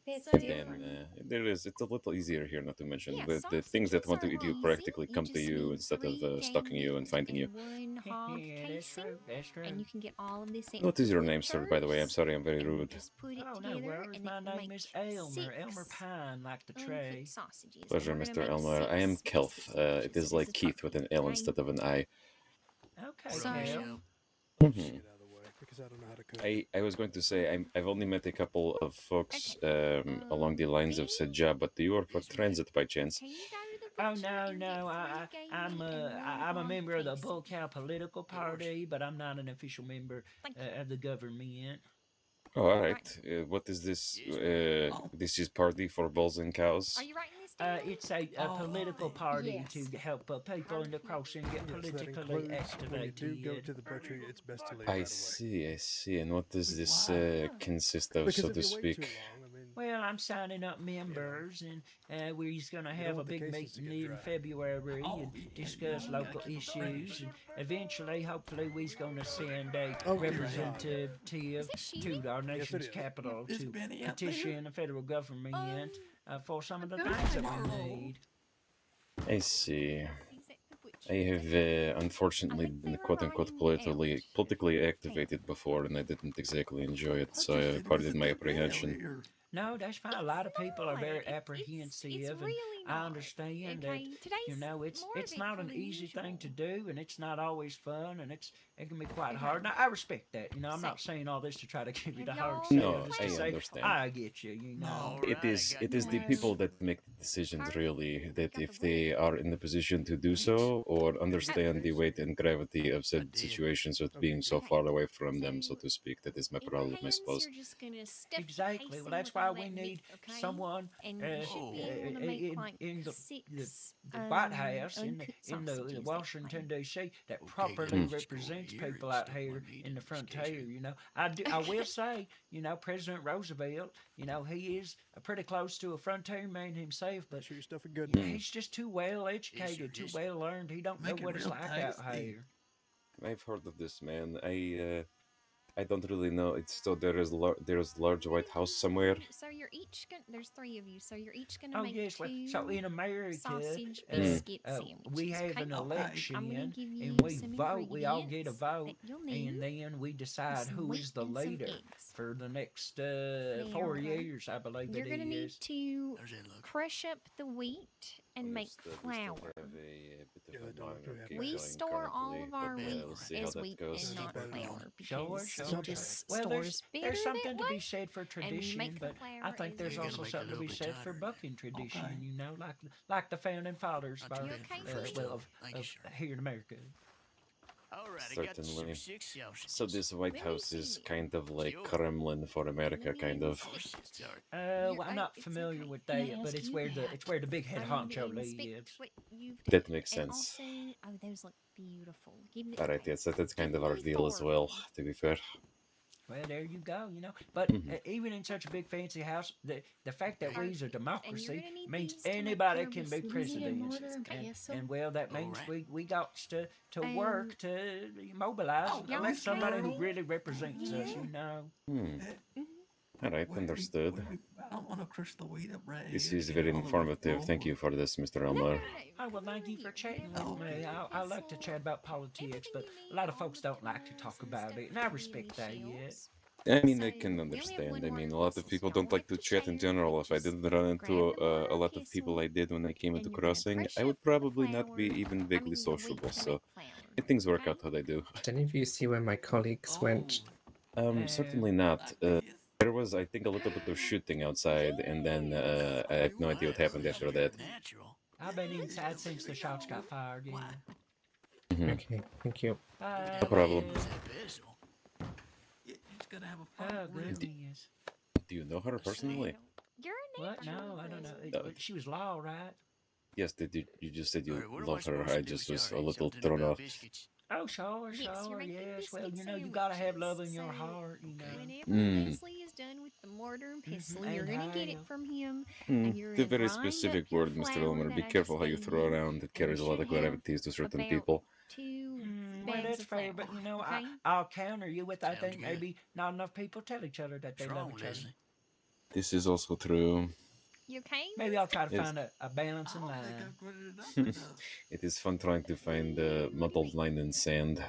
[SPEAKER 20] and then it's a little easier here, not to mention. But the things that want to eat you practically come to you instead of stalking you and finding you.
[SPEAKER 11] One hog casing, and you can get all of this.
[SPEAKER 20] What is your name, sir, by the way? I'm sorry, I'm very rude.
[SPEAKER 11] Just put it
[SPEAKER 1] Oh,
[SPEAKER 11] together,
[SPEAKER 1] no worries.
[SPEAKER 11] and
[SPEAKER 1] My
[SPEAKER 11] it will
[SPEAKER 1] name
[SPEAKER 11] make
[SPEAKER 1] is Elmer.
[SPEAKER 11] 6
[SPEAKER 1] Elmer Pine, like the tray.
[SPEAKER 11] uncooked sausages.
[SPEAKER 20] Pleasure,
[SPEAKER 11] And we're
[SPEAKER 20] Mr.
[SPEAKER 11] gonna make
[SPEAKER 20] Elmer. I am
[SPEAKER 11] 6
[SPEAKER 20] Kelf. It is like Keith with an L instead of an I.
[SPEAKER 1] Okay,
[SPEAKER 11] Sorry.
[SPEAKER 20] Mhm. I was going to say, I've only met a couple of folks along the lines of said job, but do you work for transit by chance?
[SPEAKER 1] Oh no! I'm a member of the Bull Cow political party, but I'm not an official member of the government.
[SPEAKER 20] Oh, all right. What is this? This is party for bulls and cows.
[SPEAKER 11] Are you writing this down?
[SPEAKER 1] It's a political party to help people in the crossing get politically activated.
[SPEAKER 10] Go to the butcher. It's best to leave.
[SPEAKER 20] I see. And what does this consist of,
[SPEAKER 10] Because
[SPEAKER 20] so
[SPEAKER 10] if
[SPEAKER 20] to
[SPEAKER 10] you wait too
[SPEAKER 20] speak?
[SPEAKER 10] long, I mean,
[SPEAKER 1] Well, I'm signing up members, and we're just going to
[SPEAKER 10] don't
[SPEAKER 1] have a
[SPEAKER 10] want the
[SPEAKER 1] big
[SPEAKER 10] cases to
[SPEAKER 1] meeting
[SPEAKER 10] get
[SPEAKER 1] in
[SPEAKER 10] dry.
[SPEAKER 1] February
[SPEAKER 12] Oh,
[SPEAKER 1] and
[SPEAKER 12] yeah,
[SPEAKER 1] discuss
[SPEAKER 12] we
[SPEAKER 1] local
[SPEAKER 12] got you
[SPEAKER 1] issues. And
[SPEAKER 12] arranged.
[SPEAKER 1] eventually, hopefully, we're going to send a
[SPEAKER 10] Oh, you're
[SPEAKER 1] representative to our
[SPEAKER 10] Yes, it
[SPEAKER 1] nation's
[SPEAKER 10] is.
[SPEAKER 1] capital
[SPEAKER 12] Is
[SPEAKER 1] to
[SPEAKER 12] Benny out there?
[SPEAKER 1] petition the federal government for some of the
[SPEAKER 8] Go
[SPEAKER 1] things that
[SPEAKER 8] ahead.
[SPEAKER 1] we need.
[SPEAKER 20] I see.
[SPEAKER 11] He's at the butcher.
[SPEAKER 20] I have unfortunately been quote unquote politically activated before, and I didn't exactly enjoy it, so I pardon my apprehension.
[SPEAKER 1] No, that's fine. A lot of people are very
[SPEAKER 11] It's
[SPEAKER 1] apprehensive, and
[SPEAKER 11] really
[SPEAKER 1] I
[SPEAKER 11] not.
[SPEAKER 1] understand that.
[SPEAKER 11] Okay, today's
[SPEAKER 1] It's
[SPEAKER 11] more of it
[SPEAKER 1] not
[SPEAKER 11] for
[SPEAKER 1] an
[SPEAKER 11] the
[SPEAKER 1] easy thing to
[SPEAKER 11] usual.
[SPEAKER 1] do, and it's not always fun, and it can be quite
[SPEAKER 11] Okay.
[SPEAKER 1] hard. Now, I respect that. I'm
[SPEAKER 11] So,
[SPEAKER 1] not saying all this to try to give you the
[SPEAKER 11] have
[SPEAKER 1] hard
[SPEAKER 11] y'all
[SPEAKER 1] sell,
[SPEAKER 20] No,
[SPEAKER 1] just
[SPEAKER 20] I
[SPEAKER 1] to say
[SPEAKER 20] understand.
[SPEAKER 1] I get you. You know.
[SPEAKER 20] It is the people that make the decisions really, that if they are in the position to do so or understand the weight and gravity of said situations with being so far away from them, so to speak. That is my
[SPEAKER 11] in your
[SPEAKER 20] problem, I
[SPEAKER 11] hands,
[SPEAKER 20] suppose.
[SPEAKER 11] you're just gonna stuff
[SPEAKER 1] Exactly.
[SPEAKER 11] the
[SPEAKER 1] Well,
[SPEAKER 11] casing
[SPEAKER 1] that's
[SPEAKER 11] with
[SPEAKER 1] why
[SPEAKER 11] all
[SPEAKER 1] we
[SPEAKER 11] that
[SPEAKER 1] need
[SPEAKER 11] meat, okay?
[SPEAKER 1] someone
[SPEAKER 11] And you should be able to make like
[SPEAKER 1] in the
[SPEAKER 11] 6
[SPEAKER 1] White House,
[SPEAKER 11] uncooked
[SPEAKER 1] in the
[SPEAKER 11] sausages that
[SPEAKER 1] Washington
[SPEAKER 11] way.
[SPEAKER 1] D.C. that
[SPEAKER 6] Okay,
[SPEAKER 1] properly
[SPEAKER 6] let's just go over
[SPEAKER 1] represents
[SPEAKER 6] here
[SPEAKER 1] people
[SPEAKER 6] and
[SPEAKER 1] out
[SPEAKER 6] stuff my
[SPEAKER 1] here
[SPEAKER 6] meat
[SPEAKER 1] in
[SPEAKER 6] in
[SPEAKER 1] the
[SPEAKER 6] this
[SPEAKER 1] frontier.
[SPEAKER 6] case.
[SPEAKER 1] I will say, President Roosevelt, he is pretty close to a frontier man himself, but
[SPEAKER 10] Sure your stuff is good.
[SPEAKER 1] he's just too well educated, too well learned. He don't know
[SPEAKER 12] Make it
[SPEAKER 1] what it's
[SPEAKER 12] real
[SPEAKER 1] like out
[SPEAKER 12] tasty.
[SPEAKER 1] here.
[SPEAKER 20] I've heard of this man. I don't really know. It's so there's large White House somewhere.
[SPEAKER 11] So you're each gonna. There's 3 of you, so you're each gonna
[SPEAKER 1] Oh
[SPEAKER 11] make
[SPEAKER 1] yes, well,
[SPEAKER 11] 2
[SPEAKER 1] so in America,
[SPEAKER 11] sausage biscuit sandwiches.
[SPEAKER 1] we have
[SPEAKER 11] Okay?
[SPEAKER 1] an
[SPEAKER 11] I'm
[SPEAKER 1] election,
[SPEAKER 11] gonna give you
[SPEAKER 1] and we
[SPEAKER 11] some
[SPEAKER 1] vote. We all get a
[SPEAKER 11] ingredients
[SPEAKER 1] vote,
[SPEAKER 11] that you'll need.
[SPEAKER 1] and then we decide
[SPEAKER 11] Some
[SPEAKER 1] who
[SPEAKER 11] wheat
[SPEAKER 1] is the
[SPEAKER 11] and some
[SPEAKER 1] leader
[SPEAKER 11] eggs.
[SPEAKER 1] for the next
[SPEAKER 11] Now,
[SPEAKER 1] 4 years, I believe
[SPEAKER 11] You're
[SPEAKER 1] it
[SPEAKER 11] gonna need
[SPEAKER 1] is.
[SPEAKER 11] to crush up the wheat and make flour. We store all of our wheat as wheat and not flour because
[SPEAKER 1] Sure.
[SPEAKER 11] it just
[SPEAKER 1] Well,
[SPEAKER 11] stores better
[SPEAKER 1] there's something
[SPEAKER 11] that
[SPEAKER 1] to be
[SPEAKER 11] way.
[SPEAKER 1] said for
[SPEAKER 11] And
[SPEAKER 1] tradition,
[SPEAKER 11] make the
[SPEAKER 1] but I
[SPEAKER 11] flour
[SPEAKER 1] think
[SPEAKER 11] as
[SPEAKER 1] there's
[SPEAKER 11] well.
[SPEAKER 1] also something to be said for bucking tradition. Like the founding fathers,
[SPEAKER 11] You okay, first
[SPEAKER 1] of here in America.
[SPEAKER 20] Certainly. So this White House is kind of like Kremlin for America, kind of.
[SPEAKER 1] Well, I'm not familiar with that, but it's where the big head honcho lives.
[SPEAKER 20] That makes
[SPEAKER 11] And
[SPEAKER 20] sense.
[SPEAKER 11] also, oh, those look beautiful. Give me
[SPEAKER 20] Alright, yes, that's kind of our deal as well, to be fair.
[SPEAKER 1] Well, there you go. But even in such a big fancy house, the fact that we's a democracy means anybody can be president. And well, that means we got to work to mobilize and elect somebody who really represents us.
[SPEAKER 20] Alright, understood.
[SPEAKER 12] I don't want to crush the wheat up right
[SPEAKER 20] This
[SPEAKER 12] here.
[SPEAKER 20] is very informative. Thank you for this, Mr. Elmer.
[SPEAKER 1] Oh, well, thank you for chatting with me. I like to chat about politics, but a lot of folks don't like to talk about it, and I respect that, yes.
[SPEAKER 20] I mean, I can understand. I mean, a lot of people don't like to chat in general. If I didn't run into a lot of people I did when I came into Crossing, I would probably not be even vaguely sociable, so things work out how they do.
[SPEAKER 21] Did any of you see where my colleagues went?
[SPEAKER 20] Certainly not. There was, I think, a little bit of shooting outside, and then I have no idea what happened after that.
[SPEAKER 1] I've been inside since the shots got fired, yeah.
[SPEAKER 21] Okay, thank you.
[SPEAKER 20] No problem.
[SPEAKER 1] Oh, goodness.
[SPEAKER 20] Do you know her personally?
[SPEAKER 1] What? No, I don't know. She was Law, right?
[SPEAKER 20] Yes, you just said you love her. I just was a little thrown off.
[SPEAKER 1] Oh, sure, yes. Well, you gotta have love in your heart,
[SPEAKER 11] Whenever Leslie is done with the mortar and pestle, you're gonna get it from him. And you're
[SPEAKER 20] The very
[SPEAKER 11] gonna grind
[SPEAKER 20] specific
[SPEAKER 11] up your
[SPEAKER 20] word, Mr.
[SPEAKER 11] flour
[SPEAKER 20] Elmer.
[SPEAKER 11] that
[SPEAKER 20] Be
[SPEAKER 11] I
[SPEAKER 20] careful
[SPEAKER 11] just
[SPEAKER 20] how you
[SPEAKER 11] gave
[SPEAKER 20] throw
[SPEAKER 11] you,
[SPEAKER 20] around. It
[SPEAKER 11] and
[SPEAKER 20] carries a
[SPEAKER 11] you
[SPEAKER 20] lot of
[SPEAKER 11] should have
[SPEAKER 20] gravities to certain
[SPEAKER 11] about
[SPEAKER 20] people.
[SPEAKER 11] 2
[SPEAKER 1] Well,
[SPEAKER 11] bags
[SPEAKER 1] that's
[SPEAKER 11] of
[SPEAKER 1] fair,
[SPEAKER 11] flour.
[SPEAKER 1] but
[SPEAKER 11] Okay?
[SPEAKER 1] I'll counter you with I think maybe not enough people tell each other that they love each other.
[SPEAKER 20] This is also true.
[SPEAKER 11] You okay?
[SPEAKER 1] Maybe I'll try to
[SPEAKER 20] Yes.
[SPEAKER 1] find a balancing line.
[SPEAKER 20] It is fun trying to find the muddled line in sand.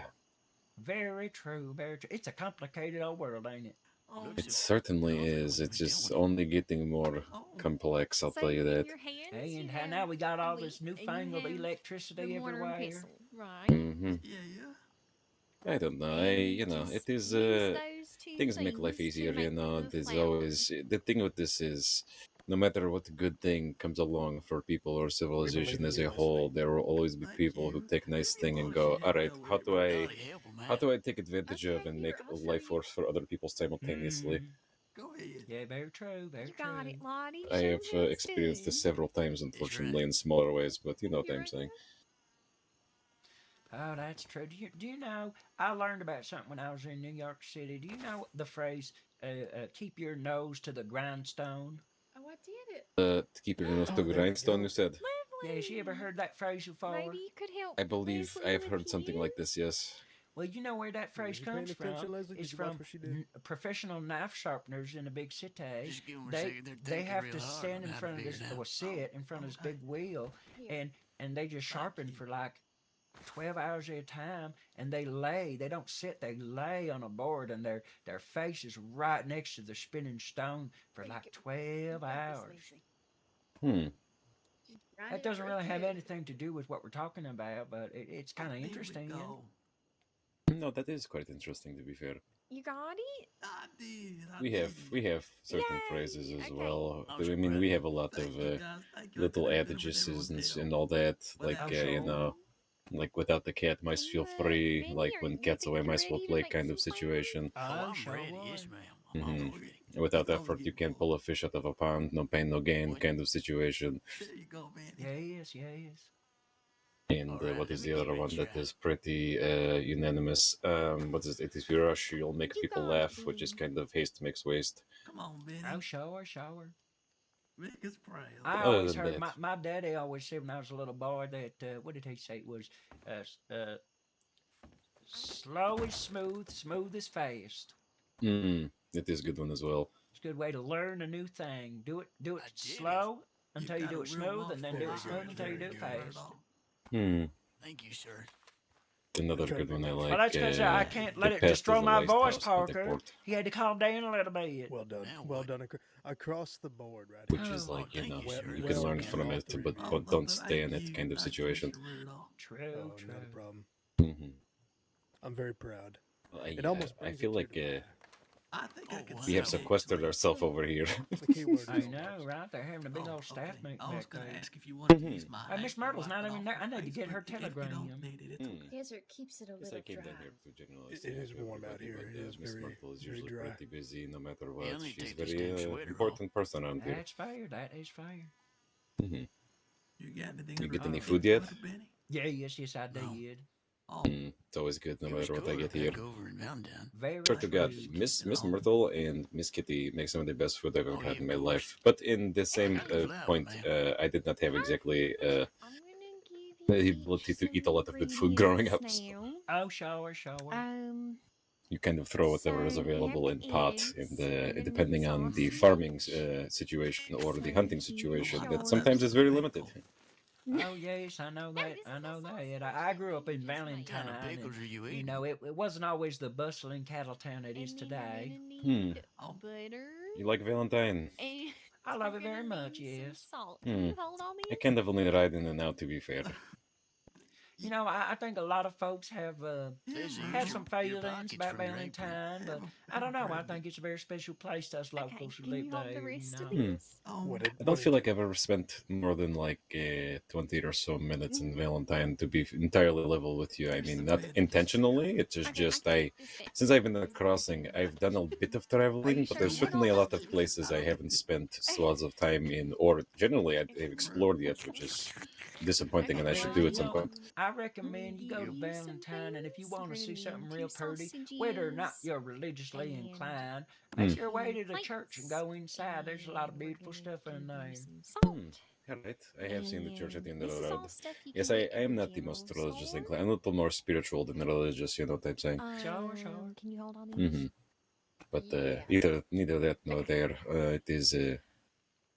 [SPEAKER 1] Very true, very true. It's a complicated old world, ain't it?
[SPEAKER 20] It certainly is. It's just only getting more complex, I'll tell you that.
[SPEAKER 1] Hey, and now we got all this newfangled electricity everywhere.
[SPEAKER 11] Right?
[SPEAKER 20] Mm-hmm. I don't know. It is. Things make life easier, There's always the thing with this is, no matter what good thing comes along for people or civilization as a whole, there will always be people who take a nice thing and go, "All right, how do I take advantage of and make life worse for other people simultaneously?"
[SPEAKER 1] Yeah, very true. Very
[SPEAKER 11] You got it, Lottie.
[SPEAKER 20] I have experienced this several times, unfortunately, in smaller ways, but you know what I'm saying.
[SPEAKER 1] Oh, that's true. Do you know, I learned about something when I was in New York City. Do you know the phrase, keep your nose to the grindstone?
[SPEAKER 8] Oh, I did it.
[SPEAKER 20] To keep your nose to
[SPEAKER 2] Oh,
[SPEAKER 20] the
[SPEAKER 2] there we
[SPEAKER 20] grindstone,
[SPEAKER 2] go.
[SPEAKER 20] you said?
[SPEAKER 1] Yes, you ever heard that phrase before?
[SPEAKER 11] Maybe you could help
[SPEAKER 20] I believe
[SPEAKER 11] Leslie
[SPEAKER 20] I've
[SPEAKER 11] with
[SPEAKER 20] heard something like this, yes.
[SPEAKER 1] Well, you know where that phrase
[SPEAKER 10] Was you paying
[SPEAKER 1] comes
[SPEAKER 10] attention,
[SPEAKER 1] from.
[SPEAKER 10] Leslie?
[SPEAKER 1] It's
[SPEAKER 10] Did you watch
[SPEAKER 1] from
[SPEAKER 10] what she did?
[SPEAKER 1] professional knife sharpeners in a big city.
[SPEAKER 6] Just give 'em a
[SPEAKER 1] They
[SPEAKER 6] second. They're
[SPEAKER 1] they
[SPEAKER 6] thinking
[SPEAKER 1] have
[SPEAKER 6] real
[SPEAKER 1] to
[SPEAKER 6] hard
[SPEAKER 1] stand
[SPEAKER 6] on
[SPEAKER 1] in
[SPEAKER 6] how to
[SPEAKER 1] front of
[SPEAKER 6] figure
[SPEAKER 1] this,
[SPEAKER 6] it
[SPEAKER 1] or
[SPEAKER 6] out.
[SPEAKER 1] sit in front of this big wheel,
[SPEAKER 8] Here.
[SPEAKER 1] and they just sharpen for like 12 hours at a time, and they lay. They don't sit. They lay on a board, and their face is right next to the spinning stone for like 12 hours.
[SPEAKER 20] Hmm.
[SPEAKER 1] That doesn't really have anything to do with what we're talking about, but it's kind of interesting.
[SPEAKER 20] No, that is quite interesting, to be fair.
[SPEAKER 11] You got it?
[SPEAKER 12] I did.
[SPEAKER 20] We have certain phrases as well.
[SPEAKER 6] I'm
[SPEAKER 20] I
[SPEAKER 6] so
[SPEAKER 20] mean,
[SPEAKER 6] proud
[SPEAKER 20] we
[SPEAKER 6] of
[SPEAKER 20] have a lot of little adages and all that, like you know, like without the cat, mice feel free. Like when cat's away, mice will play, kind of situation.
[SPEAKER 1] Oh,
[SPEAKER 6] I'm
[SPEAKER 1] sure
[SPEAKER 6] ready.
[SPEAKER 1] would.
[SPEAKER 6] Yes, ma'am. I'm almost ready.
[SPEAKER 20] Without effort, you can't pull a fish out of a pond. No pain, no gain, kind of situation.
[SPEAKER 12] There you go, man.
[SPEAKER 1] Yes, yes.
[SPEAKER 20] And
[SPEAKER 6] Alright,
[SPEAKER 20] what
[SPEAKER 6] let
[SPEAKER 20] is
[SPEAKER 6] me
[SPEAKER 20] the
[SPEAKER 6] get
[SPEAKER 20] other
[SPEAKER 6] ready
[SPEAKER 20] one
[SPEAKER 6] to
[SPEAKER 20] that
[SPEAKER 6] try.
[SPEAKER 20] is pretty unanimous? What is it? If you rush, you'll make people
[SPEAKER 11] got
[SPEAKER 20] laugh,
[SPEAKER 11] it,
[SPEAKER 20] which is
[SPEAKER 11] Benny.
[SPEAKER 20] kind of haste makes waste.
[SPEAKER 12] Come on, Benny.
[SPEAKER 1] Oh, sure.
[SPEAKER 12] Make us proud.
[SPEAKER 1] I
[SPEAKER 20] Other
[SPEAKER 1] always
[SPEAKER 20] than
[SPEAKER 1] heard
[SPEAKER 20] that,
[SPEAKER 1] my daddy always said when I was a little boy that what did he say? It was slow is smooth, smooth is fast.
[SPEAKER 20] it is a good one as well.
[SPEAKER 1] It's a good way to learn a new thing. Do it
[SPEAKER 6] did
[SPEAKER 1] slow until you
[SPEAKER 12] got
[SPEAKER 1] do
[SPEAKER 12] a
[SPEAKER 1] it
[SPEAKER 12] real
[SPEAKER 1] smooth,
[SPEAKER 12] love
[SPEAKER 1] and then
[SPEAKER 12] for
[SPEAKER 1] do
[SPEAKER 12] it.
[SPEAKER 1] it smooth until you do
[SPEAKER 6] Very
[SPEAKER 1] it
[SPEAKER 6] good.
[SPEAKER 1] fast.
[SPEAKER 6] Thank you, sir.
[SPEAKER 20] Another
[SPEAKER 10] trying to
[SPEAKER 20] good one
[SPEAKER 10] make
[SPEAKER 20] I
[SPEAKER 10] that-
[SPEAKER 20] like.
[SPEAKER 1] Well, that's because I can't let
[SPEAKER 20] the
[SPEAKER 1] it
[SPEAKER 20] past
[SPEAKER 1] destroy
[SPEAKER 20] is a
[SPEAKER 1] my
[SPEAKER 20] laced
[SPEAKER 1] voice,
[SPEAKER 20] house, not a
[SPEAKER 1] Parker.
[SPEAKER 20] port.
[SPEAKER 1] He had to calm down a little bit.
[SPEAKER 10] Well done.
[SPEAKER 6] Now
[SPEAKER 10] Well
[SPEAKER 6] what?
[SPEAKER 10] done. Across the board, right
[SPEAKER 20] Which
[SPEAKER 10] here.
[SPEAKER 20] is
[SPEAKER 1] Oh,
[SPEAKER 20] like, you
[SPEAKER 6] thank
[SPEAKER 20] know,
[SPEAKER 6] you, sir.
[SPEAKER 20] you
[SPEAKER 10] Well
[SPEAKER 20] can learn
[SPEAKER 10] done,
[SPEAKER 20] from
[SPEAKER 10] all
[SPEAKER 20] it,
[SPEAKER 10] three
[SPEAKER 20] but,
[SPEAKER 10] of you.
[SPEAKER 20] but don't stay in it kind of situation.
[SPEAKER 1] True,
[SPEAKER 10] Oh,
[SPEAKER 1] true.
[SPEAKER 10] not a problem.
[SPEAKER 20] hmm
[SPEAKER 10] I'm very proud.
[SPEAKER 20] I,
[SPEAKER 10] It almost
[SPEAKER 20] I
[SPEAKER 10] brings
[SPEAKER 20] feel
[SPEAKER 10] a
[SPEAKER 20] like
[SPEAKER 10] tear to my eye.
[SPEAKER 12] I think I can
[SPEAKER 20] we have
[SPEAKER 12] see
[SPEAKER 20] sequestered ourselves over here.
[SPEAKER 10] The key word is
[SPEAKER 1] I
[SPEAKER 10] almost.
[SPEAKER 1] know, right? They're having a big old staff meeting
[SPEAKER 12] I was
[SPEAKER 1] back
[SPEAKER 12] gonna
[SPEAKER 1] there.
[SPEAKER 12] ask if you wanted to use my
[SPEAKER 1] Miss
[SPEAKER 12] active
[SPEAKER 1] Myrtle's
[SPEAKER 12] wipe
[SPEAKER 1] not
[SPEAKER 12] it
[SPEAKER 1] even
[SPEAKER 12] off
[SPEAKER 1] there.
[SPEAKER 12] of
[SPEAKER 1] I need to get her
[SPEAKER 12] Facebook if you
[SPEAKER 1] telegram.
[SPEAKER 12] don't need it. It's okay.
[SPEAKER 8] Desert keeps it a
[SPEAKER 20] Yes,
[SPEAKER 8] little
[SPEAKER 20] I came
[SPEAKER 8] dry.
[SPEAKER 20] down here to generally
[SPEAKER 10] It
[SPEAKER 20] say
[SPEAKER 10] is
[SPEAKER 20] hi to
[SPEAKER 10] warm out
[SPEAKER 20] everybody,
[SPEAKER 10] here.
[SPEAKER 20] but
[SPEAKER 10] It is
[SPEAKER 20] Miss
[SPEAKER 10] very,
[SPEAKER 20] Myrtle is
[SPEAKER 10] very
[SPEAKER 20] usually
[SPEAKER 10] dry.
[SPEAKER 20] pretty busy no matter
[SPEAKER 6] You
[SPEAKER 20] what.
[SPEAKER 6] only
[SPEAKER 20] She's
[SPEAKER 6] take this
[SPEAKER 20] very
[SPEAKER 6] damn sweater
[SPEAKER 20] important person around here.
[SPEAKER 1] That's fair. That is fair.
[SPEAKER 20] hmm
[SPEAKER 12] You got anything
[SPEAKER 20] You
[SPEAKER 12] under
[SPEAKER 20] get
[SPEAKER 12] the
[SPEAKER 20] any
[SPEAKER 12] big
[SPEAKER 20] food yet?
[SPEAKER 12] butter, Benny?
[SPEAKER 1] Yeah, yes, I did.
[SPEAKER 12] Oh,
[SPEAKER 20] It's always good no
[SPEAKER 6] It was
[SPEAKER 20] matter what I
[SPEAKER 6] cooler
[SPEAKER 20] get here.
[SPEAKER 6] back over in Mountain.
[SPEAKER 1] Very
[SPEAKER 20] Swear to God,
[SPEAKER 1] true.
[SPEAKER 20] Miss Myrtle and Miss Kitty make some of the best food I've ever
[SPEAKER 6] Oh,
[SPEAKER 20] had
[SPEAKER 6] yeah,
[SPEAKER 20] in
[SPEAKER 6] of
[SPEAKER 20] my
[SPEAKER 6] course.
[SPEAKER 20] life. But in the same
[SPEAKER 6] Leave it out,
[SPEAKER 20] point,
[SPEAKER 6] man.
[SPEAKER 20] I did not have exactly
[SPEAKER 11] I'm gonna give
[SPEAKER 20] the
[SPEAKER 11] you
[SPEAKER 20] ability
[SPEAKER 11] each
[SPEAKER 20] to eat a
[SPEAKER 11] some
[SPEAKER 20] lot of good food growing up.
[SPEAKER 11] ingredients
[SPEAKER 1] Oh, sure.
[SPEAKER 11] now.
[SPEAKER 20] You kind of throw whatever is
[SPEAKER 11] So we have
[SPEAKER 20] available
[SPEAKER 11] the
[SPEAKER 20] in pot,
[SPEAKER 11] eggs,
[SPEAKER 20] and
[SPEAKER 11] we're gonna
[SPEAKER 20] depending
[SPEAKER 11] need
[SPEAKER 20] on the
[SPEAKER 11] sausage.
[SPEAKER 20] farming situation or the hunting
[SPEAKER 11] So
[SPEAKER 20] situation,
[SPEAKER 11] here's
[SPEAKER 20] that sometimes is very limited.
[SPEAKER 1] Oh, yes, I know that. I know that. I grew up in Valentine.
[SPEAKER 6] What kind of pickles are you
[SPEAKER 1] You
[SPEAKER 6] eating?
[SPEAKER 1] know, it wasn't always the bustling cattle town it is
[SPEAKER 11] And then we're
[SPEAKER 1] today.
[SPEAKER 11] gonna need butter.
[SPEAKER 20] You like Valentine?
[SPEAKER 11] And
[SPEAKER 1] I love
[SPEAKER 11] we're
[SPEAKER 1] it very
[SPEAKER 11] gonna
[SPEAKER 1] much,
[SPEAKER 11] need some
[SPEAKER 1] yes.
[SPEAKER 11] salt. Can you hold on
[SPEAKER 20] I
[SPEAKER 11] this?
[SPEAKER 20] kind of only ride in and out, to be fair.
[SPEAKER 1] You know, I think a lot of folks have some feelings
[SPEAKER 6] pockets
[SPEAKER 1] about
[SPEAKER 6] from grapefruit.
[SPEAKER 1] Valentine, but I don't know. I think it's a very special place to us locals who
[SPEAKER 11] Can
[SPEAKER 1] live
[SPEAKER 11] you hold
[SPEAKER 1] there.
[SPEAKER 11] the rest
[SPEAKER 1] You
[SPEAKER 11] of
[SPEAKER 1] know.
[SPEAKER 11] this?
[SPEAKER 20] I don't feel like I've ever spent more than like 20 or so minutes in Valentine, to be entirely level with you. I mean, not intentionally. It's just since I've been at Crossing, I've done a bit of traveling, but there's certainly a lot of places I haven't spent swaths of time in, or generally I've explored yet, which is disappointing, and I should do at some point.
[SPEAKER 1] I recommend you go to Valentine, and if you want to see something real pretty, whether or not you're religiously inclined, make your way to the church and go inside. There's a lot of beautiful stuff in there.
[SPEAKER 20] All right, I have seen the church at the end of
[SPEAKER 11] This
[SPEAKER 20] the
[SPEAKER 11] is
[SPEAKER 20] road.
[SPEAKER 11] all stuff you
[SPEAKER 20] Yes,
[SPEAKER 11] can
[SPEAKER 20] I
[SPEAKER 11] get
[SPEAKER 20] am
[SPEAKER 11] in
[SPEAKER 20] not the
[SPEAKER 11] general
[SPEAKER 20] most religious
[SPEAKER 11] store.
[SPEAKER 20] inclined. I'm a little more spiritual than religious, you know what I'm saying?
[SPEAKER 11] Can you hold on these?
[SPEAKER 20] But neither that nor there.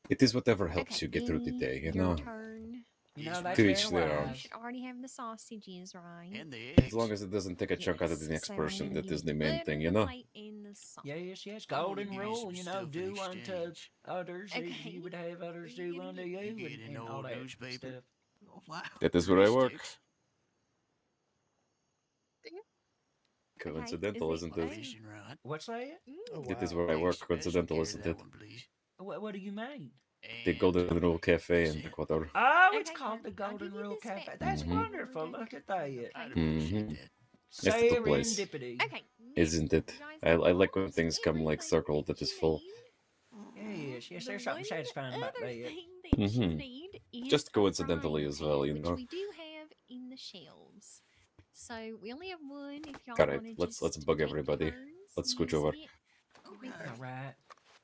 [SPEAKER 20] It is whatever helps you get through the day, you know.
[SPEAKER 11] Turn.
[SPEAKER 1] You know, that's
[SPEAKER 20] To
[SPEAKER 1] very
[SPEAKER 20] each their own.
[SPEAKER 11] You should already have the sausages, right?
[SPEAKER 6] And the
[SPEAKER 20] As long as it doesn't take a chunk out of the next
[SPEAKER 11] so
[SPEAKER 20] person, that
[SPEAKER 11] you
[SPEAKER 20] is the
[SPEAKER 11] put
[SPEAKER 20] main
[SPEAKER 11] it
[SPEAKER 20] thing,
[SPEAKER 11] in
[SPEAKER 20] you
[SPEAKER 11] the
[SPEAKER 20] know.
[SPEAKER 11] plate and the salt.
[SPEAKER 1] Yes.
[SPEAKER 6] I wanna
[SPEAKER 1] Golden
[SPEAKER 6] give you
[SPEAKER 1] rule,
[SPEAKER 6] some
[SPEAKER 1] you know,
[SPEAKER 6] stuff in
[SPEAKER 1] do unto
[SPEAKER 6] exchange.
[SPEAKER 1] others as
[SPEAKER 11] Okay.
[SPEAKER 1] you would have others do unto you,
[SPEAKER 6] get an
[SPEAKER 1] and all
[SPEAKER 6] old
[SPEAKER 1] that
[SPEAKER 6] newspaper?
[SPEAKER 1] stuff.
[SPEAKER 12] Wow.
[SPEAKER 20] That is where I work.
[SPEAKER 6] Sticks?
[SPEAKER 20] Coincidental,
[SPEAKER 11] Is it
[SPEAKER 20] isn't it?
[SPEAKER 6] Fishing rod.
[SPEAKER 1] What's that?
[SPEAKER 10] Oh,
[SPEAKER 20] That is
[SPEAKER 10] wow.
[SPEAKER 20] where I work.
[SPEAKER 6] Special
[SPEAKER 20] Coincidental,
[SPEAKER 6] care of
[SPEAKER 20] isn't
[SPEAKER 6] that
[SPEAKER 20] it?
[SPEAKER 6] one, please.
[SPEAKER 1] What do you mean?
[SPEAKER 20] The
[SPEAKER 6] And
[SPEAKER 20] Golden Rule Cafe in Ecuador.
[SPEAKER 1] Oh, it's
[SPEAKER 11] Okay,
[SPEAKER 1] called the
[SPEAKER 11] I'll give
[SPEAKER 1] Golden
[SPEAKER 11] you
[SPEAKER 1] Rule
[SPEAKER 11] this
[SPEAKER 1] Cafe.
[SPEAKER 11] back.
[SPEAKER 1] That's
[SPEAKER 20] Mhm.
[SPEAKER 1] wonderful. Look at that.
[SPEAKER 6] I'd appreciate that.
[SPEAKER 20] That's the place.
[SPEAKER 1] Serendipity.
[SPEAKER 11] Okay.
[SPEAKER 20] Isn't it? I like when things come like circle that is full.
[SPEAKER 1] Yes,
[SPEAKER 11] The
[SPEAKER 1] there's something
[SPEAKER 11] one
[SPEAKER 1] satisfying about
[SPEAKER 11] other
[SPEAKER 1] that.
[SPEAKER 11] thing that you
[SPEAKER 20] Mhm.
[SPEAKER 11] need is
[SPEAKER 20] Just
[SPEAKER 11] a
[SPEAKER 20] coincidentally
[SPEAKER 11] frying
[SPEAKER 20] as well,
[SPEAKER 11] pan,
[SPEAKER 20] you
[SPEAKER 11] which
[SPEAKER 20] know.
[SPEAKER 11] we do have in the shelves. So we only have one. If y'all
[SPEAKER 20] Alright,
[SPEAKER 11] want to
[SPEAKER 20] let's
[SPEAKER 11] just
[SPEAKER 20] bug
[SPEAKER 11] take
[SPEAKER 20] everybody.
[SPEAKER 11] turns
[SPEAKER 20] Let's scooch
[SPEAKER 11] using
[SPEAKER 20] over.
[SPEAKER 11] it, we
[SPEAKER 1] All right.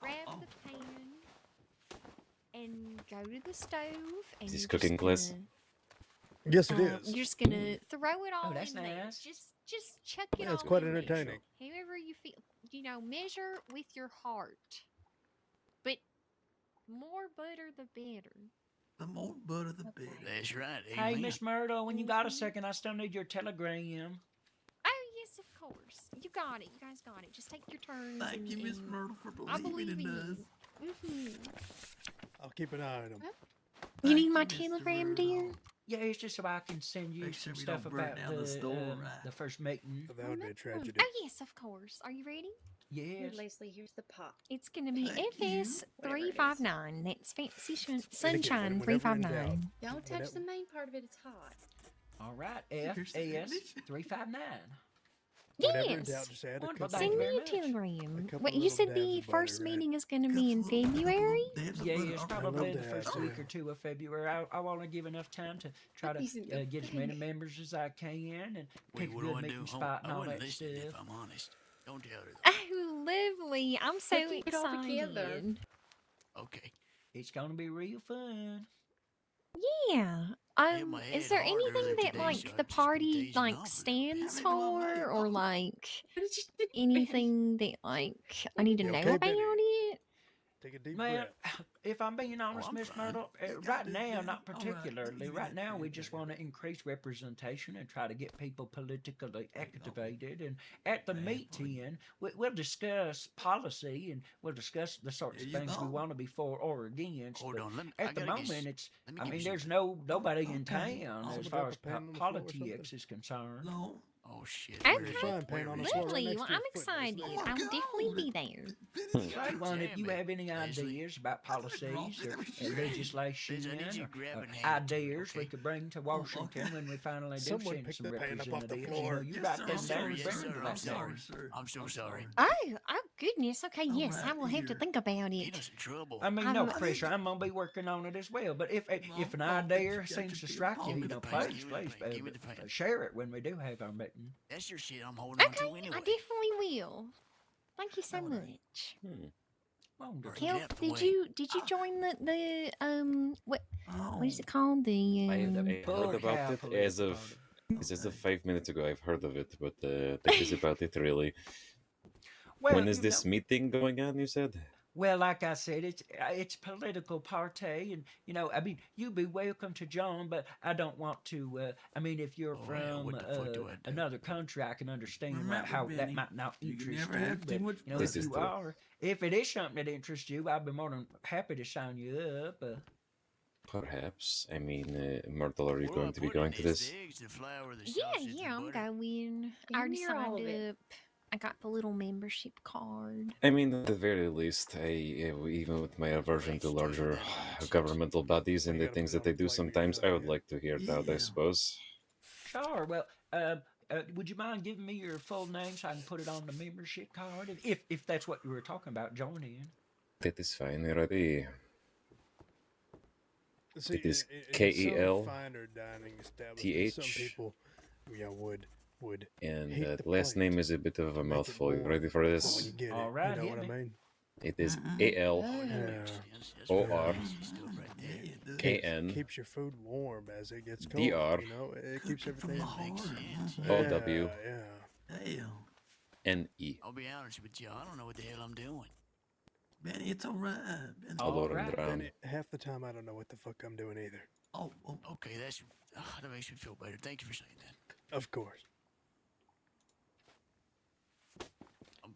[SPEAKER 11] grab the pan and go to the stove, and
[SPEAKER 20] Is this
[SPEAKER 11] you're
[SPEAKER 20] cooking class?
[SPEAKER 11] gonna,
[SPEAKER 10] Yes, it is.
[SPEAKER 11] you're just gonna throw it all
[SPEAKER 1] that's
[SPEAKER 11] in there.
[SPEAKER 1] nice.
[SPEAKER 11] Just chuck it
[SPEAKER 10] Yeah, it's
[SPEAKER 11] all
[SPEAKER 10] quite
[SPEAKER 11] in there.
[SPEAKER 10] entertaining.
[SPEAKER 11] However you feel, measure with your heart. But more butter the better.
[SPEAKER 12] The more butter, the better.
[SPEAKER 6] That's right.
[SPEAKER 1] Hey,
[SPEAKER 6] Amen.
[SPEAKER 1] Miss Myrtle, when you got a second, I still need your telegram.
[SPEAKER 11] Oh yes, of course. You got it. You guys got it. Just take your turns.
[SPEAKER 12] Thank you, Miss Myrtle, for
[SPEAKER 11] I
[SPEAKER 12] believing
[SPEAKER 11] believe
[SPEAKER 12] in
[SPEAKER 11] in
[SPEAKER 12] us.
[SPEAKER 11] you.
[SPEAKER 10] I'll keep an eye on them.
[SPEAKER 11] You need my telegram, dear?
[SPEAKER 1] Yeah, it's just so I can send you
[SPEAKER 12] Make sure
[SPEAKER 1] some
[SPEAKER 12] we
[SPEAKER 1] stuff
[SPEAKER 12] don't burn
[SPEAKER 1] about
[SPEAKER 12] down the store, right?
[SPEAKER 1] the first meeting.
[SPEAKER 10] That would be a tragedy.
[SPEAKER 11] Oh yes, of course. Are you ready?
[SPEAKER 17] Here,
[SPEAKER 1] Yes.
[SPEAKER 17] Leslie, here's the pot.
[SPEAKER 11] It's gonna be
[SPEAKER 12] Thank you.
[SPEAKER 11] FS 359. That's fancy sunshine
[SPEAKER 10] whenever in doubt.
[SPEAKER 11] 359.
[SPEAKER 17] Don't touch the main part of it, it's hot.
[SPEAKER 1] All right, FS 359.
[SPEAKER 10] Whenever in doubt,
[SPEAKER 11] Yes.
[SPEAKER 10] just add a
[SPEAKER 1] Wonderful.
[SPEAKER 10] couple
[SPEAKER 11] Send
[SPEAKER 10] of-
[SPEAKER 11] me a
[SPEAKER 1] much.
[SPEAKER 11] telegram.
[SPEAKER 10] couple
[SPEAKER 11] Wait,
[SPEAKER 10] of
[SPEAKER 11] you
[SPEAKER 10] little
[SPEAKER 11] said
[SPEAKER 10] dabs
[SPEAKER 11] the
[SPEAKER 10] of butter,
[SPEAKER 11] first
[SPEAKER 10] right?
[SPEAKER 11] meeting is gonna be in February?
[SPEAKER 1] Yeah, it's probably the
[SPEAKER 10] love
[SPEAKER 1] first
[SPEAKER 10] that.
[SPEAKER 1] week or two of February. I want to give enough time to try to get as many members as I can and pick a
[SPEAKER 6] What do
[SPEAKER 1] good
[SPEAKER 6] I
[SPEAKER 1] meeting
[SPEAKER 6] do?
[SPEAKER 1] spot and
[SPEAKER 6] I
[SPEAKER 1] all
[SPEAKER 6] wouldn't
[SPEAKER 1] that
[SPEAKER 6] listen if
[SPEAKER 1] stuff.
[SPEAKER 6] I'm honest. Don't tell her.
[SPEAKER 11] Oh, lovely. I'm so
[SPEAKER 17] Put it all together.
[SPEAKER 11] excited.
[SPEAKER 6] Okay.
[SPEAKER 1] It's gonna be real fun.
[SPEAKER 11] Yeah.
[SPEAKER 6] my
[SPEAKER 11] Is
[SPEAKER 6] head
[SPEAKER 11] there
[SPEAKER 6] harder
[SPEAKER 11] anything
[SPEAKER 6] than
[SPEAKER 11] that
[SPEAKER 6] today,
[SPEAKER 11] like
[SPEAKER 6] so
[SPEAKER 11] the
[SPEAKER 6] I've just been
[SPEAKER 11] party
[SPEAKER 6] dazing
[SPEAKER 11] like
[SPEAKER 6] off.
[SPEAKER 11] stands for, or like
[SPEAKER 17] What
[SPEAKER 11] anything that like I need to know
[SPEAKER 10] okay,
[SPEAKER 11] about
[SPEAKER 10] Benny?
[SPEAKER 11] it?
[SPEAKER 10] Take a deep
[SPEAKER 1] Man,
[SPEAKER 10] breath.
[SPEAKER 1] if I'm being honest,
[SPEAKER 6] I'm
[SPEAKER 1] Miss
[SPEAKER 6] fine.
[SPEAKER 1] Myrtle, right now, not particularly. Right now, we just want to increase representation and try to get people politically activated. And at the meeting, we'll discuss policy and we'll discuss the sorts of
[SPEAKER 12] There you
[SPEAKER 1] things we
[SPEAKER 12] go.
[SPEAKER 1] want to be for or against.
[SPEAKER 6] Hold
[SPEAKER 1] But
[SPEAKER 6] on, let me- I
[SPEAKER 1] at the
[SPEAKER 6] gotta
[SPEAKER 1] moment,
[SPEAKER 6] guess-
[SPEAKER 1] it's.
[SPEAKER 6] let me
[SPEAKER 1] I
[SPEAKER 6] give
[SPEAKER 1] mean,
[SPEAKER 6] you
[SPEAKER 1] there's
[SPEAKER 6] something.
[SPEAKER 1] nobody in
[SPEAKER 12] Okay.
[SPEAKER 1] town
[SPEAKER 12] Oh,
[SPEAKER 1] as
[SPEAKER 10] drop
[SPEAKER 1] far
[SPEAKER 10] a
[SPEAKER 1] as
[SPEAKER 10] pan on the floor or
[SPEAKER 1] politics
[SPEAKER 10] something?
[SPEAKER 1] is concerned.
[SPEAKER 12] No.
[SPEAKER 6] Oh shit.
[SPEAKER 11] Okay,
[SPEAKER 6] Where is it?
[SPEAKER 10] frying pan
[SPEAKER 6] Where
[SPEAKER 10] on the
[SPEAKER 6] is
[SPEAKER 10] floor
[SPEAKER 6] it?
[SPEAKER 10] right
[SPEAKER 11] lovely.
[SPEAKER 10] next
[SPEAKER 11] Well,
[SPEAKER 10] to
[SPEAKER 11] I'm
[SPEAKER 10] your foot,
[SPEAKER 11] excited.
[SPEAKER 10] Leslie.
[SPEAKER 11] I'll definitely be there.
[SPEAKER 1] Say one, if you
[SPEAKER 6] Damn it,
[SPEAKER 1] have any
[SPEAKER 6] Leslie.
[SPEAKER 1] ideas about policies or legislation
[SPEAKER 6] Liz, I need you
[SPEAKER 1] or
[SPEAKER 6] to grab and hand it to me,
[SPEAKER 1] ideas we
[SPEAKER 6] okay?
[SPEAKER 1] could bring to Washington when we finally do
[SPEAKER 10] Someone
[SPEAKER 1] send
[SPEAKER 10] picked
[SPEAKER 1] some
[SPEAKER 10] that pan up off the
[SPEAKER 1] representatives.
[SPEAKER 10] floor.
[SPEAKER 1] You
[SPEAKER 12] Yes,
[SPEAKER 1] write
[SPEAKER 12] sir.
[SPEAKER 1] them
[SPEAKER 12] I'm
[SPEAKER 1] down
[SPEAKER 12] sorry,
[SPEAKER 1] and
[SPEAKER 6] Yes,
[SPEAKER 1] bring
[SPEAKER 6] sir.
[SPEAKER 1] them
[SPEAKER 6] I'm
[SPEAKER 1] back
[SPEAKER 6] sorry.
[SPEAKER 1] down.
[SPEAKER 12] sir.
[SPEAKER 6] I'm so sorry.
[SPEAKER 11] Oh goodness. Okay,
[SPEAKER 12] All
[SPEAKER 11] yes, I
[SPEAKER 12] right,
[SPEAKER 11] will have to
[SPEAKER 12] here.
[SPEAKER 11] think about
[SPEAKER 6] Get
[SPEAKER 11] it.
[SPEAKER 6] us in trouble.
[SPEAKER 1] I mean, no
[SPEAKER 11] I'm-
[SPEAKER 1] pressure. I'm gonna be working on it as well. But if an
[SPEAKER 12] but you
[SPEAKER 1] idea
[SPEAKER 12] got
[SPEAKER 1] seems
[SPEAKER 12] your
[SPEAKER 1] to
[SPEAKER 12] big
[SPEAKER 1] strike you,
[SPEAKER 12] pocket.
[SPEAKER 1] you know,
[SPEAKER 6] Give me the
[SPEAKER 1] please,
[SPEAKER 6] pen.
[SPEAKER 1] please,
[SPEAKER 6] Give me the pen.
[SPEAKER 1] share it when we do have our meeting.
[SPEAKER 6] That's your shit I'm holding on to
[SPEAKER 11] Okay,
[SPEAKER 6] anyway.
[SPEAKER 11] I definitely will. Thank you so much.
[SPEAKER 1] Wonderful.
[SPEAKER 11] Kel,
[SPEAKER 6] Get out the
[SPEAKER 11] did
[SPEAKER 6] way.
[SPEAKER 11] you join the what is
[SPEAKER 12] Oh.
[SPEAKER 11] it called? The
[SPEAKER 20] I heard
[SPEAKER 1] Bull
[SPEAKER 20] about
[SPEAKER 1] cow
[SPEAKER 20] it
[SPEAKER 1] political
[SPEAKER 20] as of
[SPEAKER 1] party.
[SPEAKER 20] as of 5 minutes ago. I've heard of it, but that is about it really.
[SPEAKER 1] Well,
[SPEAKER 20] When is
[SPEAKER 1] you
[SPEAKER 20] this
[SPEAKER 1] know-
[SPEAKER 20] meeting going on? You said.
[SPEAKER 1] Well, like I said, it's political party, and I mean, you'd be welcome to join, but I don't want to. I mean, if you're
[SPEAKER 6] Oh,
[SPEAKER 1] from
[SPEAKER 6] hell, what the fuck do I do?
[SPEAKER 1] another country, I can understand
[SPEAKER 12] Remember,
[SPEAKER 1] how that
[SPEAKER 12] Benny,
[SPEAKER 1] might not
[SPEAKER 12] you can
[SPEAKER 1] interest
[SPEAKER 12] never have too
[SPEAKER 1] but
[SPEAKER 12] much
[SPEAKER 1] if
[SPEAKER 20] This is
[SPEAKER 1] you
[SPEAKER 20] true.
[SPEAKER 1] are, if it is something that interests you, I'd be more than happy to sign you up.
[SPEAKER 20] Perhaps. I mean, Myrtle, are you
[SPEAKER 6] What do I
[SPEAKER 20] going to be
[SPEAKER 6] put in
[SPEAKER 20] going to
[SPEAKER 6] this?
[SPEAKER 20] this?
[SPEAKER 6] The eggs, the flour, the
[SPEAKER 11] Yeah,
[SPEAKER 6] sausage,
[SPEAKER 11] yeah,
[SPEAKER 6] the
[SPEAKER 11] I'm
[SPEAKER 6] butter?
[SPEAKER 11] going. I already
[SPEAKER 17] near all
[SPEAKER 11] signed
[SPEAKER 17] of it.
[SPEAKER 11] up. I got the little membership card.
[SPEAKER 20] I mean, at the very least, even with my aversion to larger governmental bodies and the things that they do sometimes, I would like to hear it out, I suppose.
[SPEAKER 1] Sure. Well, would you mind giving me your full name so I can put it on the membership card, if that's what you were talking about joining?
[SPEAKER 20] That is fine, ready?
[SPEAKER 10] See,
[SPEAKER 20] It is
[SPEAKER 10] in some
[SPEAKER 20] KEL
[SPEAKER 10] finer dining establishments, some
[SPEAKER 20] TH.
[SPEAKER 10] people, would
[SPEAKER 20] And
[SPEAKER 10] hate
[SPEAKER 20] the
[SPEAKER 10] the
[SPEAKER 20] last
[SPEAKER 10] plate.
[SPEAKER 20] name is a bit of a
[SPEAKER 10] Make it
[SPEAKER 20] mouthful. You
[SPEAKER 10] warm
[SPEAKER 20] ready for
[SPEAKER 10] when
[SPEAKER 20] this?
[SPEAKER 10] you get it.
[SPEAKER 1] All right,
[SPEAKER 10] you know
[SPEAKER 1] hit
[SPEAKER 10] what I
[SPEAKER 1] me.
[SPEAKER 10] mean?
[SPEAKER 20] It is
[SPEAKER 10] Yeah.
[SPEAKER 20] ALORAN
[SPEAKER 10] Keeps your food warm as it gets cold.
[SPEAKER 20] DR
[SPEAKER 10] You know, it keeps everything.
[SPEAKER 20] OW
[SPEAKER 10] Yeah.
[SPEAKER 20] NE.
[SPEAKER 6] I'll be honest with you, I don't know what the hell I'm doing.
[SPEAKER 12] Benny, it's alright.
[SPEAKER 20] Aloran Drown.
[SPEAKER 10] Benny, half the time I don't know what the fuck I'm doing either.
[SPEAKER 12] Oh.
[SPEAKER 6] Okay, that makes me feel better. Thank you for saying that.
[SPEAKER 10] Of course.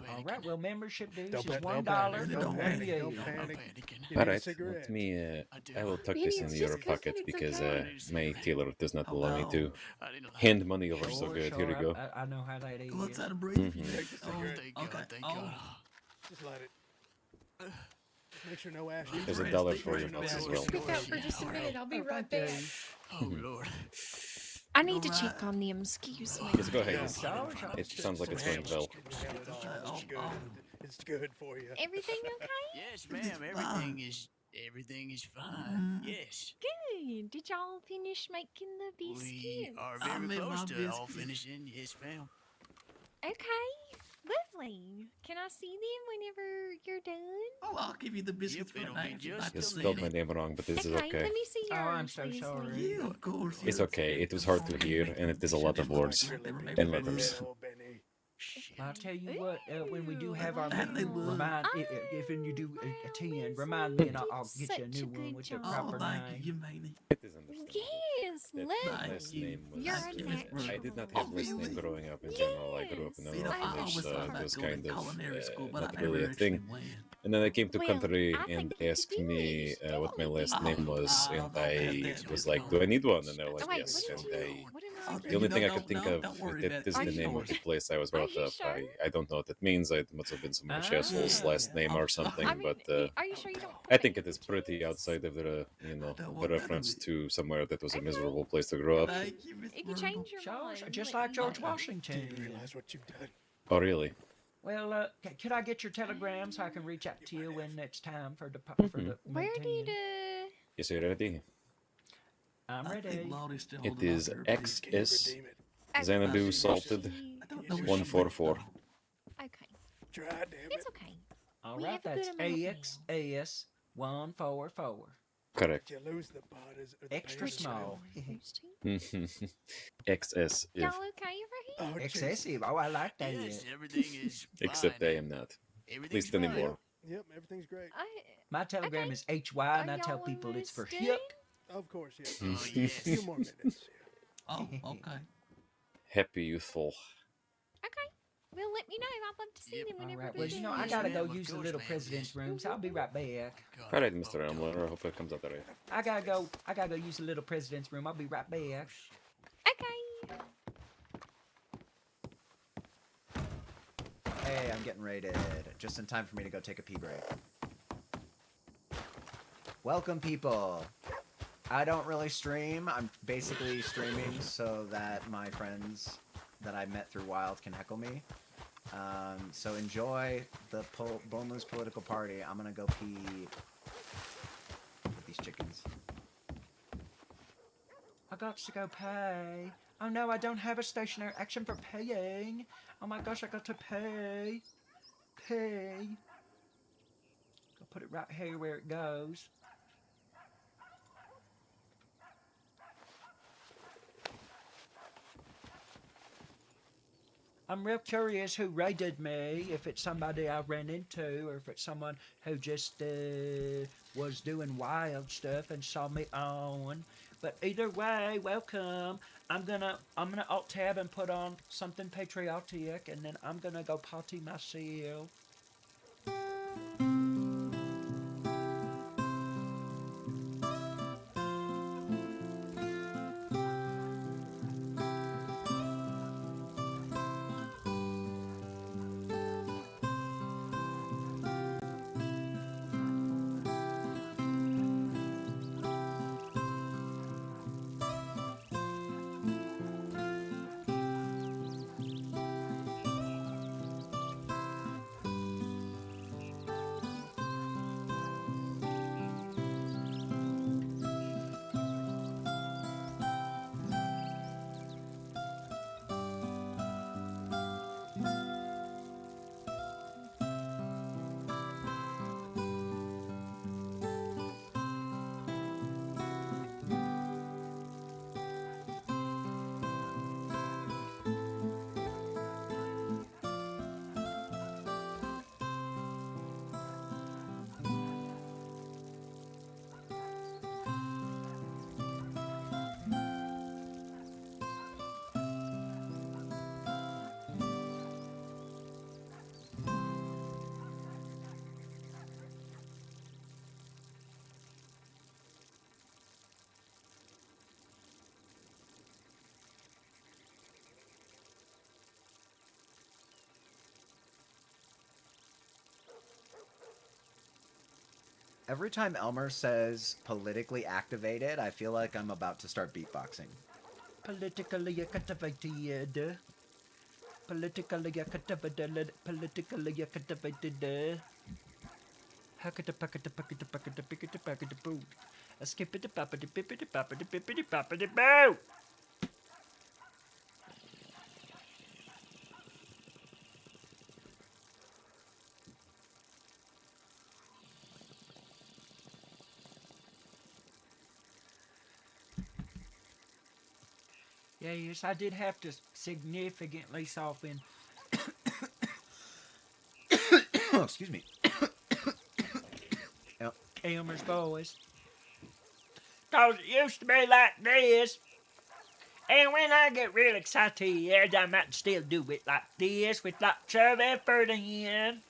[SPEAKER 1] All right. Well, membership dues
[SPEAKER 10] Don't
[SPEAKER 1] is
[SPEAKER 10] panic,
[SPEAKER 1] $1
[SPEAKER 10] don't
[SPEAKER 1] for
[SPEAKER 10] panic,
[SPEAKER 1] 48.
[SPEAKER 10] don't panic. You
[SPEAKER 20] All
[SPEAKER 10] need a
[SPEAKER 20] right,
[SPEAKER 10] cigarette?
[SPEAKER 20] let me. I will tuck
[SPEAKER 17] Benny,
[SPEAKER 20] this
[SPEAKER 17] it's
[SPEAKER 20] into
[SPEAKER 17] just
[SPEAKER 20] your
[SPEAKER 17] cooking,
[SPEAKER 20] pocket
[SPEAKER 17] it's
[SPEAKER 20] because
[SPEAKER 17] okay.
[SPEAKER 20] my tailor does not allow me
[SPEAKER 12] wow.
[SPEAKER 20] to hand money over so good. Here we go.
[SPEAKER 1] I know how that is.
[SPEAKER 12] Go outside and breathe.
[SPEAKER 20] Mhm.
[SPEAKER 10] Take the cigarette.
[SPEAKER 6] Thank God, thank God.
[SPEAKER 10] Just light it. Just make sure no ash.
[SPEAKER 20] There's $1 for your house as well.
[SPEAKER 17] Speak out for just a minute. I'll be right
[SPEAKER 1] thank
[SPEAKER 17] back.
[SPEAKER 1] you.
[SPEAKER 6] Oh, Lord.
[SPEAKER 11] I need to check on them. Excuse me.
[SPEAKER 20] Yes, go ahead.
[SPEAKER 1] Yeah.
[SPEAKER 20] It sounds like it's going well.
[SPEAKER 10] It's good. It's good for you.
[SPEAKER 11] Everything okay?
[SPEAKER 6] Yes, ma'am. Everything is Everything is fine. Yes.
[SPEAKER 11] Good. Did y'all finish making the biscuits?
[SPEAKER 6] We are very close to all finishing. Yes, ma'am.
[SPEAKER 11] Okay. Lovely. Can I see them whenever you're done?
[SPEAKER 12] Oh, I'll give you the biscuits right now.
[SPEAKER 20] You spelled my name wrong, but this is okay.
[SPEAKER 11] Let me see
[SPEAKER 1] Oh,
[SPEAKER 11] yours.
[SPEAKER 1] I'm so sorry.
[SPEAKER 12] Yeah, of course.
[SPEAKER 20] It's okay. It was hard to hear, and it is a lot of words and letters.
[SPEAKER 1] I'll tell you what, when we do have our meeting, if you do attend, remind me and I'll get you a new one with the proper name.
[SPEAKER 20] It is understandable.
[SPEAKER 11] Yes,
[SPEAKER 20] That
[SPEAKER 11] lovely.
[SPEAKER 20] last name was.
[SPEAKER 11] You're a natural.
[SPEAKER 20] I did not have last name growing up in general. I grew up in an orphanage, so it was kind of not really a thing. And then I came to country and they asked me what my last name was, and I was like, "Do I need one?" And they're like, "Yes." And the only thing I could think of that is the name of the place I was brought up. I don't know what that means. It must have been some rich asshole's last name or something, but
[SPEAKER 11] Are you sure you don't?
[SPEAKER 20] I think it is pretty outside of the the reference to somewhere that was a miserable place to grow up.
[SPEAKER 11] If you change your mind,
[SPEAKER 1] just like George Washington.
[SPEAKER 10] Realize what you've done.
[SPEAKER 20] Oh, really?
[SPEAKER 1] Well, could I get your telegram so I can reach out to you when it's time for the
[SPEAKER 11] Where did
[SPEAKER 20] Is it ready?
[SPEAKER 1] I'm ready.
[SPEAKER 20] It is XS Xanadu Salted 144.
[SPEAKER 11] Okay.
[SPEAKER 10] Try, damn it.
[SPEAKER 11] It's okay.
[SPEAKER 1] All
[SPEAKER 11] We
[SPEAKER 1] right,
[SPEAKER 11] have a
[SPEAKER 1] that's
[SPEAKER 11] good amount now.
[SPEAKER 1] AXS 144.
[SPEAKER 20] Correct.
[SPEAKER 10] Did you lose the butters or the
[SPEAKER 1] Extra
[SPEAKER 10] pants?
[SPEAKER 1] small.
[SPEAKER 20] XS if
[SPEAKER 11] Y'all okay over here?
[SPEAKER 10] Oh,
[SPEAKER 1] Excessive. Oh, I like that.
[SPEAKER 6] Yes, everything is
[SPEAKER 20] except I am not. At least anymore.
[SPEAKER 10] Yep, everything's great.
[SPEAKER 1] My telegram is HY, and I tell people it's for hip.
[SPEAKER 10] Of course, yeah.
[SPEAKER 6] Oh, yes.
[SPEAKER 10] A few more minutes.
[SPEAKER 12] Oh, okay.
[SPEAKER 20] Happy youthful.
[SPEAKER 11] Okay. Well, let me know. I'd love to see them
[SPEAKER 1] All
[SPEAKER 11] whenever
[SPEAKER 1] right.
[SPEAKER 11] they're
[SPEAKER 1] Well,
[SPEAKER 11] done.
[SPEAKER 1] I gotta go use the little president's room, so I'll be right back.
[SPEAKER 20] All right, Mr. Elmer. I hope it comes out all right.
[SPEAKER 1] I gotta go use the little president's room. I'll be right back.
[SPEAKER 11] Okay.
[SPEAKER 2] Hey, I'm getting raided. Just in time for me to go take a pee break. Welcome, people. I don't really stream. I'm basically streaming so that my friends that I met through Wild can heckle me. So enjoy the Bone Loose political party. I'm gonna go pee with these chickens.
[SPEAKER 1] I got to go pay. Oh no, I don't have a stationary action for paying. Oh my gosh, I got to pay. Pay. I'll put it right here where it goes. I'm real curious who raided me, if it's somebody I ran into, or if it's someone who just was doing wild stuff and saw me on. But either way, welcome. I'm gonna alt tab and put on something patriotic, and then I'm gonna go potty myself.
[SPEAKER 2] Every time Elmer says politically activated, I feel like I'm about to start beatboxing.
[SPEAKER 1] Politically activated. Politically activated. Politically activated. Huckata puckata puckata puckata pickata puckata boo. A skippity poppity pippity poppity pippity poppity boo. Yes, I did have to significantly soften.
[SPEAKER 2] Excuse me.
[SPEAKER 1] Elmer's voice. 'Cause it used to be like this. And when I get real excited, I might still do it like this with lots of effort in.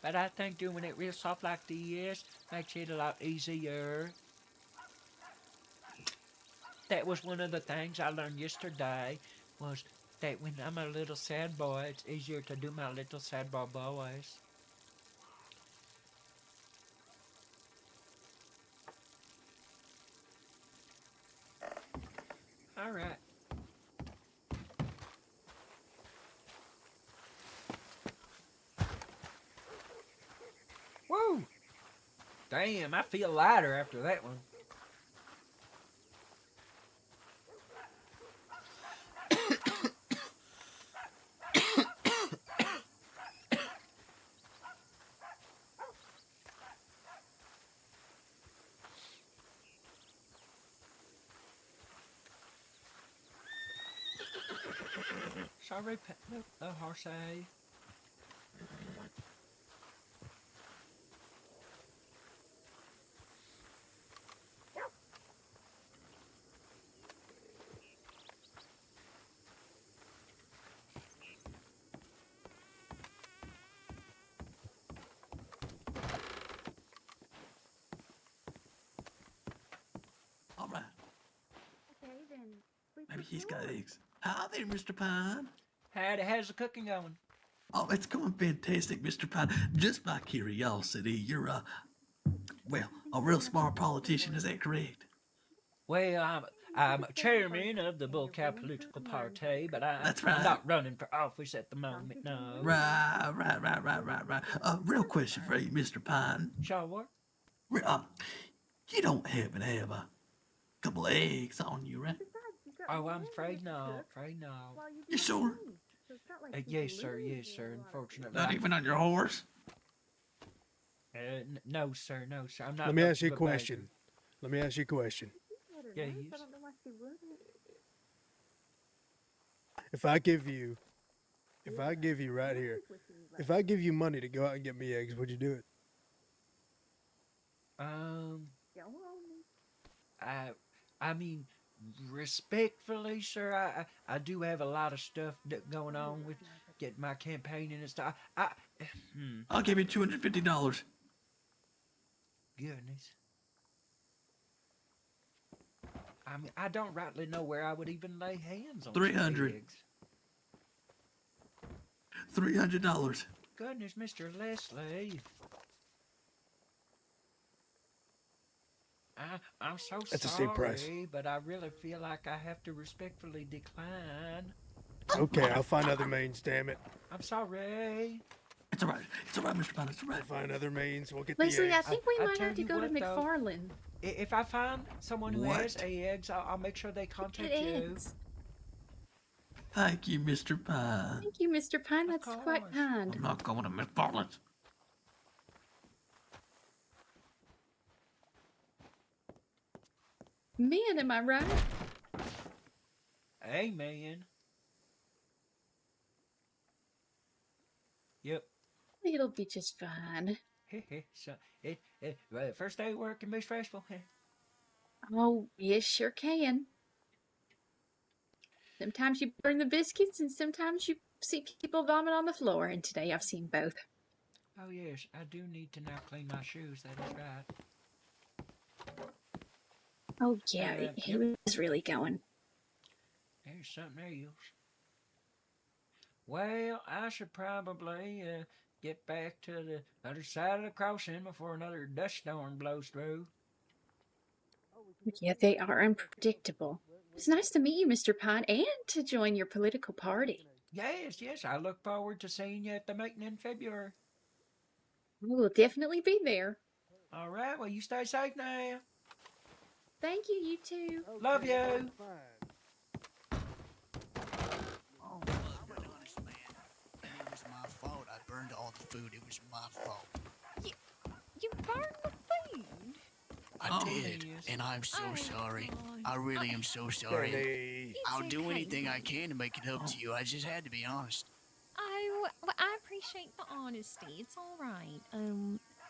[SPEAKER 1] But I think doing it real soft like this makes it a lot easier. That was one of the things I learned yesterday, was that when I'm a little sad boy, it's easier to do my little sad boy voice. All right. Woo! Damn, I feel lighter after that one. Sorry, no horse.
[SPEAKER 12] All right.
[SPEAKER 17] Okay, then.
[SPEAKER 12] Maybe he's got eggs. Hi there, Mr. Pine.
[SPEAKER 1] How's the cooking going?
[SPEAKER 12] Oh, it's going fantastic, Mr. Pine. Just by curiosity, you're a real smart politician. Is that correct?
[SPEAKER 1] Well, I'm chairman of the Bull Cow political party, but
[SPEAKER 12] That's right.
[SPEAKER 1] I'm not running for office at the moment, no.
[SPEAKER 12] Right. Real question for you, Mr. Pine.
[SPEAKER 1] Sure.
[SPEAKER 12] You don't happen to have a couple of eggs on you, right?
[SPEAKER 1] Oh, I'm afraid not.
[SPEAKER 12] You sure?
[SPEAKER 1] Yes, sir. Unfortunately.
[SPEAKER 12] Not even on your horse?
[SPEAKER 1] No, sir. I'm not.
[SPEAKER 10] Let me ask you a question.
[SPEAKER 1] Yeah, yes.
[SPEAKER 17] I don't know why she wouldn't.
[SPEAKER 10] If I give you right here, if I give you money to go out and get me eggs, would you do it?
[SPEAKER 1] I mean, respectfully, sir, I do have a lot of stuff going on with getting my campaigning and stuff.
[SPEAKER 12] I'll give you $250.
[SPEAKER 1] Goodness. I mean, I don't rightly know where I would even lay hands on
[SPEAKER 12] 300.
[SPEAKER 1] eggs.
[SPEAKER 12] $300.
[SPEAKER 1] Goodness, Mr. Leslie. I'm so
[SPEAKER 10] That's a steep price.
[SPEAKER 1] sorry, but I really feel like I have to respectfully decline.
[SPEAKER 10] Okay, I'll find other means, damn it.
[SPEAKER 1] I'm sorry.
[SPEAKER 12] It's all right, Mr. Pine. It's all right.
[SPEAKER 10] I'll find other means. We'll get
[SPEAKER 8] Leslie,
[SPEAKER 10] the
[SPEAKER 8] I
[SPEAKER 10] eggs.
[SPEAKER 8] think we
[SPEAKER 1] I
[SPEAKER 8] might
[SPEAKER 1] tell
[SPEAKER 8] have to
[SPEAKER 1] you
[SPEAKER 8] go to
[SPEAKER 1] what, though.
[SPEAKER 8] McFarlane.
[SPEAKER 1] If I find someone who has
[SPEAKER 12] What?
[SPEAKER 1] eggs, I'll make sure they contact
[SPEAKER 8] Get
[SPEAKER 1] you.
[SPEAKER 8] eggs.
[SPEAKER 12] Thank you, Mr. Pine.
[SPEAKER 8] Thank you, Mr. Pine. That's quite
[SPEAKER 1] course.
[SPEAKER 8] kind.
[SPEAKER 12] I'm not going to McFarland's.
[SPEAKER 8] Man, am I right?
[SPEAKER 1] Amen. Yep.
[SPEAKER 8] It'll be just fine.
[SPEAKER 1] So, first day of work can be stressful.
[SPEAKER 8] Oh, yes, sure can. Sometimes you burn the biscuits, and sometimes you see people vomit on the floor, and today I've seen both.
[SPEAKER 1] Oh, yes, I do need to now clean my shoes. That is right.
[SPEAKER 8] Oh, yeah, he was really going.
[SPEAKER 1] There's something else. Well, I should probably get back to the other side of the crossing before another dust storm blows through.
[SPEAKER 8] Yeah, they are unpredictable. It's nice to meet you, Mr. Pine, and to join your political party.
[SPEAKER 1] Yes, I look forward to seeing you at the meeting in February.
[SPEAKER 8] We'll definitely be there.
[SPEAKER 1] All right, well, you stay safe now.
[SPEAKER 8] Thank you, you too.
[SPEAKER 1] Love you.
[SPEAKER 6] Oh, I'm an honest man. And it was my fault. I burned all the food. It was my fault.
[SPEAKER 11] You burned the food?
[SPEAKER 6] I did, and I'm so sorry. I really am so sorry. I'll do anything I can to make it up to you. I just had to be honest.
[SPEAKER 11] Oh, well, I appreciate the honesty. It's all right.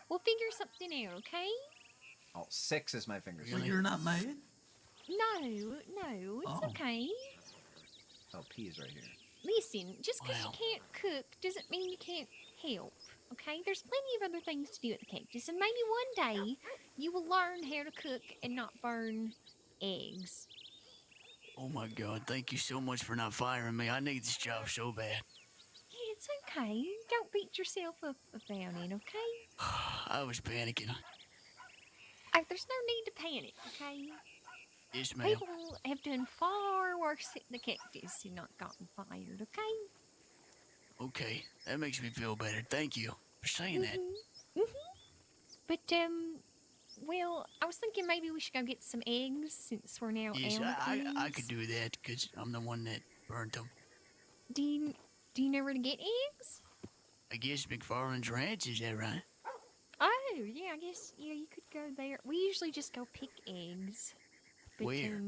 [SPEAKER 11] We'll figure something out, okay?
[SPEAKER 2] Oh, 6 is my finger.
[SPEAKER 12] Well, you're not mad?
[SPEAKER 11] No, it's okay.
[SPEAKER 2] Oh, P is right here.
[SPEAKER 11] Listen, just because you can't cook doesn't mean you can't help, okay? There's plenty of other things to do at the cactus, and maybe one day you will learn how to cook and not burn eggs.
[SPEAKER 6] Oh my God, thank you so much for not firing me. I need this job so bad.
[SPEAKER 11] Yeah, it's okay. Don't beat yourself up about it, okay?
[SPEAKER 6] I was panicking.
[SPEAKER 11] There's no need to panic, okay?
[SPEAKER 6] Yes, ma'am.
[SPEAKER 11] People have done far worse at the cactus and not gotten fired, okay?
[SPEAKER 6] Okay, that makes me feel better. Thank you for saying that.
[SPEAKER 11] But, well, I was thinking maybe we should go get some eggs since we're now
[SPEAKER 6] Yes,
[SPEAKER 11] out.
[SPEAKER 6] I could do that because I'm the one that burned them.
[SPEAKER 11] Do you know where to get eggs?
[SPEAKER 6] I guess McFarland's Ranch, is that right?
[SPEAKER 11] Oh, yeah, I guess, yeah, you could go there. We usually just go pick eggs. But,
[SPEAKER 6] Where?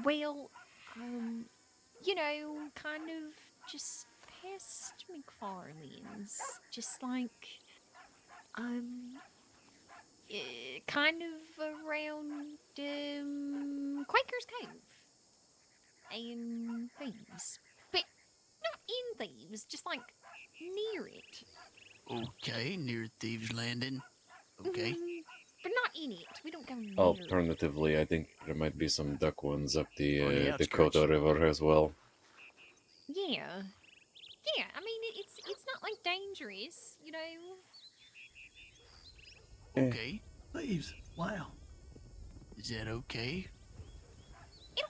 [SPEAKER 11] Well, you know, kind of just past McFarland's. Just like, kind of around, Quaker's Cove. And Thieves. But not in Thieves, just like near it.
[SPEAKER 6] Okay, near Thieves Landing. Okay.
[SPEAKER 11] But not in it. We don't go near it.
[SPEAKER 20] Alternatively, I think there might be some duck ones up the
[SPEAKER 6] outskirts.
[SPEAKER 20] Dakota River as well.
[SPEAKER 11] Yeah. Yeah, I mean, it's not, like, dangerous, you know?
[SPEAKER 6] Okay.
[SPEAKER 12] Thieves. Wow.
[SPEAKER 6] Is that okay?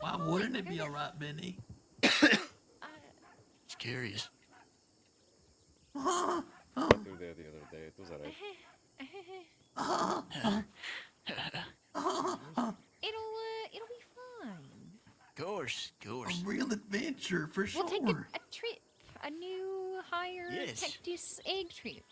[SPEAKER 12] Why wouldn't it be alright, Benny?
[SPEAKER 6] It's curious.
[SPEAKER 20] I went through there the other day. It was alright.
[SPEAKER 11] It'll be fine.
[SPEAKER 6] Of course.
[SPEAKER 12] A real adventure, for sure.
[SPEAKER 11] We'll take a trip. A new, higher
[SPEAKER 6] Yes.
[SPEAKER 11] cactus egg trip.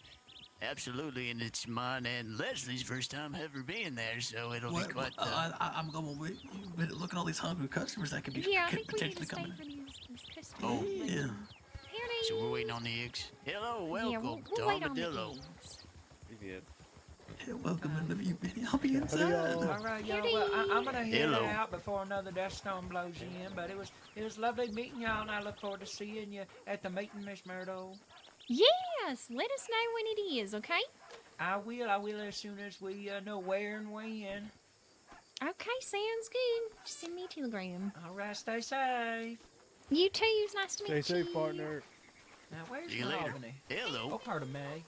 [SPEAKER 6] Absolutely, and it's mine and Leslie's first time ever being there, so it'll be quite.
[SPEAKER 12] I'm going with you. But look at all these hungry customers that could be
[SPEAKER 11] Yeah, I think we need to
[SPEAKER 12] potentially
[SPEAKER 11] stay
[SPEAKER 12] coming.
[SPEAKER 11] for these customers.
[SPEAKER 6] Oh.
[SPEAKER 12] Yeah.
[SPEAKER 6] So we're waiting on the eggs. Hello, welcome
[SPEAKER 11] Yeah, we'll
[SPEAKER 6] to
[SPEAKER 11] wait on the
[SPEAKER 6] Armadillo.
[SPEAKER 11] eggs.
[SPEAKER 12] Yeah, welcome into you, Benny. I'll be inside.
[SPEAKER 1] All right, y'all. Well, I'm gonna head
[SPEAKER 6] Hello.
[SPEAKER 1] out before another dust storm blows in. But it was lovely meeting y'all, and I look forward to seeing you at the meeting, Miss Myrtle.
[SPEAKER 11] Yes, let us know when it is, okay?
[SPEAKER 1] I will as soon as we know where and when.
[SPEAKER 11] Okay, sounds good. Just send me a telegram.
[SPEAKER 1] All right, stay safe.
[SPEAKER 11] You too. It's nice to
[SPEAKER 10] Stay
[SPEAKER 11] meet you.
[SPEAKER 10] safe, partner.
[SPEAKER 1] Now, where's
[SPEAKER 6] See you later.
[SPEAKER 1] Albany?
[SPEAKER 6] Hello.
[SPEAKER 1] Oh, pardon me.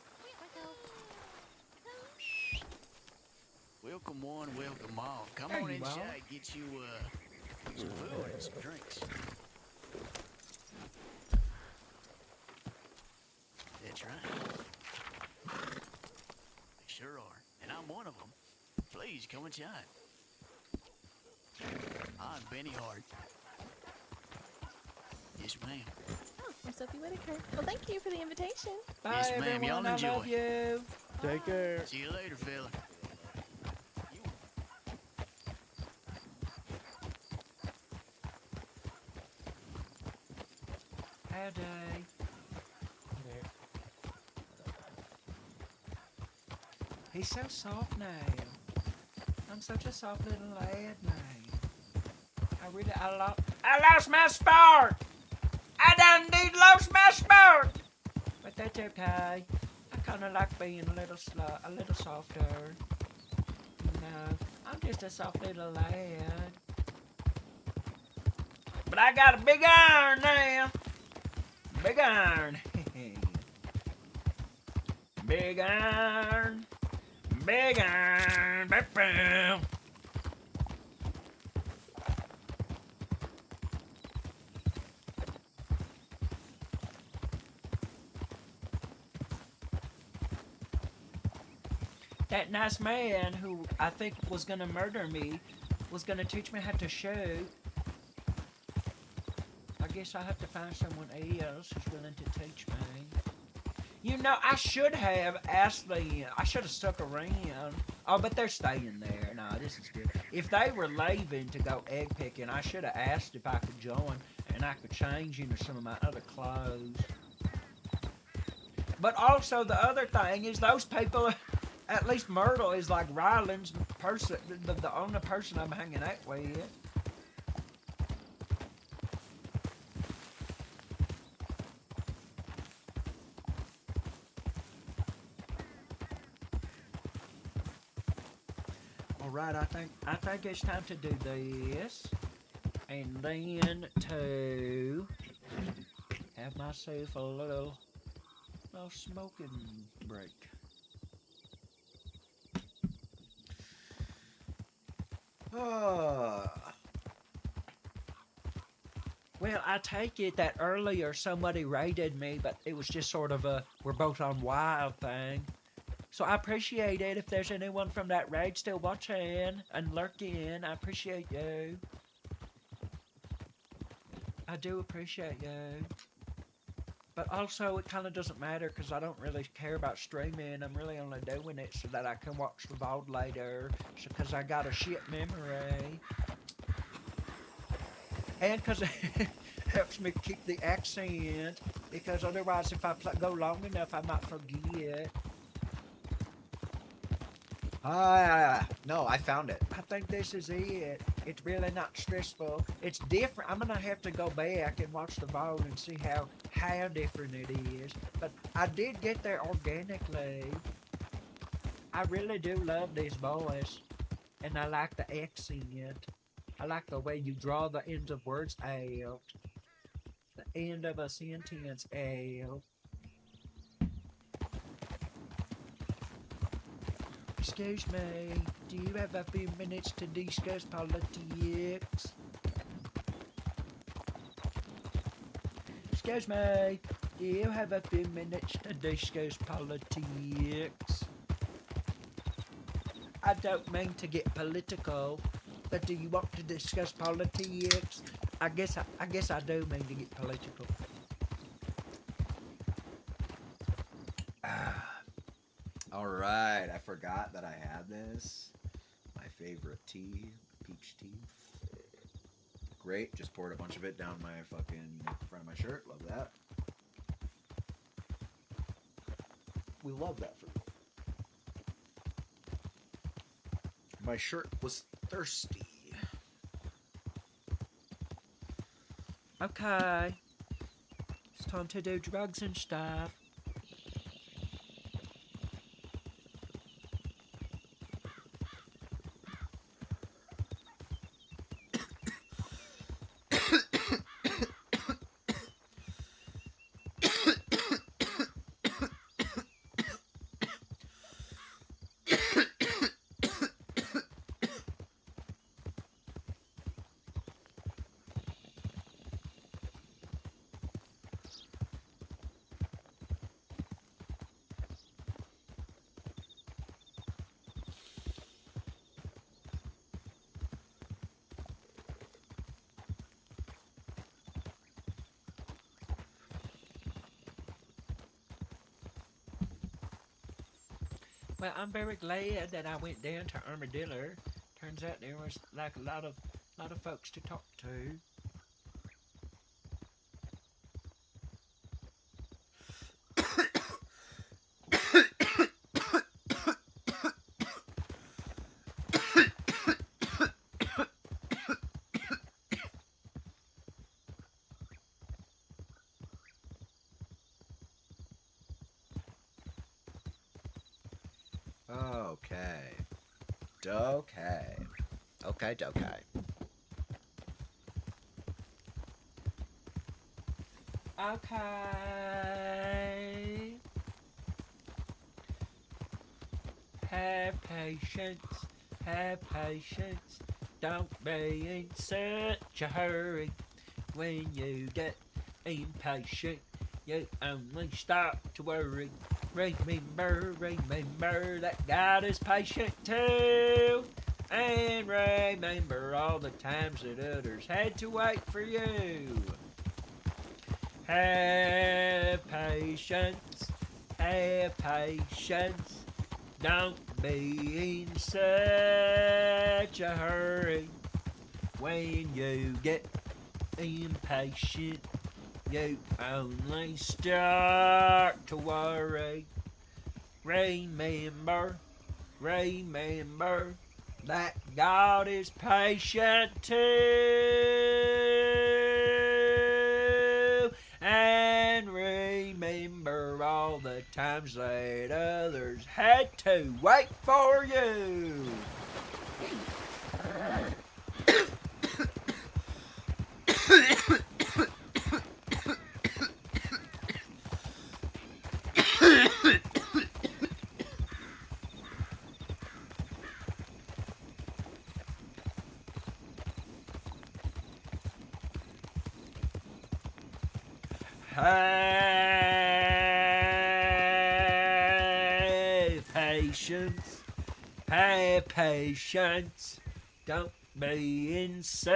[SPEAKER 6] Welcome one, welcome all. Come
[SPEAKER 1] There
[SPEAKER 6] on
[SPEAKER 1] you
[SPEAKER 6] inside,
[SPEAKER 1] are.
[SPEAKER 6] get you some food and some drinks. That's right. They sure are, and I'm one of them. Please come inside. I'm Benny Hart. Yes, ma'am.
[SPEAKER 3] Oh, I'm Sophie Whitaker. Well, thank you for the invitation.
[SPEAKER 1] Bye,
[SPEAKER 6] Yes, ma'am.
[SPEAKER 1] everyone.
[SPEAKER 6] Y'all
[SPEAKER 1] I
[SPEAKER 6] enjoy.
[SPEAKER 1] love you.
[SPEAKER 10] Take care.
[SPEAKER 6] See you later, fella.
[SPEAKER 1] Howdy. He's so soft now. I'm such a soft little lad now. I lost my spark. I done indeed lost my spark. But that's okay. I kind of like being a little softer. No, I'm just a soft little lad. But I got a big iron now. Big iron. Big iron. Big iron. Ba-bam. that nice man who I think was gonna murder me was gonna teach me how to shoot. I guess I have to find someone else who's willing to teach me. You know, I should have asked them. I should have stuck around. Oh, but they're staying there. No, this is good. If they were leaving to go egg picking, I should have asked if I could join, and I could change into some of my other clothes. But also, the other thing is those people, at least Myrtle is like Ryland's person, the only person I'm hanging out with. Alright, I think it's time to do this. And then to have myself a little smoking break. Well, I take it that earlier somebody raided me, but it was just sort of a we're both on wild thing. So I appreciate it if there's anyone from that raid still watching and lurking. I appreciate you. I do appreciate you. But also, it kind of doesn't matter because I don't really care about streaming. I'm really only doing it so that I can watch the VOD later. Because I got a shit memory. And because it helps me keep the accent. Because otherwise, if I go long enough, I might forget.
[SPEAKER 2] No, I found it.
[SPEAKER 1] I think this is it. It's really not stressful. It's different. I'm gonna have to go back and watch the VOD and see how different it is. But I did get there organically. I really do love this voice. And I like the accent. I like the way you draw the ends of words out. The end of a sentence out. Excuse me, do you have a few minutes to discuss politics? Excuse me, do you have a few minutes to discuss politics? I don't mean to get political, but do you want to discuss politics? I guess I do mean to get political.
[SPEAKER 2] Alright, I forgot that I had this. My favorite tea, peach tea. Great, just poured a bunch of it down my fucking front of my shirt. Love that. We love that for you. My shirt was thirsty.
[SPEAKER 1] Okay. It's time to do drugs and stuff. Well, I'm very glad that I went down to Armadillo. Turns out there was like a lot of folks to talk to.
[SPEAKER 2] Okay. Okay.
[SPEAKER 1] Okay. Have patience. Don't be in such a hurry. When you get impatient, you only start to worry. Remember that God is patient too. And remember all the times that others had to wait for you. Have patience, have patience. Don't be in such a hurry. When you get impatient, you only start to worry. Remember that God is patient too. And remember all the times that others had to wait for you. Have patience, don't be in such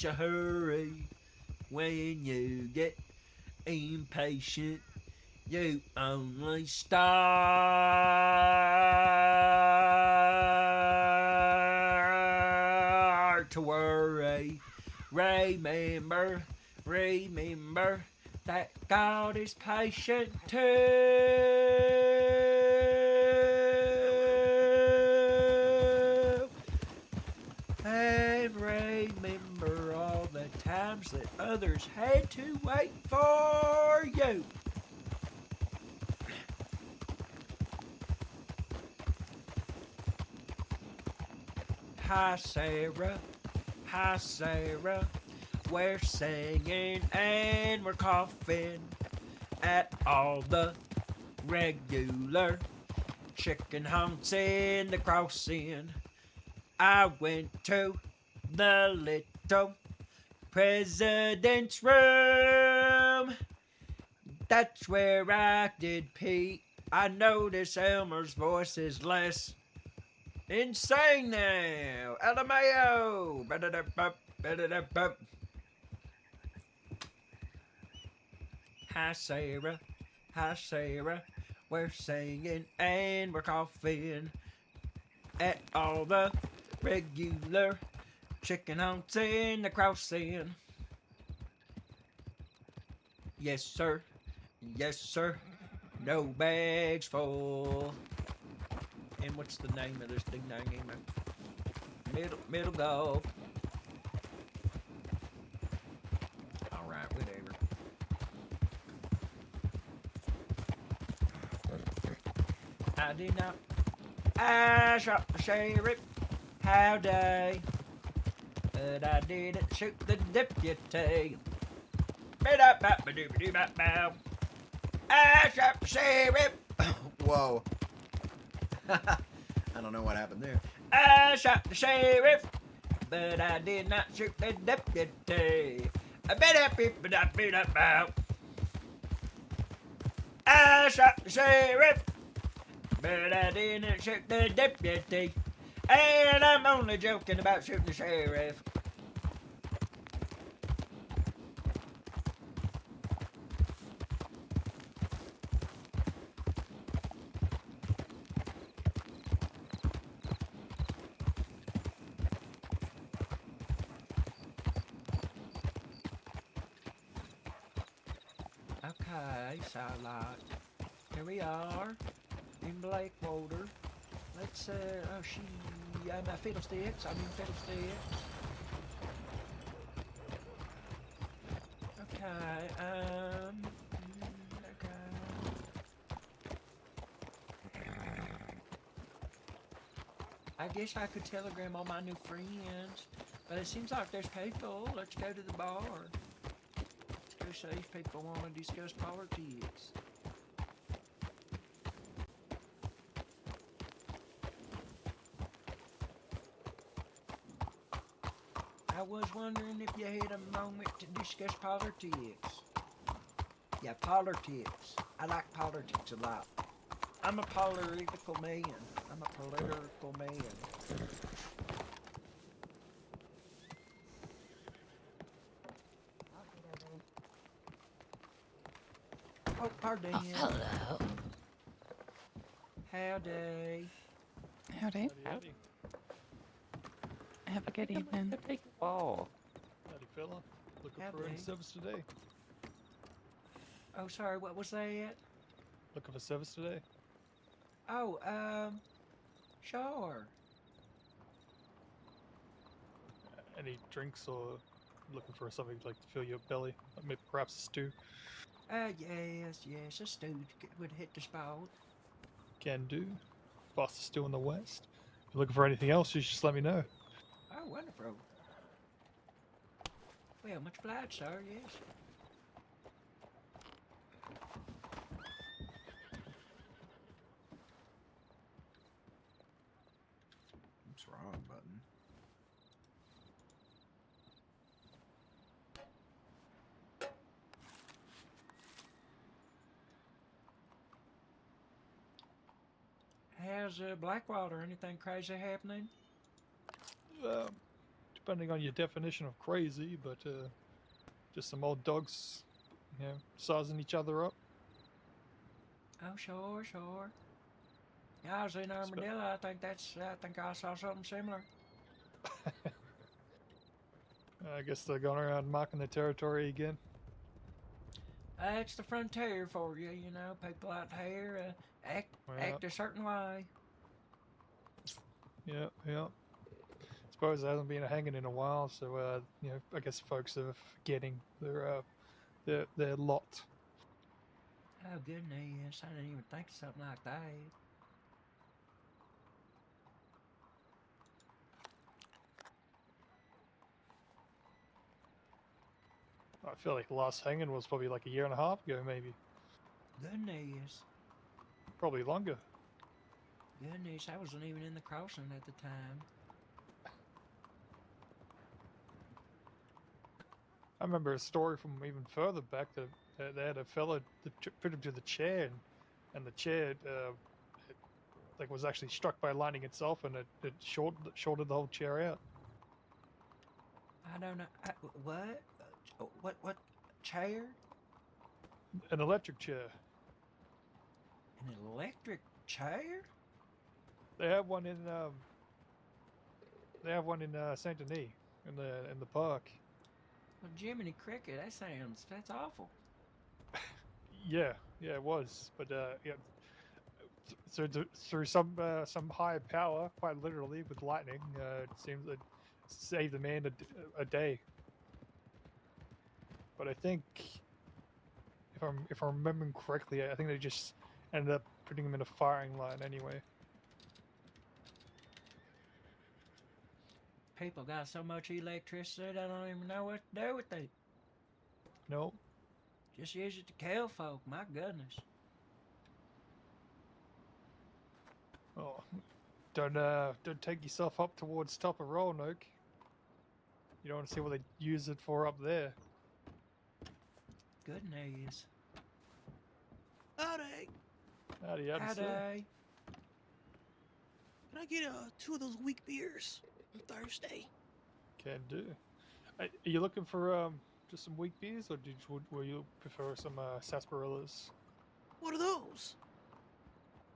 [SPEAKER 1] a hurry. When you get impatient, you only start to worry. Remember that God is patient too. And remember all the times that others had to wait for you. Hi, Sarah. Hi, Sarah. We're singing and we're coughing at all the regular chicken hunts in the crossing. I went to the little president's room. That's where I did pee. I notice Elmer's voice is less insane now. LMAO. Hi, Sarah. Hi, Sarah. We're singing and we're coughing at all the regular chicken hunts in the crossing. Yes, sir. Yes, sir. No bags full. And what's the name of this thing down here? Middle golf. Alright, whatever. I did not. I shot the sheriff. Howdy. But I didn't shoot the deputy. I shot the sheriff.
[SPEAKER 2] Whoa. I don't know what happened there.
[SPEAKER 1] I shot the sheriff, but I did not shoot the deputy. I shot the sheriff, but I didn't shoot the deputy. And I'm only joking about shooting the sheriff. Okay, so like, here we are in Blackwater. Let's oh my fiddlesticks. I'm in fiddlesticks. Okay, okay. I guess I could telegram all my new friends, but it seems like there's people. Let's go to the bar. Let's go see if people want to discuss politics. I was wondering if you had a moment to discuss politics. Yeah, politics. I like politics a lot. I'm a political man. I'm a political man. Oh, pardon.
[SPEAKER 5] Oh, hello.
[SPEAKER 1] Howdy.
[SPEAKER 14] Howdy. Have a good evening.
[SPEAKER 4] Oh.
[SPEAKER 22] Howdy, fella. Looking for any
[SPEAKER 1] Howdy.
[SPEAKER 22] service today?
[SPEAKER 1] Oh, sorry, what was that?
[SPEAKER 22] Looking for service today?
[SPEAKER 1] Oh, sure.
[SPEAKER 22] Any drinks or looking for something like to fill your belly? Maybe perhaps a stew?
[SPEAKER 1] Yes, a stew would hit the spot.
[SPEAKER 22] Can do. Fastest stew in the West. If you're looking for anything else, you just let me know.
[SPEAKER 1] Oh, wonderful. Well, much obliged, sir, yes.
[SPEAKER 2] What's wrong, button?
[SPEAKER 1] How's Blackwater? Anything crazy happening?
[SPEAKER 22] Depending on your definition of crazy, but just some old dogs, sizing each other up.
[SPEAKER 1] Oh, sure. Yeah, I was in Armadillo. I think I saw something similar.
[SPEAKER 22] I guess they're going around marking the territory again.
[SPEAKER 1] It's the frontier for you, you know. People out here act a certain way.
[SPEAKER 22] Yeah. Suppose it hasn't been hanging in a while, so I guess folks are getting their lot.
[SPEAKER 1] Oh, goodness. I didn't even think of something like that.
[SPEAKER 22] I feel like the last hanging was probably like a year and a half ago, maybe.
[SPEAKER 1] Goodness.
[SPEAKER 22] Probably longer.
[SPEAKER 1] Goodness, I wasn't even in the crossing at the time.
[SPEAKER 22] I remember a story from even further back that they had a fella that put him to the chair, and the chair was actually struck by lightning itself, and it shorted the whole chair out.
[SPEAKER 1] I don't know. What? What? Chair?
[SPEAKER 22] An electric chair.
[SPEAKER 1] An electric chair?
[SPEAKER 22] They have one in Saint Denis in the park.
[SPEAKER 1] Well, Jiminy Cricket, that's awful.
[SPEAKER 22] Yeah, it was, but through some higher power, quite literally with lightning, it seems it saved the man a day. But I think, if I'm remembering correctly, I think they just ended up putting him in a firing line anyway.
[SPEAKER 1] People got so much electricity they don't even know what to do with it.
[SPEAKER 22] No.
[SPEAKER 1] Just use it to kill folk, my goodness.
[SPEAKER 22] Oh, don't take yourself up towards top of Roanoke. You don't want to see what they use it for up there.
[SPEAKER 1] Goodness.
[SPEAKER 6] Howdy.
[SPEAKER 22] Howdy, sir.
[SPEAKER 6] Can I get 2 of those weak beers on Thursday?
[SPEAKER 22] Can do. Are you looking for just some weak beers, or will you prefer some sarsaparillas?
[SPEAKER 6] What are those?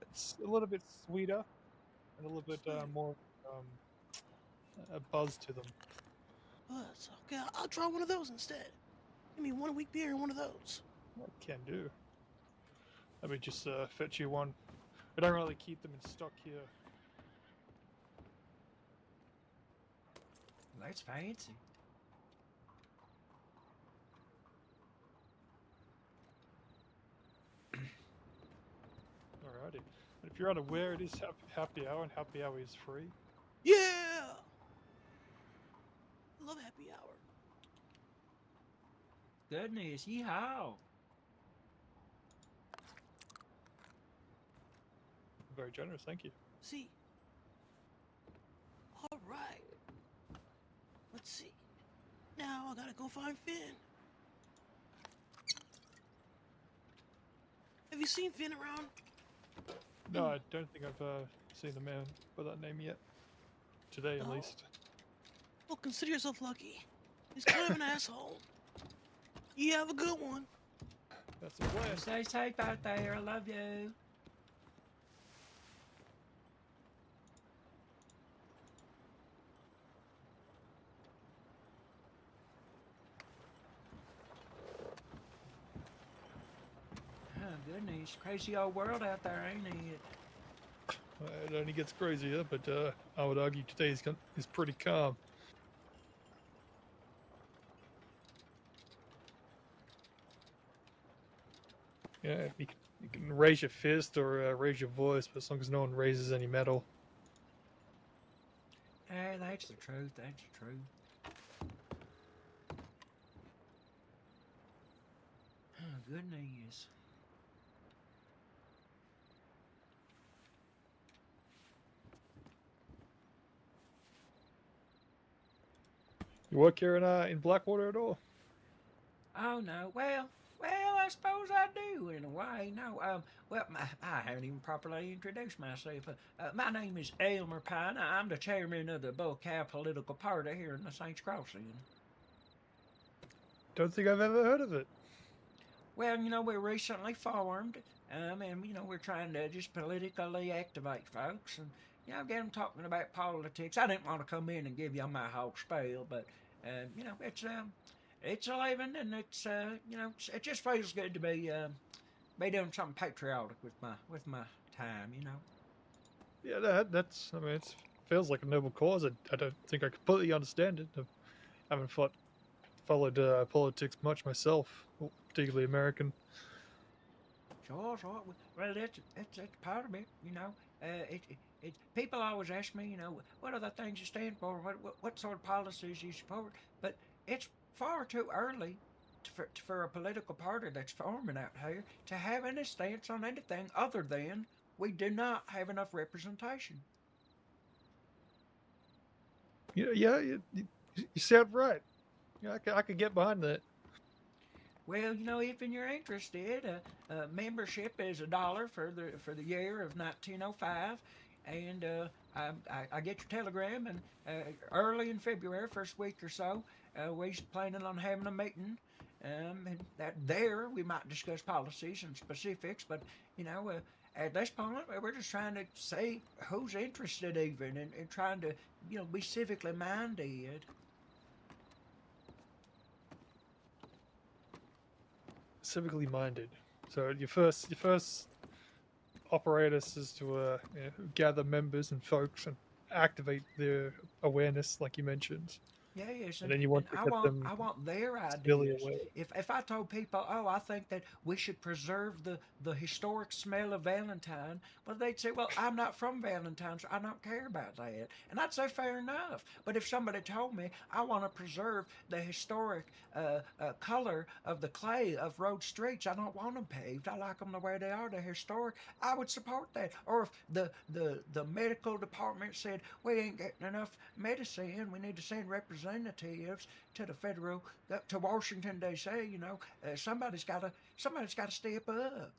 [SPEAKER 22] It's a little bit sweeter and a little bit more a buzz to them.
[SPEAKER 6] Buzz. Okay, I'll try one of those instead. Give me 1 weak beer and 1 of those.
[SPEAKER 22] Can do. Let me just fetch you one. I don't really keep them in stock here.
[SPEAKER 1] That's fancy.
[SPEAKER 22] Alrighty. And if you're unaware, it is happy hour, and happy hour is free.
[SPEAKER 6] Yeah! I love happy hour.
[SPEAKER 1] Goodness, yeehaw.
[SPEAKER 22] Very generous, thank you.
[SPEAKER 6] See. All right. Let's see. Now I gotta go find Finn.
[SPEAKER 4] Have you seen Finn around?
[SPEAKER 22] No, I don't think I've seen a man by that name yet. Today, at
[SPEAKER 4] No.
[SPEAKER 22] least.
[SPEAKER 4] Well, consider yourself lucky. He's kind of an asshole. You have a good one.
[SPEAKER 22] That's a plan.
[SPEAKER 1] Stay safe out there. I love you. Oh, goodness. Crazy old world out there, ain't it?
[SPEAKER 22] It only gets crazier, but I would argue today is pretty calm. Yeah, you can raise your fist or raise your voice, but as long as no one raises any metal.
[SPEAKER 1] Hey, that's the truth. That's the truth. Oh, goodness.
[SPEAKER 22] You work here in Blackwater at all?
[SPEAKER 1] Oh no. Well, I suppose I do in a way. No, well, I haven't even properly introduced myself. My name is Elmer Pine. I'm the chairman of the Bull Cow political party here in the Saints Crossing.
[SPEAKER 22] Don't think I've ever heard of it.
[SPEAKER 1] Well, we're recently formed, and we're trying to just politically activate folks, and get them talking about politics. I didn't want to come in and give you my whole spiel, but it's a living, and it just feels good to be doing something patriotic with my time.
[SPEAKER 22] Yeah, that's. I mean, it feels like a noble cause. I don't think I completely understand it. I haven't followed politics much myself, particularly American.
[SPEAKER 1] Sure. Well, it's part of it. People always ask me, what are the things you stand for? What sort of policies you support? But it's far too early for a political party that's forming out here to have any stance on anything other than we do not have enough representation.
[SPEAKER 22] Yeah, you sound right. Yeah, I could get behind that.
[SPEAKER 1] Well, if you're interested, membership is $1 for the year of 1905, and I get your telegram, and early in February, first week or so, we're planning on having a meeting, and that there we might discuss policies and specifics, but at this point, we're just trying to see who's interested even, and trying to be civically minded.
[SPEAKER 22] Civically minded. So your first apparatus is to gather members and folks and activate their awareness, like you mentioned.
[SPEAKER 1] Yes,
[SPEAKER 22] And then you want to get them
[SPEAKER 1] I want their
[SPEAKER 22] civilly
[SPEAKER 1] ideas.
[SPEAKER 22] aware.
[SPEAKER 1] If I told people, oh, I think that we should preserve the historic smell of Valentine, well, they'd say, well, I'm not from Valentine, so I don't care about that. And I'd say, fair enough. But if somebody told me I want to preserve the historic color of the clay of road streets, I don't want them paved. I like them the way they are. They're historic. I would support that. Or if the medical department said we ain't getting enough medicine, we need to send representatives to the federal, to Washington D.C. Somebody's got to step up.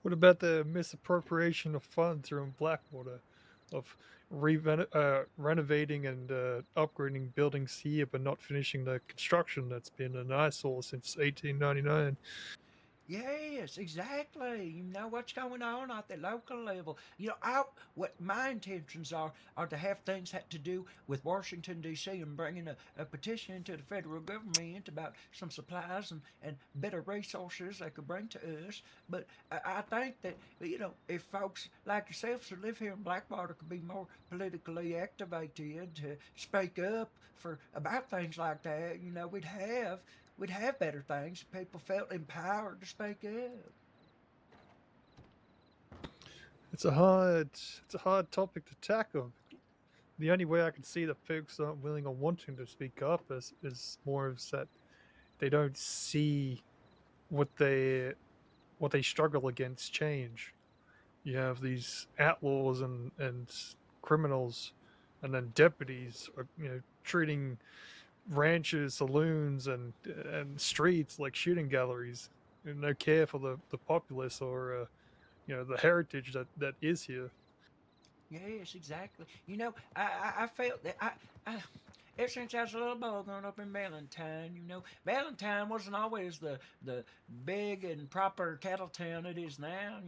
[SPEAKER 22] What about the misappropriation of funds here in Blackwater, of renovating and upgrading buildings here, but not finishing the construction that's been an eyesore since 1899?
[SPEAKER 1] Yes, exactly. You know what's going on at the local level. What my intentions are to have things had to do with Washington D.C. and bringing a petition to the federal government about some supplies and better resources they could bring to us. But I think that if folks like yourselves who live here in Blackwater could be more politically activated to speak up about things like that, we'd have better things. People felt empowered to speak up.
[SPEAKER 22] It's a hard topic to tackle. The only way I can see that folks aren't willing or wanting to speak up is more of that they don't see what they struggle against change. You have these outlaws and criminals, and then deputies are treating ranches, saloons, and streets like shooting galleries. no care for the populace or the heritage that is here.
[SPEAKER 1] Yes, exactly. You know, I felt that ever since I was a little boy growing up in Valentine, Valentine wasn't always the big and proper cattle town it is now.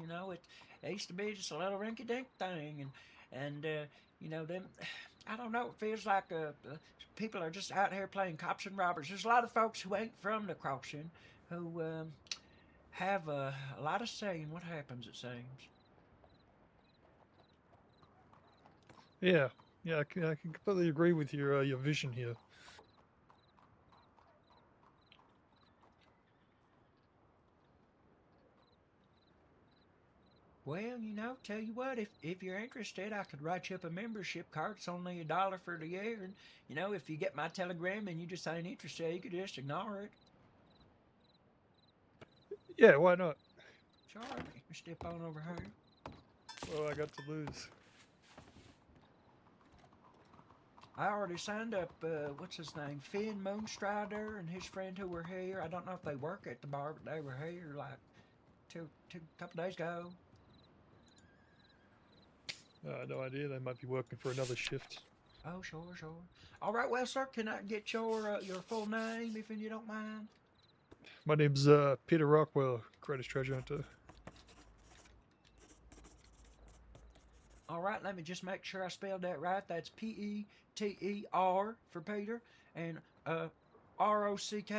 [SPEAKER 1] It used to be just a little rinky-dink thing, and them. I don't know. It feels like people are just out here playing cops and robbers. There's a lot of folks who ain't from the crossing who have a lot of say in what happens. It seems.
[SPEAKER 22] Yeah, yeah, I can completely agree with your vision here.
[SPEAKER 1] Well, tell you what, if you're interested, I could write you up a membership card. It's only $1 for the year, and if you get my telegram and you just ain't interested, you could just ignore it.
[SPEAKER 22] Yeah, why not?
[SPEAKER 1] Sure, let me step on over here.
[SPEAKER 22] Well, I got to lose.
[SPEAKER 1] I already signed up. What's his name? Finn Moonstrider and his friend who were here. I don't know if they work at the bar, but they were here like two couple days ago.
[SPEAKER 22] No idea. They might be working for another shift.
[SPEAKER 1] Oh, sure. All right, well, sir, can I get your full name if you don't mind?
[SPEAKER 22] My name's Peter Rockwell, greatest treasure hunter.
[SPEAKER 1] All right, let me just make sure I spelled that right. That's Peter for Peter, and ROCKWELL.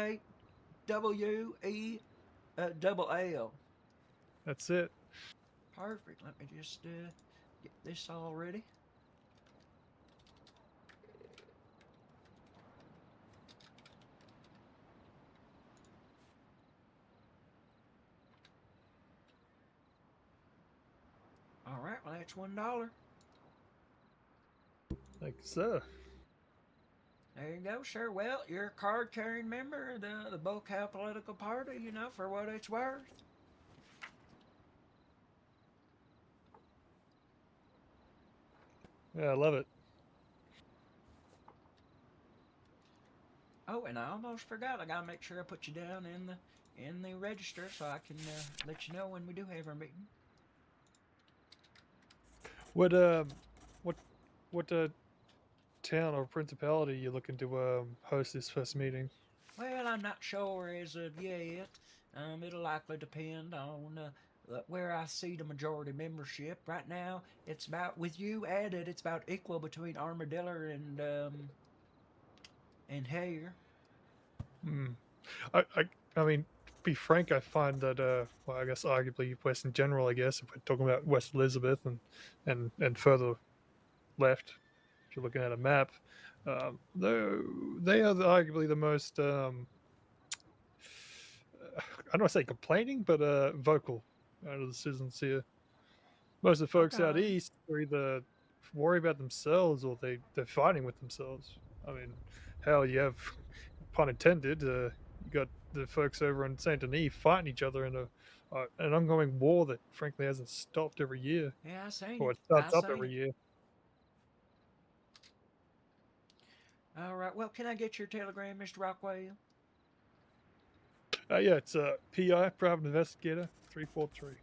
[SPEAKER 22] That's it.
[SPEAKER 1] Perfect. Let me just get this all ready. All right, well, that's $1.
[SPEAKER 22] Thank you, sir.
[SPEAKER 1] There you go, sir. Well, you're a card-carrying member of the Bocal political party, for what it's worth.
[SPEAKER 22] Yeah, I love it.
[SPEAKER 1] Oh, and I almost forgot. I gotta make sure I put you down in the register so I can let you know when we do have our meeting.
[SPEAKER 22] What town or principality you looking to host this first meeting?
[SPEAKER 1] Well, I'm not sure as of yet. It'll likely depend on where I see the majority membership. Right now, it's about, with you added, it's about equal between Armadillo and Hare.
[SPEAKER 22] I mean, to be frank, I find that well, I guess arguably West in general. I guess if we're talking about West Elizabeth and further left, if you're looking at a map, they are arguably the most I don't want to say complaining, but vocal out of the citizens here. Most of the folks out
[SPEAKER 1] Okay.
[SPEAKER 22] east are either worry about themselves or they're fighting with themselves. I mean, hell, you have, pun intended, you got the folks over in Saint Denis fighting each other in an ongoing war that frankly hasn't stopped every year.
[SPEAKER 1] Yeah, I seen
[SPEAKER 22] Or
[SPEAKER 1] it.
[SPEAKER 22] it starts
[SPEAKER 1] I
[SPEAKER 22] up
[SPEAKER 1] seen
[SPEAKER 22] every
[SPEAKER 1] it.
[SPEAKER 22] year.
[SPEAKER 1] All right. Well, can I get your telegram, Mr. Rockwell?
[SPEAKER 22] Yeah, it's PI, Private Investigator 343.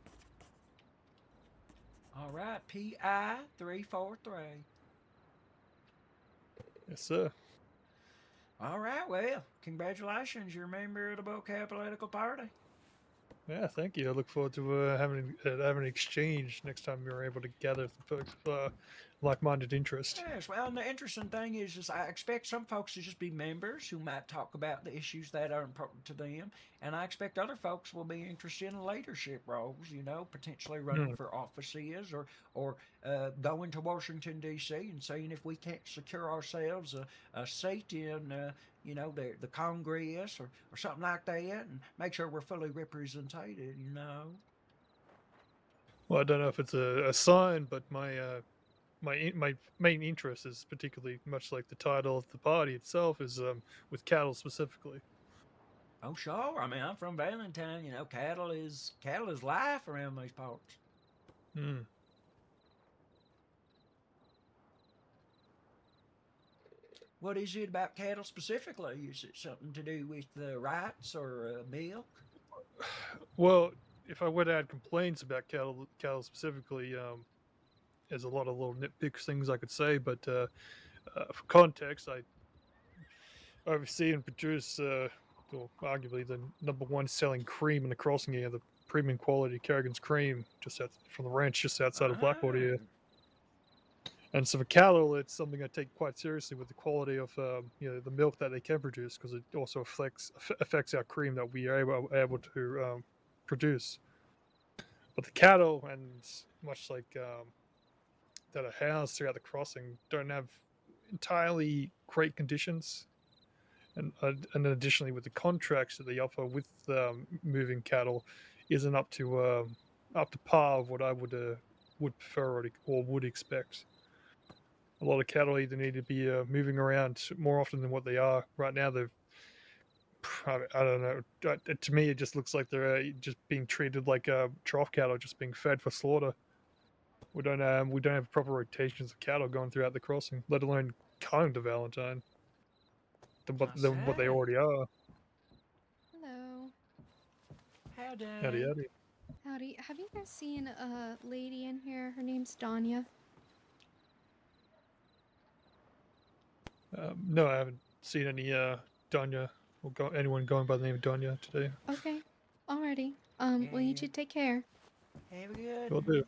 [SPEAKER 1] All right. PI 343.
[SPEAKER 22] Yes, sir.
[SPEAKER 1] All right. Well, congratulations. You're a member of the Bocal political party.
[SPEAKER 22] Yeah, thank you. I look forward to having an exchange next time you're able to gather the folks with like-minded interest.
[SPEAKER 1] Yes, well, and the interesting thing is I expect some folks to just be members who might talk about the issues that are important to them, and I expect other folks will be interested in leadership roles, potentially running for offices or going to Washington, D.C. and saying if we can't secure ourselves a seat in, the Congress or something like that, and make sure we're fully represented,
[SPEAKER 22] Well, I don't know if it's a sign, but my main interest is particularly much like the title of the party itself is with cattle specifically.
[SPEAKER 1] Oh, sure. I mean, I'm from Valentine. Cattle is life around these parts.
[SPEAKER 22] Hmm.
[SPEAKER 1] What is it about cattle specifically? Is it something to do with rights or milk?
[SPEAKER 22] Well, if I were to add complaints about cattle specifically, there's a lot of little nitpicks things I could say, but for context, I oversee and produce, well, arguably the #1 selling cream in the crossing here, the premium quality Kerrigan's cream, just from the ranch just outside of Blackwater here. And so for cattle, it's something I take quite seriously with the quality of the milk that they can produce, because it also affects our cream that we are able to produce. But the cattle, and much like that are housed throughout the crossing, don't have entirely great conditions. And then additionally, with the contracts that they offer with moving cattle, isn't up to par of what I would prefer or would expect. A lot of cattle either need to be moving around more often than what they are right now. I don't know. To me, it just looks like they're just being treated like trough cattle, just being fed for slaughter. We don't have proper rotations of cattle going throughout the crossing, let alone coming to Valentine than what they already are.
[SPEAKER 11] Hello.
[SPEAKER 1] Howdy.
[SPEAKER 22] Howdy, howdy.
[SPEAKER 11] Howdy. Have you guys seen a lady in here? Her name's Danya.
[SPEAKER 22] No, I haven't seen any Danya or anyone going by the name of Danya today.
[SPEAKER 11] Okay. Alrighty. Well, you two take care.
[SPEAKER 1] Have a good.
[SPEAKER 22] Will do.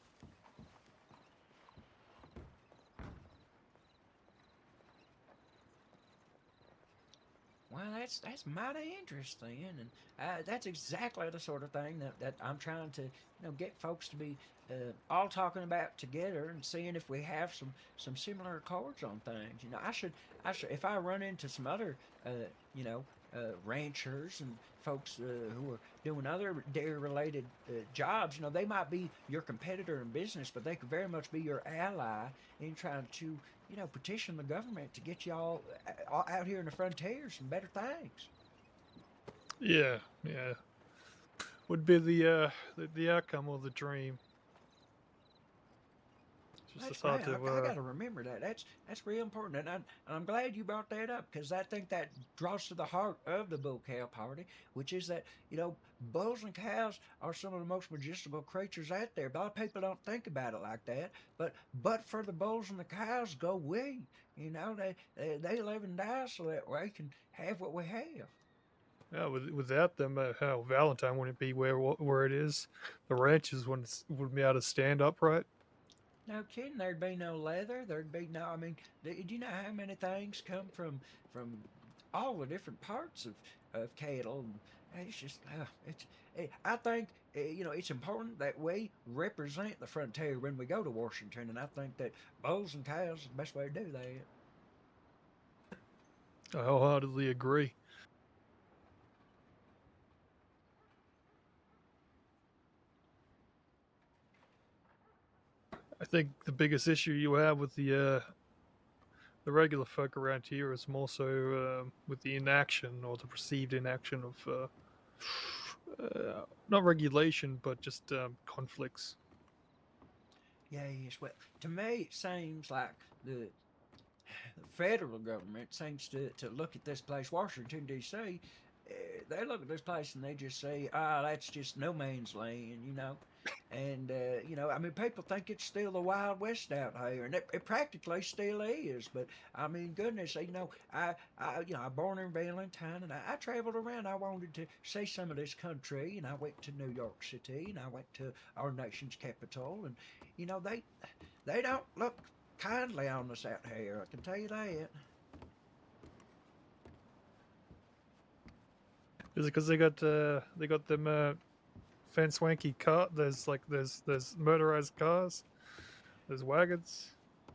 [SPEAKER 1] Well, that's mighty interesting, and that's exactly the sort of thing that I'm trying to get folks to be all talking about together and seeing if we have some similar accords on things. I should if I run into some other you know ranchers and folks who are doing other dairy related jobs, they might be your competitor in business, but they could very much be your ally in trying to petition the government to get y'all out here in the frontier some better things.
[SPEAKER 22] Yeah. Would be the outcome of the dream.
[SPEAKER 1] That's right. I got to remember that. That's real important, and I'm glad you brought that up, because I think that draws to the heart of the bull cow party, which is that bulls and cows are some of the most majestical creatures out there. A lot of people don't think about it like that, but for the bulls and the cows go we. They live and die so that we can have what we have.
[SPEAKER 22] Yeah, without them, how Valentine wouldn't be where it is. The ranches wouldn't be able to stand upright.
[SPEAKER 1] No kidding, there'd be no leather. There'd be no. I mean, do you know how many things come from all the different parts of cattle? And it's just, I think it's important that we represent the frontier when we go to Washington, and I think that bulls and cows is the best way to do that.
[SPEAKER 22] I wholeheartedly agree. I think the biggest issue you have with the regular folk around here is more so with the inaction or the perceived inaction of not regulation, but just conflicts.
[SPEAKER 1] Yeah, yes. Well, to me, it seems like the federal government seems to look at this place, Washington, D.C., they look at this place and they just say, that's just no man's land. And, I mean, people think it's still the Wild West out here, and it practically still is. But, I mean, goodness, I born in Valentine, and I traveled around. I wanted to see some of this country, and I went to New York City, and I went to our nation's capital, and, they don't look kindly on us out here, I can tell you that.
[SPEAKER 22] Is it because they got them fan swanky car? There's motorized cars. There's wagons.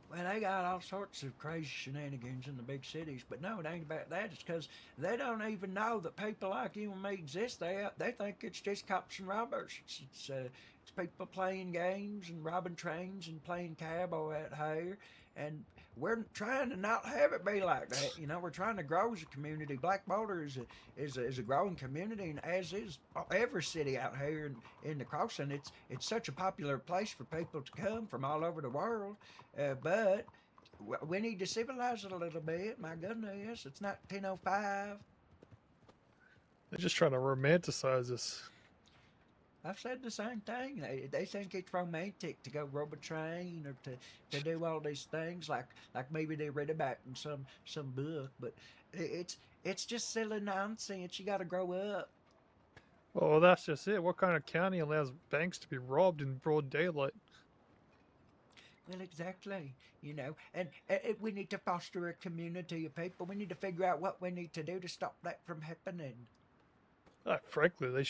[SPEAKER 1] Well, they got all sorts of crazy shenanigans in the big cities, but no, it ain't about that. It's because they don't even know that people like you and me exist. They think it's just cops and robbers. It's people playing games and robbing trains and playing cowboy out here, and we're trying to not have it be like that. We're trying to grow as a community. Black Boulder is a growing community, and as is every city out here in the crossing. It's such a popular place for people to come from all over the world, but we need to civilize it a little bit. My goodness, it's not 10:05.
[SPEAKER 22] They're just trying to romanticize this.
[SPEAKER 1] I've said the same thing. They think it's romantic to go rob a train or to do all these things like maybe they read about in some book, but it's just silly nonsense. You got to grow up.
[SPEAKER 22] Well, that's just it. What kind of county allows banks to be robbed in broad daylight?
[SPEAKER 1] Well, exactly. And we need to foster a community of people. We need to figure out what we need to do to stop that from happening.
[SPEAKER 22] Frankly, they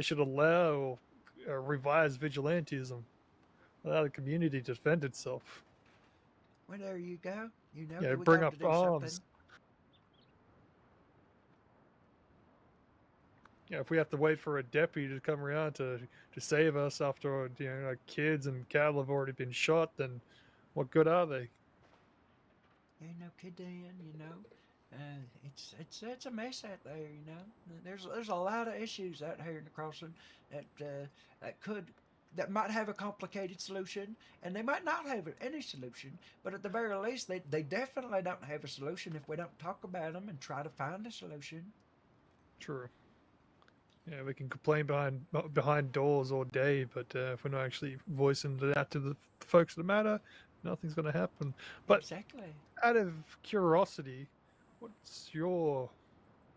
[SPEAKER 22] should allow revised vigilantism, allow the community to defend itself.
[SPEAKER 1] Well, there you go.
[SPEAKER 22] Yeah,
[SPEAKER 1] We
[SPEAKER 22] bring
[SPEAKER 1] got
[SPEAKER 22] up
[SPEAKER 1] to do something.
[SPEAKER 22] arms. Yeah, if we have to wait for a deputy to come around to save us after our kids and cattle have already been shot, then what good are they?
[SPEAKER 1] Ain't no kidding. It's a mess out there. There's a lot of issues out here in the crossing that that could that might have a complicated solution, and they might not have any solution. But at the very least, they definitely don't have a solution if we don't talk about them and try to find a solution.
[SPEAKER 22] True. Yeah, we can complain behind doors all day, but if we're not actually voicing it out to the folks that matter, nothing's going to happen. But
[SPEAKER 1] exactly.
[SPEAKER 22] Out of curiosity, what's your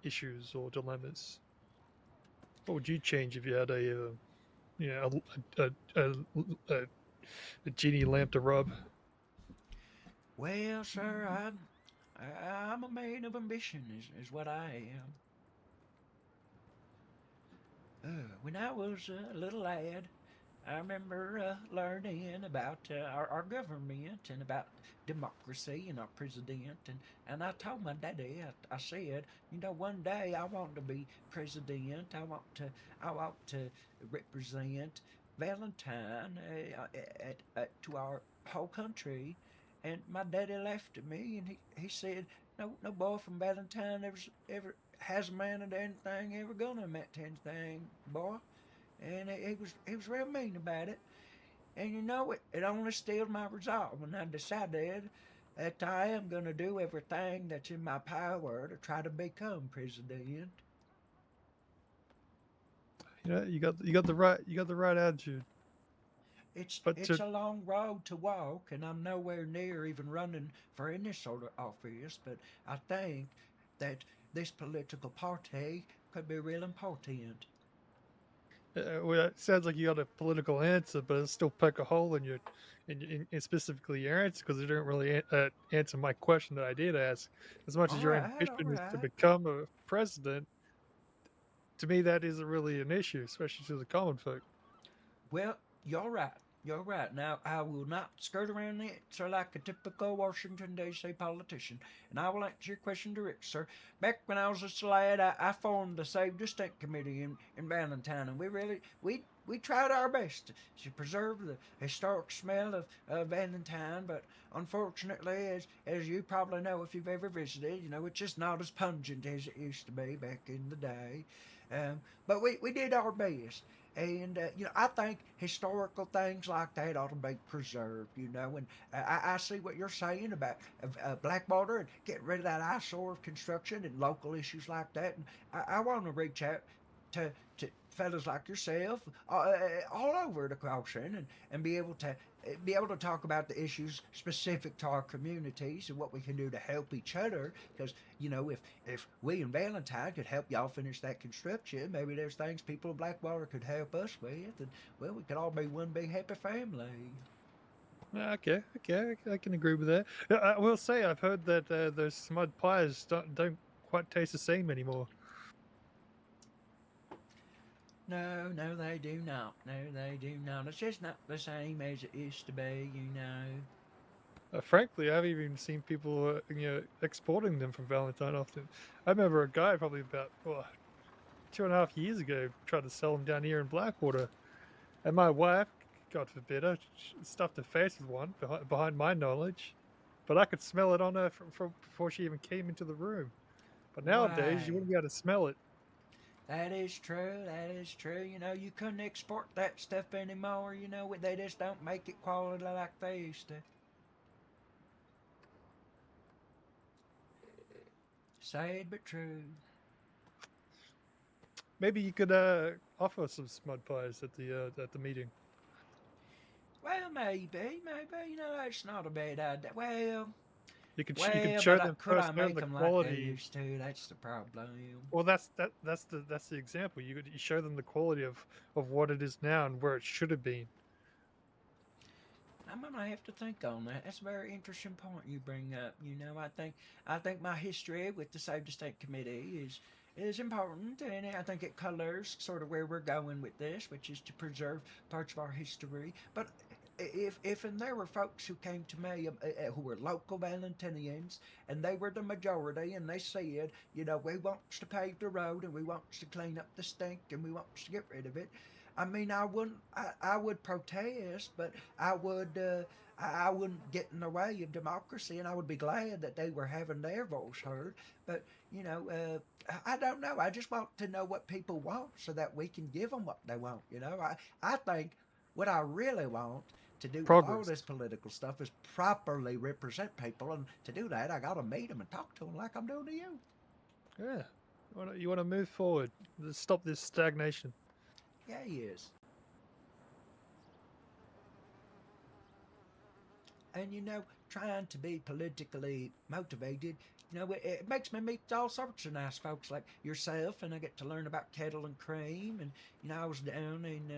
[SPEAKER 22] issues or dilemmas? What would you change if you had a a genie lamp to rub?
[SPEAKER 1] Well, sir, I'm a man of ambition, is what I am. When I was a little lad, I remember learning about our government and about democracy and our president, and I told my daddy, I said, one day I want to be president. I want to represent Valentine to our whole country. And my daddy laughed at me, and he said, no boy from Valentine ever has managed anything, ever gonna amount to anything, boy. And he was real mean about it. And it only steeled my resolve when I decided that I am going to do everything that's in my power to try to become president.
[SPEAKER 22] You got the right attitude.
[SPEAKER 1] It's a long road to walk, and I'm nowhere near even running for any sort of office. But I think that this political party could be real important.
[SPEAKER 22] Well, it sounds like you got a political answer, but it's still poke a hole in in specifically your answer because it didn't really answer my question that I did ask. As much as your ambition is to become a president, to me that isn't really an issue, especially to the common folk.
[SPEAKER 1] Well, you're right. You're right. Now, I will not skirt around the answer like a typical Washington, D.C. politician, and I will answer your question direct, sir. Back when I was a lad, I formed the Save Distinct Committee in Valentine, and we tried our best to preserve the historic smell of Valentine, but unfortunately, as you probably know if you've ever visited, it's just not as pungent as it used to be back in the day. But we did our best. And I think historical things like that ought to be preserved. And I see what you're saying about Blackwater and getting rid of that eyesore of construction and local issues like that. And I want to reach out to fellas like yourself all over the crossing and be able to talk about the issues specific to our communities and what we can do to help each other. Because if we and Valentine could help y'all finish that construction, maybe there's things people in Blackwater could help us with, and well, we could all be one big happy family.
[SPEAKER 22] Okay, I can agree with that. I will say I've heard that those mud pies don't quite taste the same anymore.
[SPEAKER 1] No, they do not. No, they do not. It's just not the same as it used to be.
[SPEAKER 22] Frankly, I've even seen people, exporting them from Valentine often. I remember a guy probably about 2.5 years ago tried to sell them down here in Blackwater, and my wife, God forbid, stuffed her face with one behind my knowledge, but I could smell it on her from before she even came into the room. But nowadays, you
[SPEAKER 1] Right.
[SPEAKER 22] wouldn't be able to smell it.
[SPEAKER 1] That is true. That is true. You couldn't export that stuff anymore. They just don't make it quality like they used to. Sad but true.
[SPEAKER 22] Maybe you could offer some smud pies at the meeting.
[SPEAKER 1] Well, maybe. You know, that's not a bad idea. Well,
[SPEAKER 22] You could
[SPEAKER 1] well,
[SPEAKER 22] show
[SPEAKER 1] but
[SPEAKER 22] them
[SPEAKER 1] could I
[SPEAKER 22] firsthand
[SPEAKER 1] make
[SPEAKER 22] the
[SPEAKER 1] them like they
[SPEAKER 22] quality.
[SPEAKER 1] used to? That's the problem.
[SPEAKER 22] Well, that's the example. You show them the quality of what it is now and where it should have been.
[SPEAKER 1] I'm gonna have to think on that. That's a very interesting point you bring up. You know, I think my history with the Save the State Committee is important, and I think it colors sort of where we're going with this, which is to preserve parts of our history. But if and there were folks who came to me who were local Valentinians, and they were the majority, and they said, you know, we wants to pave the road, and we wants to clean up the stink, and we wants to get rid of it. I mean, I wouldn't. I would protest, but I would. I wouldn't get in the way of democracy, and I would be glad that they were having their voice heard. But you know, I don't know. I just want to know what people want, so that we can give them what they want. You know, I think what I really want to do with all this political stuff is properly represent people, and to do that, I got to meet them and talk to them like I'm doing to you.
[SPEAKER 22] Yeah, you want to move forward. Let's stop this stagnation.
[SPEAKER 1] Yeah, he is. And you know, trying to be politically motivated, you know, it makes me meet all sorts of nice folks like yourself, and I get to learn about kettle and cream. And you know, I was down in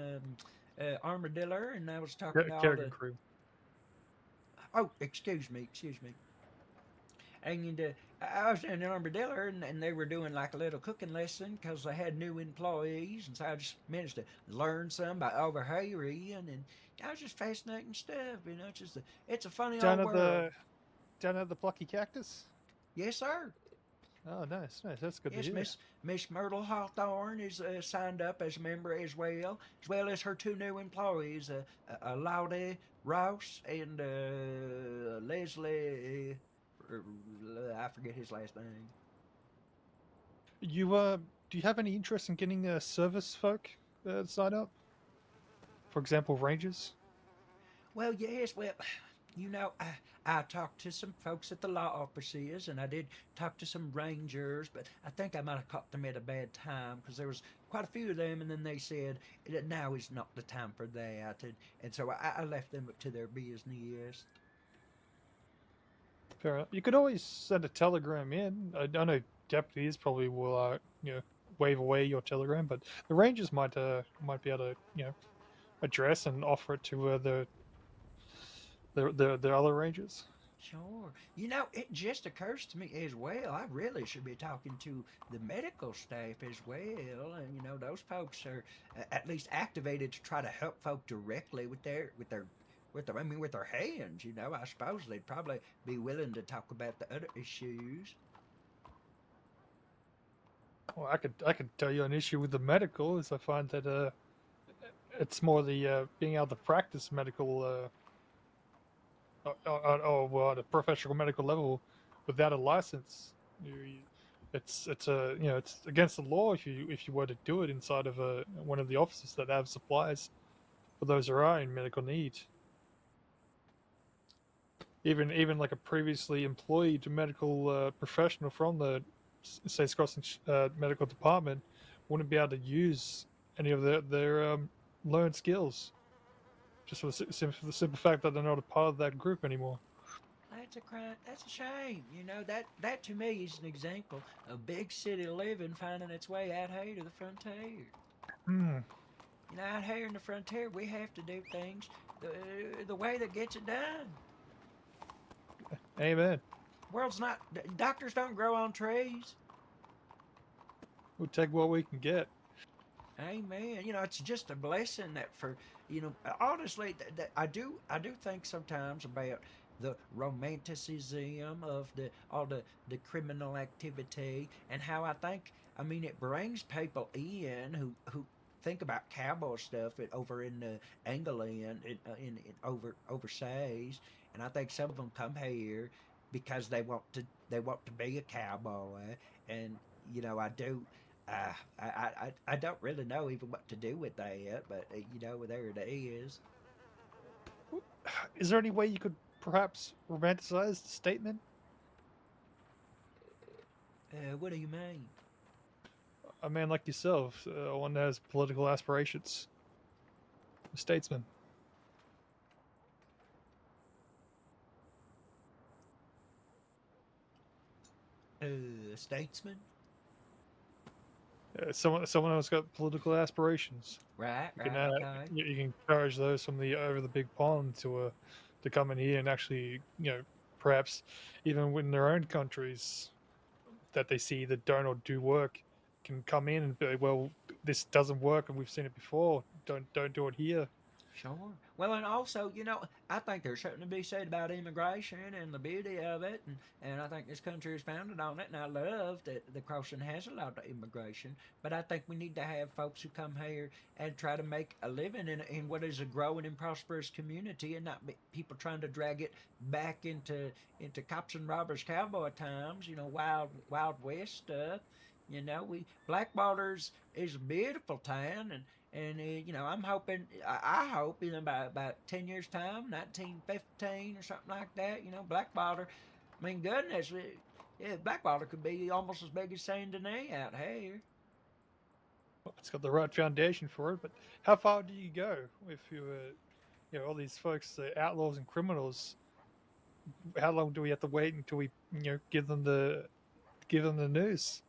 [SPEAKER 1] Armadillo, and I was talking to all the.
[SPEAKER 22] Cream.
[SPEAKER 1] Oh, excuse me. And I was in Armadillo, and they were doing like a little cooking lesson because they had new employees, and so I just managed to learn some by overhearing, and that was just fascinating stuff. You know, it's a funny old world.
[SPEAKER 22] Down at the Plucky Cactus.
[SPEAKER 1] Yes, sir.
[SPEAKER 22] Oh, nice. That's good to hear.
[SPEAKER 1] Yes, Miss Myrtle Hawthorne is signed up as a member as well as her two new employees, Laude Rouse and Leslie. I forget his last name.
[SPEAKER 22] You do you have any interest in getting service folk signed up? For example, rangers.
[SPEAKER 1] Well, yes. Well, you know, I talked to some folks at the law offices, and I did talk to some rangers, but I think I might have caught them at a bad time because there was quite a few of them, and then they said that now is not the time for that, and so I left them to their business.
[SPEAKER 22] Fair enough. You could always send a telegram in. I know deputies probably will, wave away your telegram, but the rangers might be able to, address and offer it to the other rangers.
[SPEAKER 1] Sure. You know, it just occurs to me as well. I really should be talking to the medical staff as well, and you know, those folks are at least activated to try to help folk directly with their hands. You know, I suppose they'd probably be willing to talk about the other issues.
[SPEAKER 22] Well, I could tell you an issue with the medical is I find that it's more the being able to practice medical at a professional medical level without a license. It's it's against the law if you were to do it inside of one of the offices that have supplies for those who are in medical need. Even like a previously employed medical professional from the States Crossing medical department wouldn't be able to use any of their learned skills, just for the simple fact that they're not a part of that group anymore.
[SPEAKER 1] That's a crime. That's a shame. You know, that to me is an example of big city living finding its way out here to the frontier. You know, out here in the frontier, we have to do things the way that gets it done.
[SPEAKER 22] Amen.
[SPEAKER 1] World's not. Doctors don't grow on trees.
[SPEAKER 22] We'll take what we can get.
[SPEAKER 1] Amen. You know, it's just a blessing that honestly, that I do think sometimes about the romanticism of all the criminal activity, and how I mean it brings people in who think about cowboy stuff over in England in overseas, and I think some of them come here because they want to be a cowboy, and you know I do. I don't really know even what to do with that, but you know, there it is.
[SPEAKER 22] Is there any way you could perhaps romanticize the statement?
[SPEAKER 1] What do you mean?
[SPEAKER 22] a man like yourself, one that has political aspirations, a statesman.
[SPEAKER 1] Statesman.
[SPEAKER 22] Someone who's got political aspirations.
[SPEAKER 1] Right,
[SPEAKER 22] You can
[SPEAKER 1] right, okay.
[SPEAKER 22] you can encourage those from the over the big pond to come in here and actually perhaps even within their own countries that they see that don't or do work can come in and be, well, this doesn't work and we've seen it before. Don't do it here.
[SPEAKER 1] Sure. Well, and also, I think there's something to be said about immigration and the beauty of it, and I think this country is founded on it, and I love that the crossing has a lot of immigration, but I think we need to have folks who come here and try to make a living in what is a growing and prosperous community, and not be people trying to drag it back into cops and robbers cowboy times, wild west stuff. Blackwater's is a beautiful town, and I'm hoping, I hope in about 10 years time, 1915 or something like that, Blackwater, I mean, goodness, yeah, Blackwater could be almost as big as Saint Denis out here.
[SPEAKER 22] Well, it's got the right foundation for it, but how far do you go if all these folks, outlaws and criminals? How long do we have to wait until we give them the news?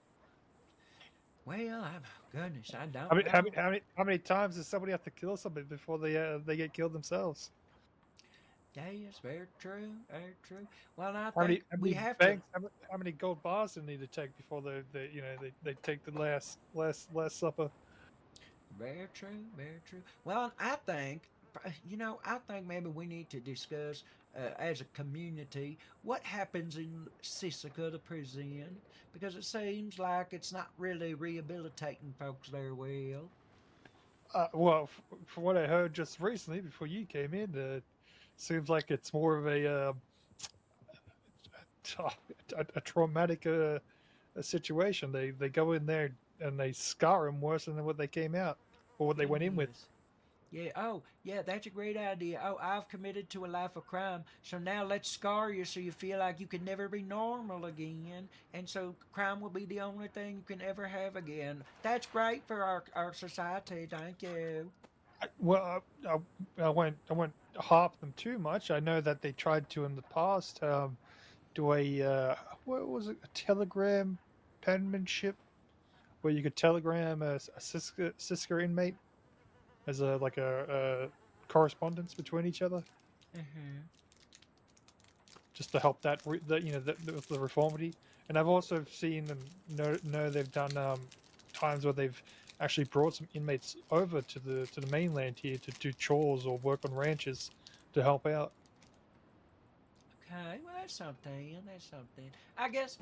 [SPEAKER 1] Well, goodness, I don't
[SPEAKER 22] How many,
[SPEAKER 1] know.
[SPEAKER 22] how many times does somebody have to kill somebody before they get killed themselves?
[SPEAKER 1] Yes, very true, very true. Well, I
[SPEAKER 22] How
[SPEAKER 1] think
[SPEAKER 22] many
[SPEAKER 1] we have
[SPEAKER 22] banks? How many gold bars do they need to take before they take the last supper?
[SPEAKER 1] Very true, very true. Well, I think maybe we need to discuss as a community what happens in Sisika, the prison, because it seems like it's not really rehabilitating folks there well.
[SPEAKER 22] Well, from what I heard just recently before you came in, seems like it's more of a traumatic a situation. They go in there and they scar them worse than what they came out or what they went in with.
[SPEAKER 1] Yes. Yeah, oh, yeah, that's a great idea. Oh, I've committed to a life of crime, so now let's scar you so you feel like you can never be normal again, and so crime will be the only thing you can ever have again. That's great for our society, thank you.
[SPEAKER 22] I won't harp them too much. I know that they tried to in the past do what was it, a telegram penmanship where you could telegram a Siska inmate as a correspondence between each other,
[SPEAKER 1] Mm-hmm.
[SPEAKER 22] just to help the reformity. And I've also seen and know they've done times where they've actually brought some inmates over to the mainland here to do chores or work on ranches to help out.
[SPEAKER 1] Okay, well that's something. That's something. I guess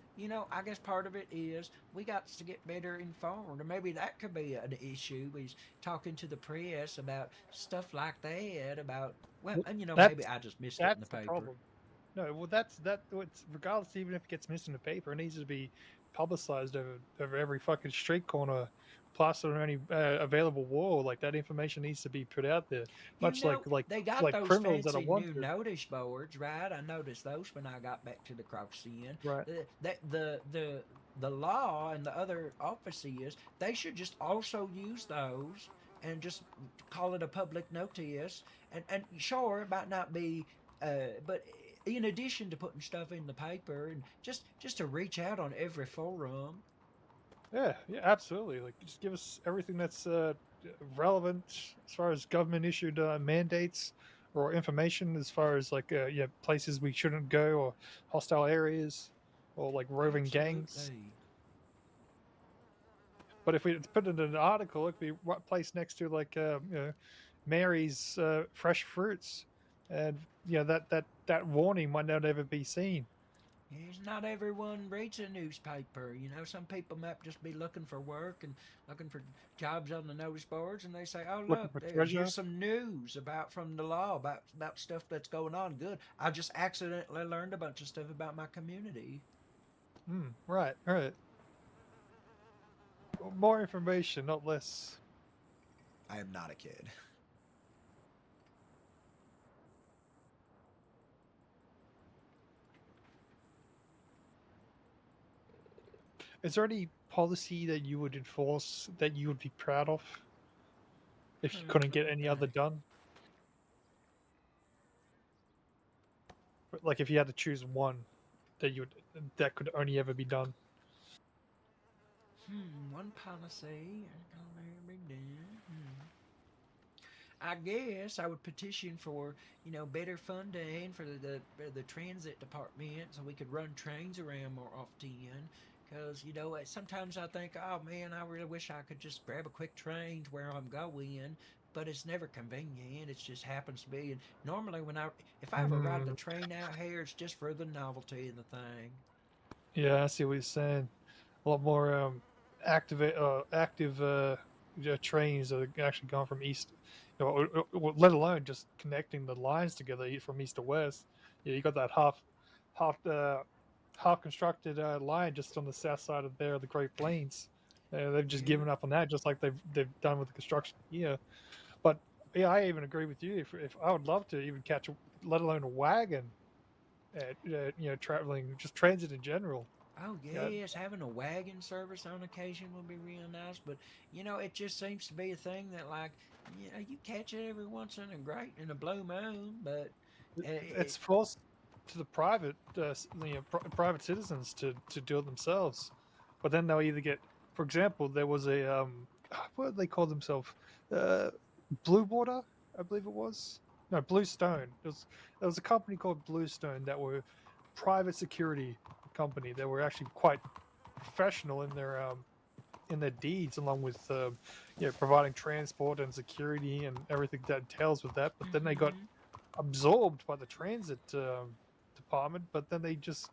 [SPEAKER 1] part of it is we got to get better informed, or maybe that could be an issue. Is talking to the press about stuff like that. About and maybe I just missed it in the
[SPEAKER 22] That's the
[SPEAKER 1] paper.
[SPEAKER 22] problem. No, well, it's regardless, even if it gets missed in the paper, it needs to be publicized over every fucking street corner, plastered on any available wall. Like that information needs to be put out there, much
[SPEAKER 1] They got
[SPEAKER 22] like
[SPEAKER 1] those
[SPEAKER 22] criminals that are
[SPEAKER 1] fancy new
[SPEAKER 22] wanted.
[SPEAKER 1] notice boards, right? I noticed those when I got back to the crossing.
[SPEAKER 22] Right.
[SPEAKER 1] The law and the other offices, they should just also use those and just call it a public notice. And sure, it might not be, but in addition to putting stuff in the paper and just to reach out on every forum.
[SPEAKER 22] Yeah, absolutely. Like, just give us everything that's relevant as far as government issued mandates or information as far as places we shouldn't go or hostile areas or like roving gangs.
[SPEAKER 1] Absolutely.
[SPEAKER 22] But if we put it in an article, it could be placed next to Mary's fresh fruits, and that warning might not ever be seen.
[SPEAKER 1] Yes, not everyone reads a newspaper. Some people might just be looking for work and looking for jobs on the notice boards, and they say, "Oh,
[SPEAKER 22] Looking
[SPEAKER 1] look,
[SPEAKER 22] for treasure.
[SPEAKER 1] here's some news from the law about stuff that's going on." Good. I just accidentally learned a bunch of stuff about my community.
[SPEAKER 22] Right. More information, not less.
[SPEAKER 2] I am not a kid.
[SPEAKER 22] Is there any policy that you would enforce that you would be proud of if you couldn't get any other done? Like if you had to choose one that could only ever be done.
[SPEAKER 1] One policy. I guess I would petition for, better funding for the transit department so we could run trains around more often. Because, sometimes I think, oh man, I really wish I could just grab a quick train to where I'm going. But it's never convenient. It just happens to be. And normally if I ever ride the train out here, it's just for the novelty of the thing.
[SPEAKER 22] Yeah, I see what you're saying. A lot more active trains that are actually gone from east, let alone just connecting the lines together from east to west. Yeah, you got that half constructed line just on the south side of the Great Plains. They've just given up on that, just like they've done with the construction here. But yeah, I even agree with you. If I would love to even catch, let alone a wagon, traveling just transit in general.
[SPEAKER 1] Oh yes, having a wagon service on occasion would be real nice, but it just seems to be a thing that you catch it every once in a blue moon, but
[SPEAKER 22] it's forced to the private private citizens to do it themselves, but then they'll either get, for example, there was a what did they call themselves, Blue Water, I believe it was. No, Bluestone. There was a company called Bluestone that were private security company. They were actually quite professional in their deeds, along with providing transport and security and everything that entails with that. But then they got absorbed by the transit department. But then they just,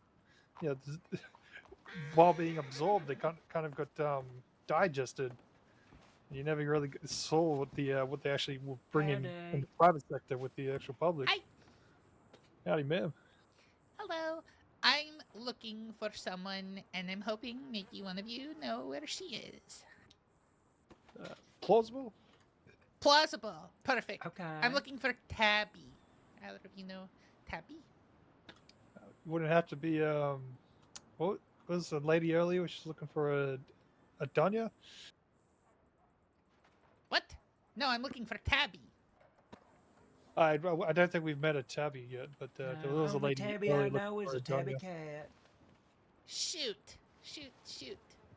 [SPEAKER 22] while being absorbed, they kind of got digested. You never really saw what they actually will bring in the private sector with the actual public.
[SPEAKER 9] Hi.
[SPEAKER 22] Howdy, ma'am.
[SPEAKER 9] Hello. I'm looking for someone, and I'm hoping maybe one of you know where she is.
[SPEAKER 22] Plausible?
[SPEAKER 9] Plausible. Perfect.
[SPEAKER 1] Okay.
[SPEAKER 9] I'm looking for Tabby. Either of you know Tabby?
[SPEAKER 22] Wouldn't it have to be what was the lady earlier? She's looking for a Dunya?
[SPEAKER 9] What? No, I'm looking for Tabby.
[SPEAKER 22] I don't think we've met a Tabby yet, but there was a
[SPEAKER 1] only
[SPEAKER 22] lady
[SPEAKER 1] tabby
[SPEAKER 22] earlier
[SPEAKER 1] I
[SPEAKER 22] looking
[SPEAKER 1] know is
[SPEAKER 22] for
[SPEAKER 1] a tabby
[SPEAKER 22] Dunya.
[SPEAKER 1] cat.
[SPEAKER 9] Shoot.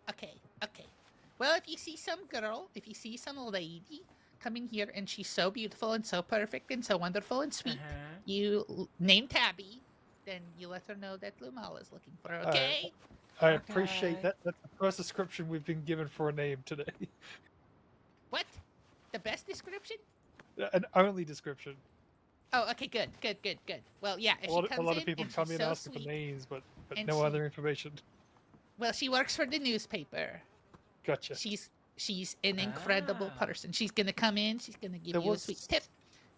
[SPEAKER 9] Okay. Well, if you see some girl, if you see some lady come in here and she's so beautiful and so perfect and so wonderful and sweet, you name Tabby, then you let her know that Lumal is looking for her, okay?
[SPEAKER 22] I appreciate that. That's the first description we've been given for a name today.
[SPEAKER 9] What? The best description?
[SPEAKER 22] An only description.
[SPEAKER 9] Oh, okay, good. Well, yeah, if she comes
[SPEAKER 22] a lot of
[SPEAKER 9] in
[SPEAKER 22] people
[SPEAKER 9] and
[SPEAKER 22] come
[SPEAKER 9] she's
[SPEAKER 22] in
[SPEAKER 9] so
[SPEAKER 22] asking
[SPEAKER 9] sweet,
[SPEAKER 22] for names, but
[SPEAKER 9] and
[SPEAKER 22] no other information.
[SPEAKER 9] Well, she works for the newspaper.
[SPEAKER 22] Gotcha.
[SPEAKER 9] She's an incredible person. She's gonna come in. She's gonna give you a sweet tip.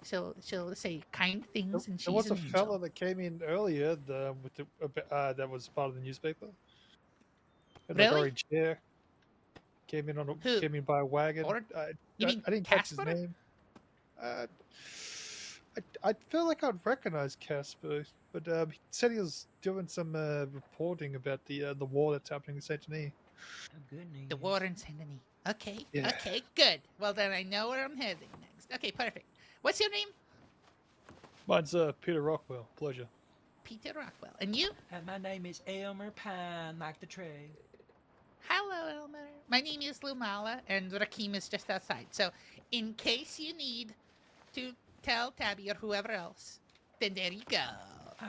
[SPEAKER 9] She'll say kind things, and she's
[SPEAKER 22] There was
[SPEAKER 9] an
[SPEAKER 22] a
[SPEAKER 9] angel.
[SPEAKER 22] fella that came in earlier that was part of the newspaper. Had like
[SPEAKER 9] Really?
[SPEAKER 22] orange hair. Came in by a wagon. I didn't catch his name. I feel like I'd recognize Casper, but he said he was doing some reporting about the war that's happening in Saint Denis.
[SPEAKER 1] Oh, goodness.
[SPEAKER 9] The war in Saint Denis. Okay.
[SPEAKER 22] Yeah.
[SPEAKER 9] Okay. Good. Well, then I know where I'm heading next. Okay. Perfect. What's your name?
[SPEAKER 22] Mine's Peter Rockwell. Pleasure.
[SPEAKER 9] Peter Rockwell. And you?
[SPEAKER 1] My name is Elmer Pine, like the tree.
[SPEAKER 9] Hello, Elmer. My name is Lumala, and Rakim is just outside. So, in case you need to tell Tabby or whoever else, then there you go.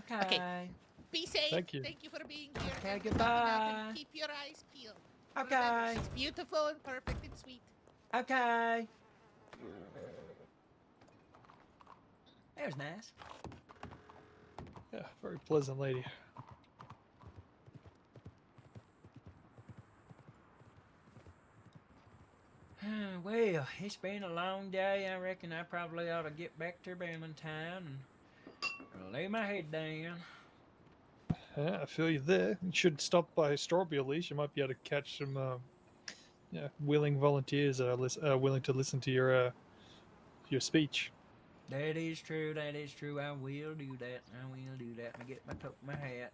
[SPEAKER 1] Okay.
[SPEAKER 9] Be safe.
[SPEAKER 22] Thank you.
[SPEAKER 9] Thank you for being here.
[SPEAKER 1] Okay,
[SPEAKER 9] and
[SPEAKER 1] goodbye.
[SPEAKER 9] Keep your eyes peeled.
[SPEAKER 1] Okay.
[SPEAKER 9] Remember, she's beautiful and perfect and sweet.
[SPEAKER 1] Okay. That was nice.
[SPEAKER 22] Yeah, very pleasant lady.
[SPEAKER 1] Well, it's been a long day. I reckon I probably ought to get back to Valentine and lay my head down.
[SPEAKER 22] Yeah, I feel you there. You should stop by Strawberry at least. You might be able to catch some willing volunteers that are willing to listen to your speech.
[SPEAKER 1] That is true. That is true. I will do that. I will do that. I get my coat, my hat.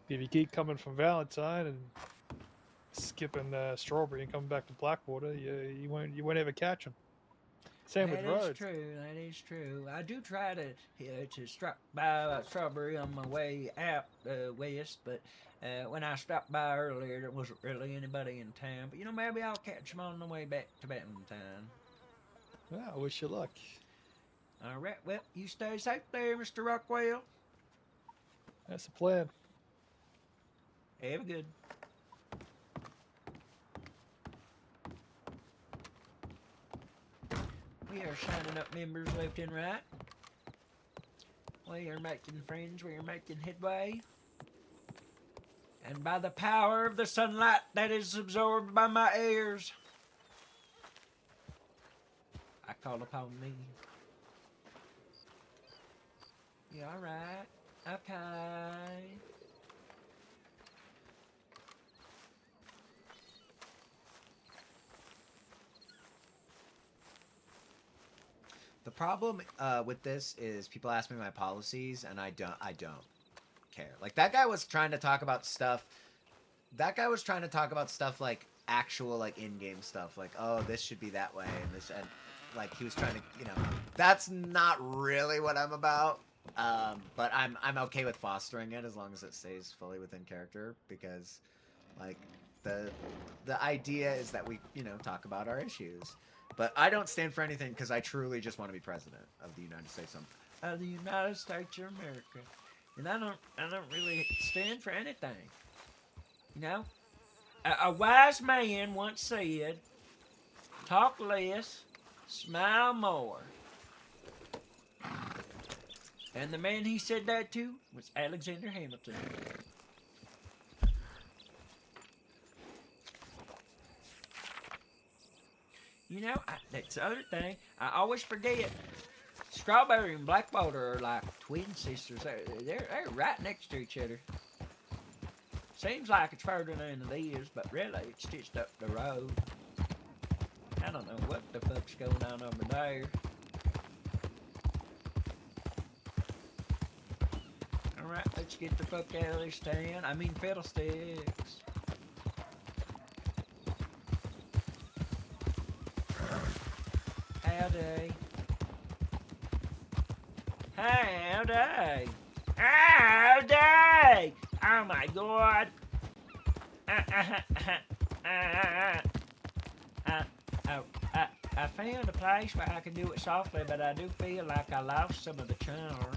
[SPEAKER 22] If you keep coming from Valentine and skipping Strawberry and coming back to Blackwater, you won't ever catch them. Same with
[SPEAKER 1] That
[SPEAKER 22] roads.
[SPEAKER 1] is true. That is true. I do try to stop by Strawberry on my way out west, but when I stopped by earlier, there wasn't really anybody in town. But maybe I'll catch them on the way back to Valentine.
[SPEAKER 22] Well, I wish you luck.
[SPEAKER 1] All right. Well, you stay safe there, Mr. Rockwell.
[SPEAKER 22] That's the plan.
[SPEAKER 1] Have a good. We are signing up members left and right. We are making friends. We are making headway. And by the power of the sunlight that is absorbed by my ears, I call upon thee. You alright? Okay.
[SPEAKER 2] The problem with this is people ask me my policies, and I don't care. Like, that guy was trying to talk about stuff. That guy was trying to talk about stuff like actual, like, in-game stuff. Like, oh, this should be that way, and this, and like, he was trying to, that's not really what I'm about. But I'm okay with fostering it as long as it stays fully within character, because, like, the idea is that we, talk about our issues. But I don't stand for anything because I truly just want to be president of the United States
[SPEAKER 1] of the United States of America, and I don't really stand for anything. A wise man once said, "Talk less, smile more." And the man he said that to was Alexander Hamilton. That's the other thing. I always forget. Strawberry and Blackwater are like twin sisters. They're right next to each other. Seems like it's further than it is, but really it's just up the road. I don't know what the fuck's going on over there. Alright, let's get the fuck out of this town. I mean fiddlesticks. Howdy. Howdy. Howdy. Oh my god. I found a place where I can do it softly, but I do feel like I lost some of the charm.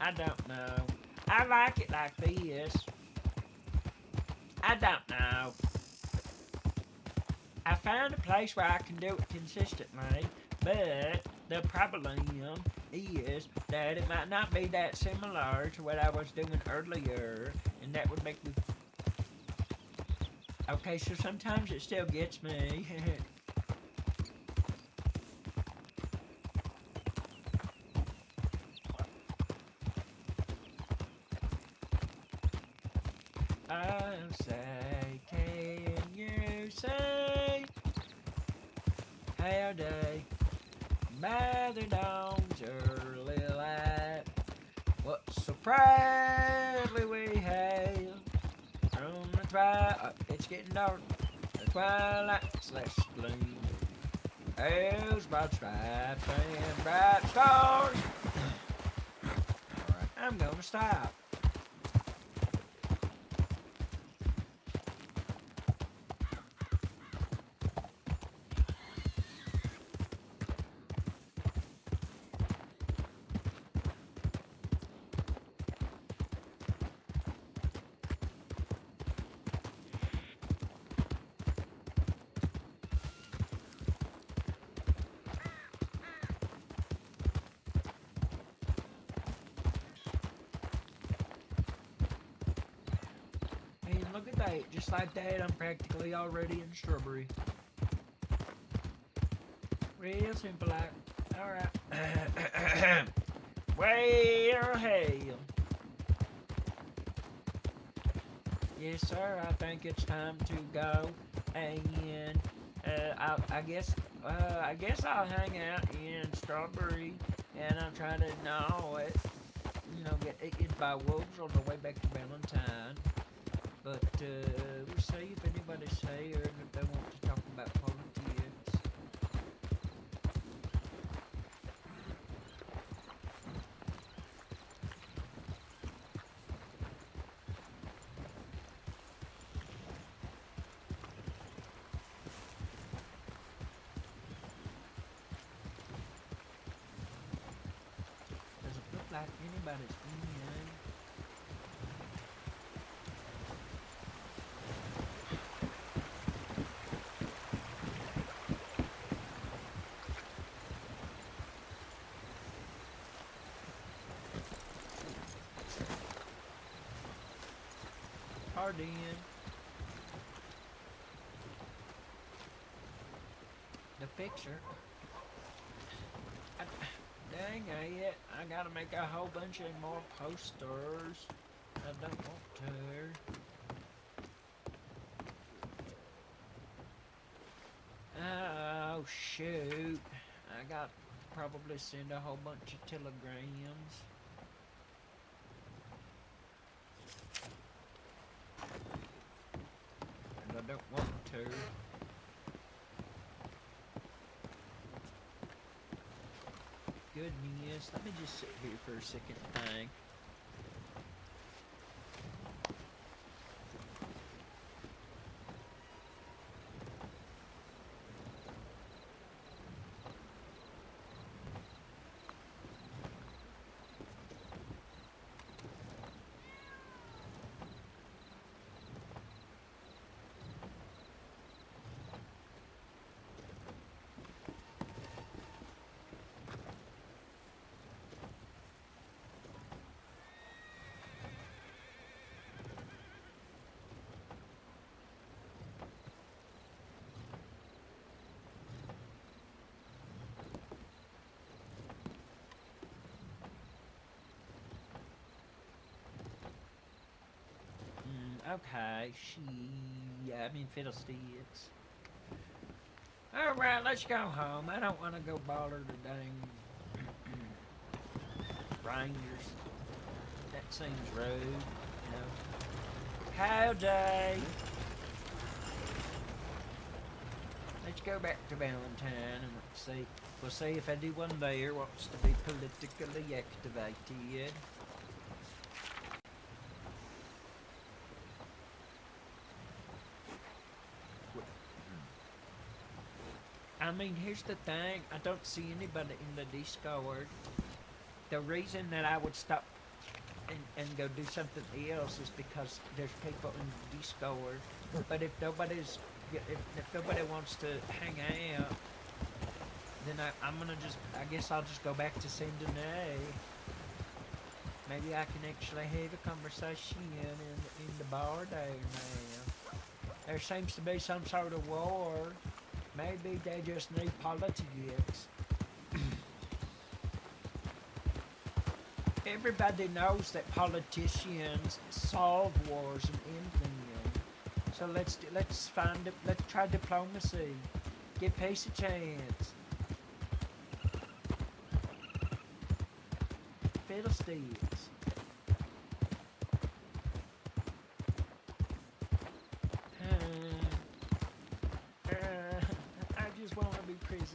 [SPEAKER 1] I don't know. I like it like this. I don't know. I found a place where I can do it consistently, but the problem is that it might not be that similar to what I was doing earlier, and that would make me... Okay, so sometimes it still gets me. I'll say, can you say howdy by the dawn's early light? What so proudly we hail from the twilight. It's getting dark, the twilight's less gleam. Hails broad stripes and bright stars. Alright, I'm gonna stop. Look at that, just like that, I'm practically already in Strawberry. Real simple like. Alright. Well, hell. Yes, sir, I think it's time to go. And, I guess I'll hang out in Strawberry, and I'll try to get eaten by wolves on the way back to Valentine. But we'll see if anybody's here and if they want to talk about politics. Doesn't look like anybody's in. Hard in. The picture. Dang it. I gotta make a whole bunch of more posters. I don't want to. Oh, shoot. I got to probably send a whole bunch of telegrams. And I don't want to. Goodness, let me just sit here for a second and think. Okay, fiddlesticks. Alright, let's go home. I don't want to go bother the dang Rangers. That seems rude, you know. Howdy! Let's go back to Valentine and see. We'll see if anyone there wants to be politically activated. I mean, here's the thing. I don't see anybody in the Discord. The reason that I would stop and go do something else is because there's people in the Discord. But if nobody's, if nobody wants to hang out, then I'm gonna I guess I'll just go back to Saint Denis. Maybe I can actually have a conversation in the bar there now. There seems to be some sort of war. Maybe they just need politics. Everybody knows that politicians solve wars and end them. So let's try diplomacy. Give peace a chance. Fiddlesticks. I just want to be president.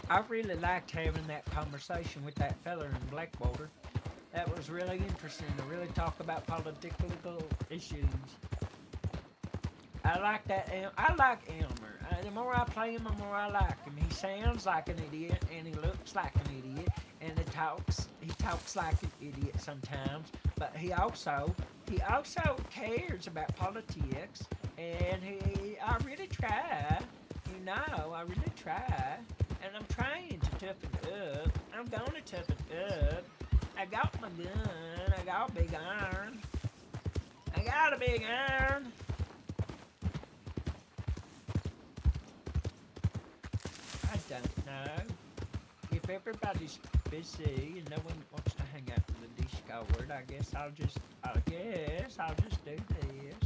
[SPEAKER 1] I really liked having that conversation with that fella in Blackwater. That was really interesting to really talk about political issues. I like that. I like Elmer. The more I play him, the more I like him. He sounds like an idiot, and he looks like an idiot, and he talks like an idiot sometimes. But he also cares about politics, and I really try. You know, I really try. And I'm trying to toughen up. I'm gonna toughen up. I got my gun. I got a big iron. I got a big iron. I don't know. everybody's busy and no one wants to hang out in the Discord, I guess I'll just do this.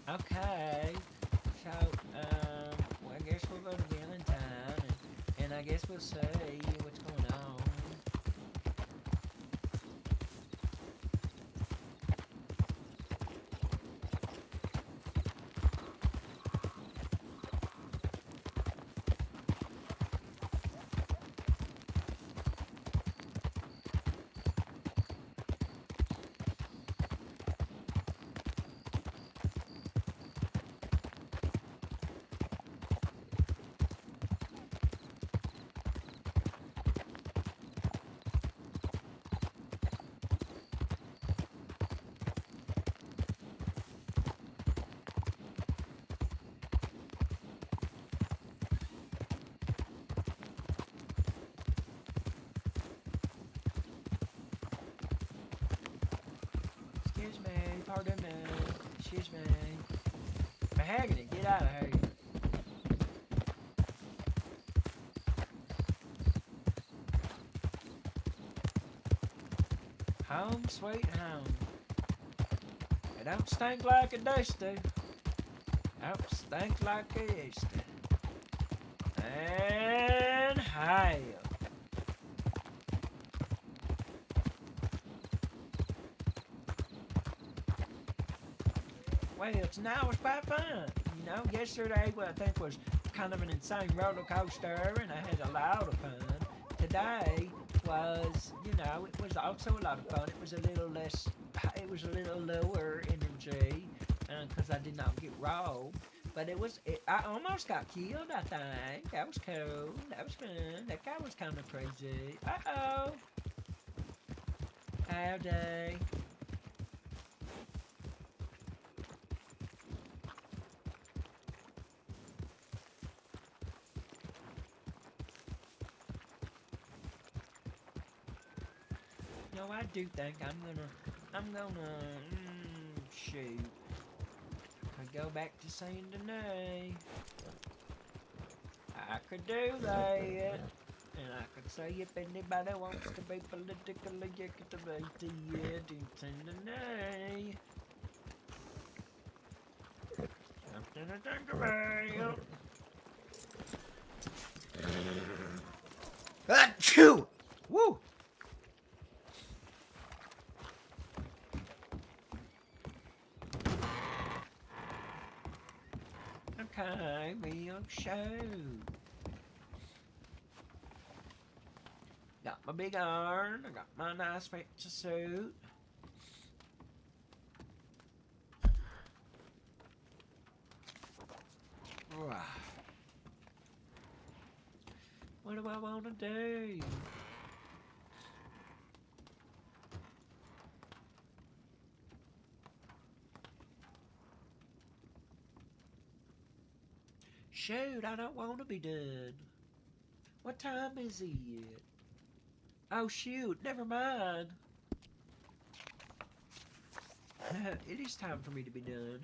[SPEAKER 1] Okay, so, well, I guess we'll go to Valentine, and I guess we'll see what's going on. Excuse me, pardon me, excuse me. Mahogany, get out of here. Home sweet home. It don't stink like it used to. Don't stink like it used to. And hail. Well, tonight was quite fun. You know, yesterday, I think was kind of an insane roller coaster, and I had a lot of fun. Today was, you know, it was also a lot of fun. It was a little less, it was a little lower energy, because I did not get robbed. But I almost got killed, I think. That was cool. That was fun. That guy was kind of crazy. Uh-oh. Howdy. No, I do think I'm gonna, shoot. I go back to Saint Denis. I could do that, and I could say if anybody wants to be politically activated in Saint Denis. Something to think about.
[SPEAKER 2] Achoo! Woo! Okay, real show. Got my big iron, I got my nice fancy suit. What do I want to do? Shoot, I don't want to be done. What time is it? Oh shoot, never mind. It is time for me to be done.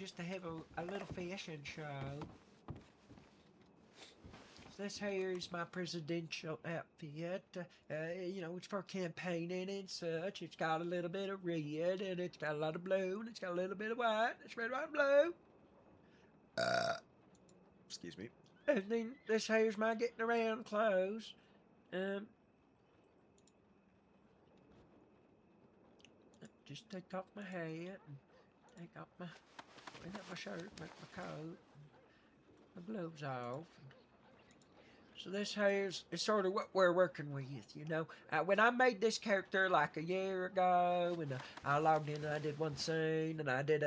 [SPEAKER 1] just to have a little fashion show. This here is my presidential outfit. You know, it's for campaigning and such. It's got a little bit of red, and it's got a lot of blue, and it's got a little bit of white. It's red, white, blue.
[SPEAKER 2] Excuse me.
[SPEAKER 1] And then this here's my getting around clothes. Just take off my hat and take off my shirt, make my coat, my gloves off. So this here's is sort of what we're working with, you know. When I made this character like a year ago, and I logged in and I did one scene, and I did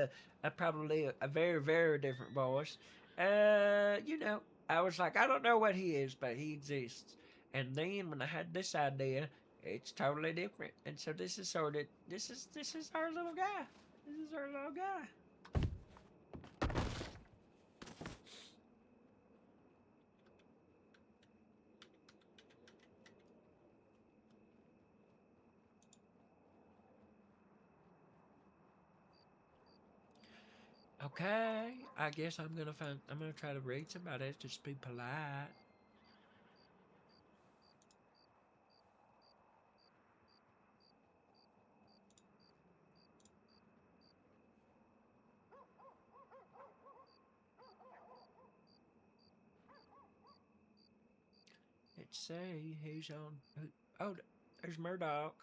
[SPEAKER 1] probably a very, very different voice. You know, I was like, I don't know what he is, but he exists. And then when I had this idea, it's totally different. And so this is sort of this is our little guy. This is our little guy. Okay, I guess I'm gonna try to read somebody. Just be polite. Let's see who's on. Oh, there's Murdoch.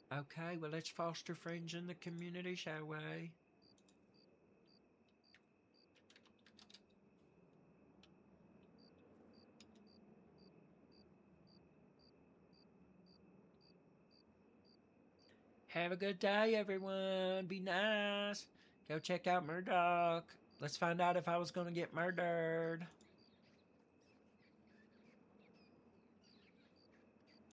[SPEAKER 1] Okay, well, let's foster friends in the community, shall we? Have a good day, everyone. Be nice. Go check out Murdoch. Let's find out if I was going to get murdered.